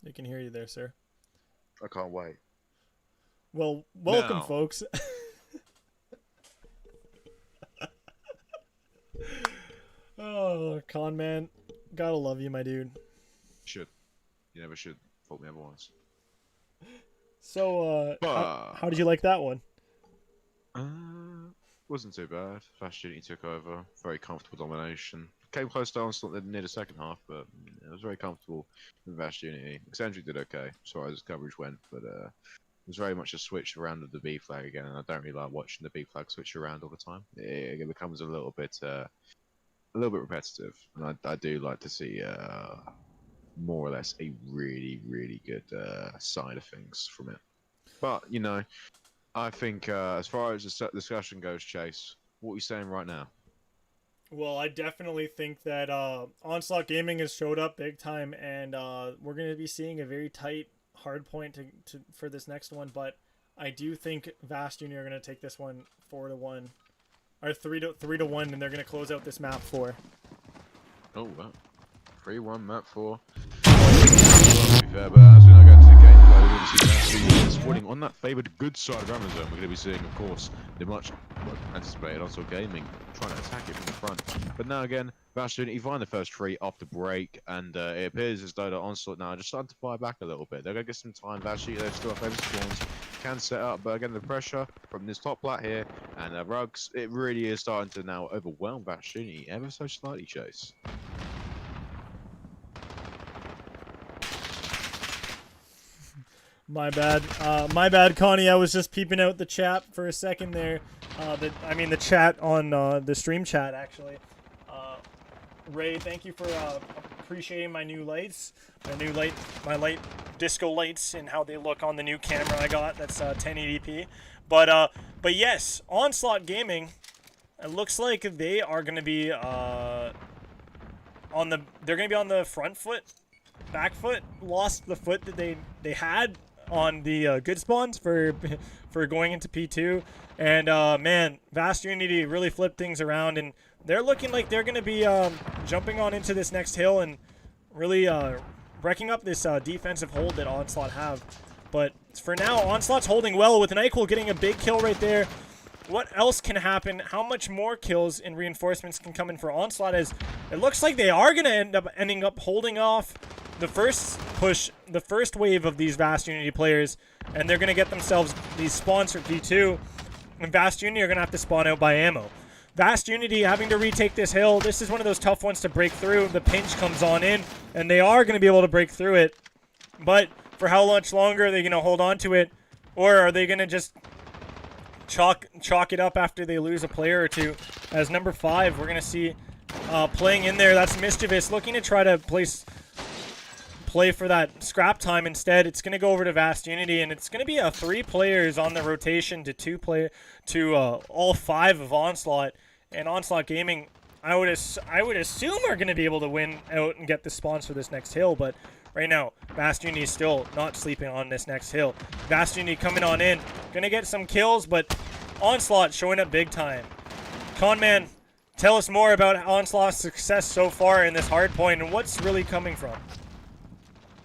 They can hear you there, sir. I can't wait. Well, welcome, Now. folks. Oh, con man, gotta love you, my dude. Should. You never should fault me otherwise. So, how did you like that one? Wasn't too bad. VastUnity took over. Very comfortable domination. Came close to Onslaught near the second half, but it was very comfortable with VastUnity. Eccentric did okay as far as coverage went, but it was very much a switch around of the B flag again, and I don't really like watching the B flag switch around all the time. It becomes a little bit repetitive, and I do like to see more or less a really, really good side of things from it. But, you know, I think as far as the discussion goes, Chase, what are you saying right now? Well, I definitely think that Onslaught Gaming has showed up big time, and we're going to be seeing a very tight hard point for this next one. But I do think VastUnity are going to take this one 4-1, or 3-1, and they're going to close out this map 4. Oh, wow. 3-1 map 4. To be fair, but as we now go into the gameplay, we're going to see VastUnity sporting on that favoured good side of Amazon. We're going to be seeing, of course, the much anticipated. Onslaught Gaming trying to attack it from the front. But now again, VastUnity find the first 3 off the break, and it appears as though the Onslaught now are just starting to fire back a little bit. They're going to get some time. VastUnity, they still have over spawns, can set up, but again, the pressure from this top plat here and Rugs, it really is starting to now overwhelm VastUnity ever so slightly, Chase. My bad, Connie. I was just peeping out the chat for a second there. The chat on the stream chat, actually. Ray, thank you for appreciating my new lights. My light disco lights and how they look on the new camera I got. That's 1080p. But yes, Onslaught Gaming. It looks like they are going to be on the front foot, back foot. Lost the foot that they had on the good spawns for going into P2, and man, VastUnity really flipped things around, and they're looking like they're going to be jumping on into this next hill and really breaking up this defensive hold that Onslaught have. But for now, Onslaught's holding well with NyQuil getting a big kill right there. What else can happen? How much more kills and reinforcements can come in for Onslaught, as it looks like they are going to ending up holding off the first push, the first wave of these VastUnity players, and they're going to get themselves these spawns for P2, and VastUnity are going to have to spawn out by ammo. VastUnity having to retake this hill. This is one of those tough ones to break through. The pinch comes on in, and they are going to be able to break through it. But for how much longer are they going to hold on to it, or are they going to just chalk it up after they lose a player or two? As number 5, we're going to see playing in there. That's Mischievous looking to try to play for that scrap time. Instead, it's going to go over to VastUnity, and it's going to be 3 players on the rotation to all 5 of Onslaught. And Onslaught Gaming, I would assume are going to be able to win out and get the spawns for this next hill. But right now, VastUnity is still not sleeping on this next hill. VastUnity coming on in, going to get some kills, but Onslaught showing up big time. Conman, tell us more about Onslaught's success so far in this hard point and what's really coming from.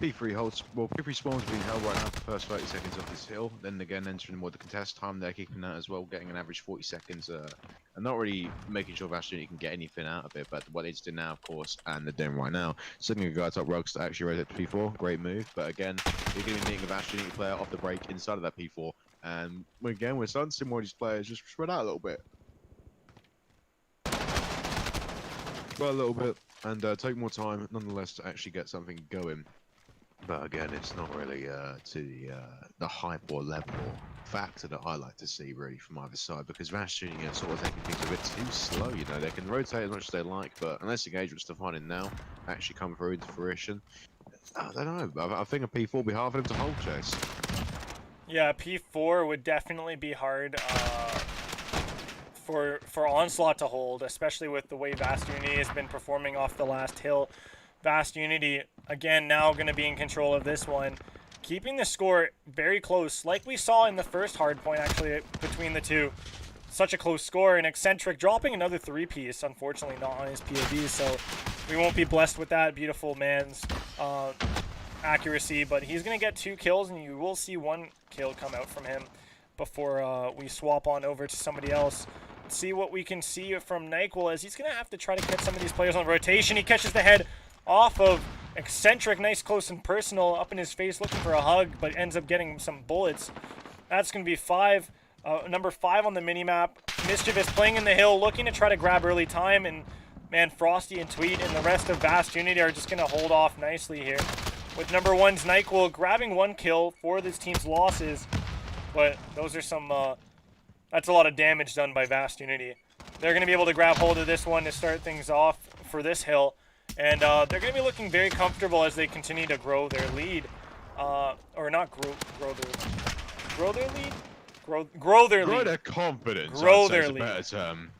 P3 spawns being held right now for the first 30 seconds of this hill. Then again, entering more the contest time, they're keeping that as well, getting an average 40 seconds, and not really making sure VastUnity can get anything out of it. But what they do now, of course, and they're doing right now, sending a guy top Rugs to actually raise it to P4, great move. But again, you're going to be needing a VastUnity player off the break inside of that P4, and again, we're starting to see more of these players just spread out a little bit. Well, a little bit, and take more time, nonetheless, to actually get something going. But again, it's not really to the hype or level or factor that I like to see really from either side, because VastUnity are sort of taking things a bit too slow. You know, they can rotate as much as they like, but unless engagements they're finding now actually come through into fruition, I don't know. I think a P4 would be hard for them to hold, Chase. Yeah, P4 would definitely be hard for Onslaught to hold, especially with the way VastUnity has been performing off the last hill. VastUnity, again, now going to be in control of this one, keeping the score very close, like we saw in the first hard point, actually, between the two. Such a close score, and Eccentric dropping another 3-piece, unfortunately not on his POV, so we won't be blessed with that beautiful man's accuracy, but he's going to get 2 kills, and you will see 1 kill come out from him before we swap on over to somebody else. See what we can see from NyQuil, as he's going to have to try to catch some of these players on rotation. He catches the head off of Eccentric, nice close and personal, up in his face looking for a hug, but ends up getting some bullets. That's going to be 5. Number 5 on the minimap. Mischievous playing in the hill, looking to try to grab early time, and man, Frosty and Tweet and the rest of VastUnity are just going to hold off nicely here. With number 1's NyQuil grabbing 1 kill for this team's losses, but those are some, that's a lot of damage done by VastUnity. They're going to be able to grab hold of this one to start things off for this hill. And they're going to be looking very comfortable as they continue to grow their lead. Or not grow their lead? Grow their lead. Grow their confidence. Grow their lead. Better term.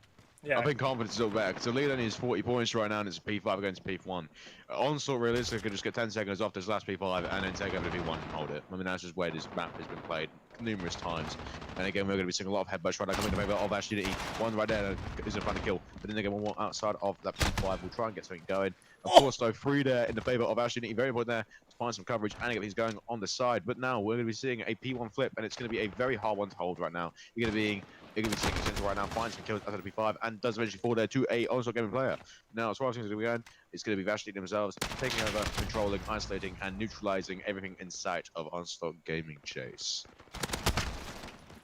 Yeah. I think confidence is still better, because the lead only is 40 points right now, and it's P5 against P1. Onslaught realistically could just get 10 seconds off this last P5 and then take over to P1 and hold it. I mean, that's just where this map has been played numerous times. And again, we're going to be seeing a lot of headbutts right now coming in favor of VastUnity. One right there is in front of kill, but then again, one more outside of that P5. We'll try and get something going. Of course, though, 3 there in the favor of VastUnity. Very important there to find some coverage and get things going on the side. But now we're going to be seeing a P1 flip, and it's going to be a very hard one to hold right now. You're going to be They're going to be sticking center right now, finds some kills out of the P5, and does eventually fall there to a Onslaught gaming player. Now, as far as things are going, it's going to be VastUnity themselves taking over, controlling, isolating, and neutralizing everything in sight of Onslaught Gaming Chase.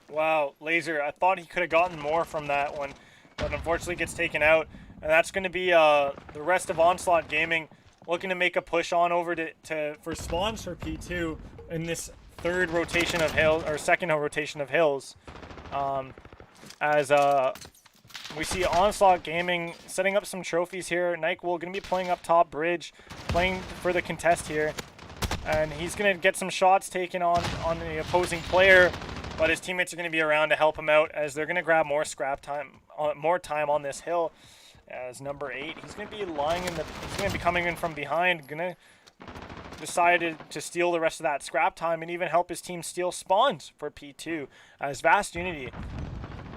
Wow, Laser, I thought he could have gotten more from that one, but unfortunately gets taken out. And that's going to be the rest of Onslaught Gaming looking to make a push on over for spawns for P2 in this third rotation of hills, or second rotation of hills. As we see Onslaught Gaming setting up some trophies here. Nyquil going to be playing up top bridge, playing for the contest here. And he's going to get some shots taken on the opposing player, but his teammates are going to be around to help him out as they're going to grab more scrap time, more time on this hill. As number 8, he's going to be lying in he's going to be coming in from behind, going to decide to steal the rest of that scrap time and even help his team steal spawns for P2. As VastUnity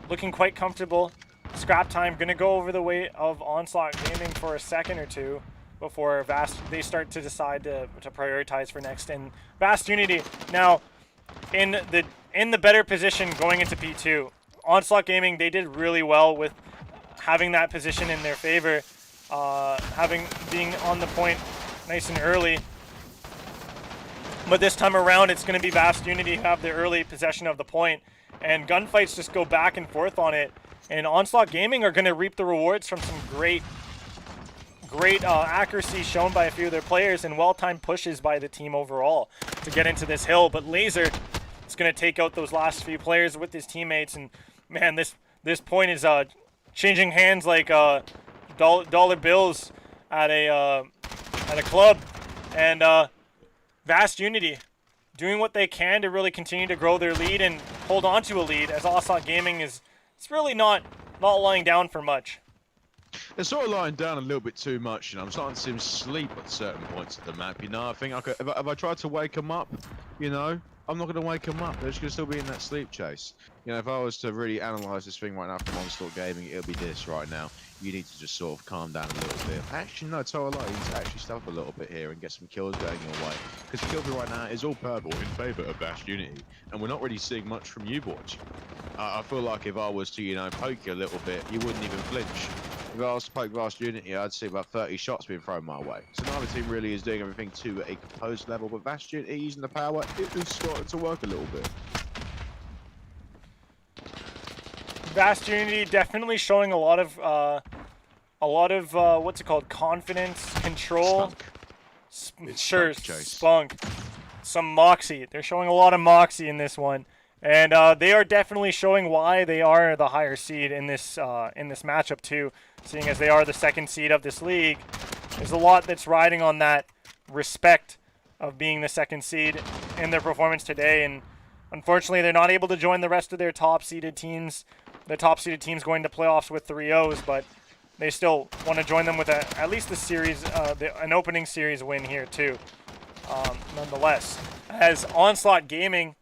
looking quite comfortable. Scrap time going to go over the way of Onslaught Gaming for a second or two before they start to decide to prioritize for next. And VastUnity now in the better position going into P2. Onslaught Gaming, they did really well with having that position in their favor, being on the point nice and early. But this time around, it's going to be VastUnity who have the early possession of the point, and gunfights just go back and forth on it. And Onslaught Gaming are going to reap the rewards from some great accuracy shown by a few of their players and well-timed pushes by the team overall to get into this hill. But Laser is going to take out those last few players with his teammates, and man, this point is changing hands like dollar bills at a club. And VastUnity doing what they can to really continue to grow their lead and hold on to a lead, as Onslaught Gaming it's really not lying down for much. They're sort of lying down a little bit too much, you know. I'm starting to see them sleep at certain points of the map, you know. I think if I tried to wake them up, you know, I'm not going to wake them up. They're just going to still be in that sleep chase. You know, if I was to really analyze this thing right now from Onslaught Gaming, it'll be this right now. You need to just sort of calm down a little bit. Actually, no, tell a lie. You need to actually step up a little bit here and get some kills going your way. Because the kill feed right now is all purple in favour of VastUnity. And we're not really seeing much from you boys. I feel like if I was to, you know, poke you a little bit, you wouldn't even flinch. If I was to poke VastUnity, I'd see about 30 shots being thrown my way. So neither team really is doing everything to a composed level, but VastUnity using the power, it is starting to work a little bit. VastUnity definitely showing a lot of what's it called? Confidence, control. Spunk. Some moxie. They're showing a lot of moxie in this one. And they are definitely showing why they are the higher seed in this matchup too, seeing as they are the second seed of this league. There's a lot that's riding on that respect of being the second seed in their performance today, and unfortunately they're not able to join the rest of their top seeded teams. The top seeded teams going to playoffs with 3-0s, but they still want to join them with at least the series, an opening series win here too. Nonetheless, as Onslaught Gaming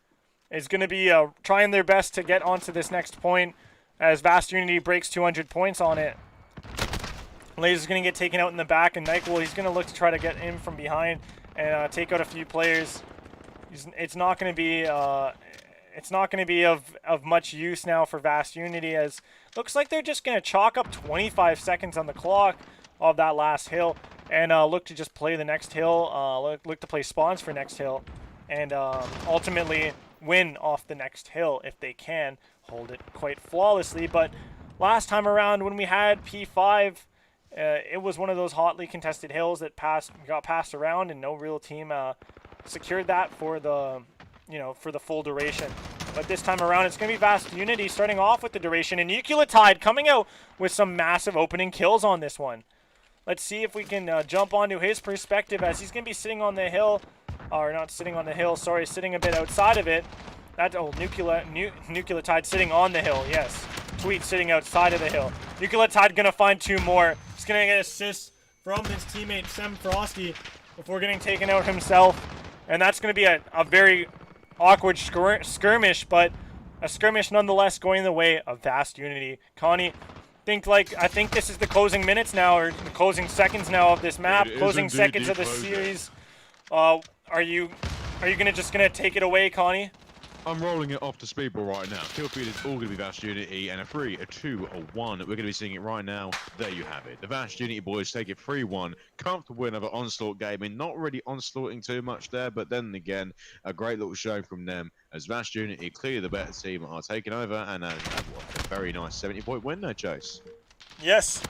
is going to be trying their best to get onto this next point, as VastUnity breaks 200 points on it. Laser's going to get taken out in the back, and Nyquil, he's going to look to try to get in from behind and take out a few players. It's not going to be of much use now for VastUnity, as looks like they're just going to chalk up 25 seconds on the clock of that last hill and look to just play the next hill, look to play spawns for next hill, and ultimately win off the next hill if they can hold it quite flawlessly. But last time around when we had P5, it was one of those hotly contested hills that got passed around, and no real team secured that for the full duration. But this time around, it's going to be VastUnity starting off with the duration, and Innov8 coming out with some massive opening kills on this one. Let's see if we can jump onto his perspective, as he's going to be sitting on the hill, or not sitting on the hill, sorry, sitting a bit outside of it. That's Innov8 sitting on the hill, yes. Tweet sitting outside of the hill. Innov8 going to find two more. He's going to get assists from his teammate Sem Frosty before getting taken out himself. And that's going to be a very awkward skirmish, but a skirmish nonetheless going the way of VastUnity. Connie, I think this is the closing minutes now, or the closing seconds now of this map, closing seconds of the series. Are you just gonna take it away, Connie? I'm rolling it off to Speedball right now. Kill feed is all going to be VastUnity, and a 3, a 2, a 1. We're going to be seeing it right now. There you have it. The VastUnity boys take it 3-1. Comfortable win over Onslaught Gaming. Not really onslaughting too much there, but then again, a great little show from them as VastUnity, clearly the better team, are taking over and have a very nice 70-point win there, Chase. Yes,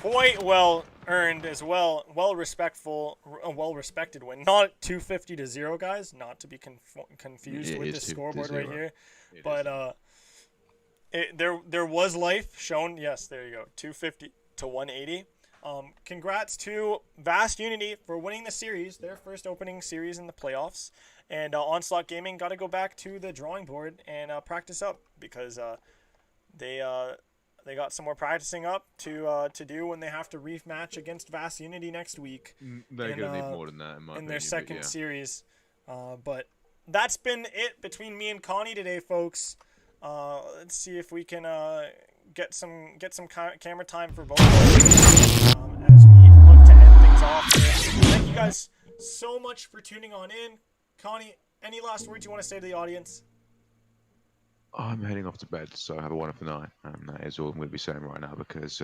quite well earned as well. Well respected win. Not 250-0, guys. Not to be confused with the scoreboard right here. But there was life shown. Yes, there you go. 250 to 180. Congrats to VastUnity for winning the series, their first opening series in the playoffs. And Onslaught Gaming got to go back to the drawing board and practice up because they got some more practicing up to do when they have to rematch against VastUnity next week. They're going to need more than that in their second series. But that's been it between me and Connie today, folks. Let's see if we can get some camera time for both of us as we look to end things off here. Thank you guys so much for tuning on in. Connie, any last words you want to say to the audience? I'm heading off to bed, so have a wonderful night. And that is all I'm going to be saying right now because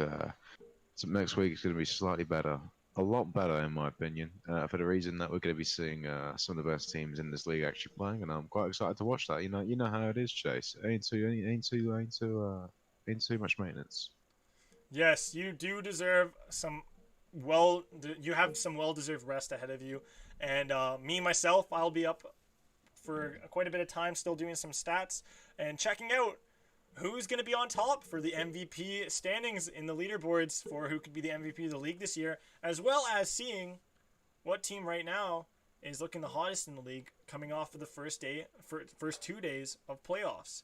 next week is going to be slightly better. A lot better, in my opinion, for the reason that we're going to be seeing some of the best teams in this league actually playing, and I'm quite excited to watch that. You know how it is, Chase. Ain't too much maintenance. Yes, you do deserve some you have some well-deserved rest ahead of you, and me myself, I'll be up for quite a bit of time still doing some stats and checking out who's going to be on top for the MVP standings in the leaderboards for who could be the MVP of the league this year, as well as seeing what team right now is looking the hottest in the league coming off of the first 2 days of playoffs.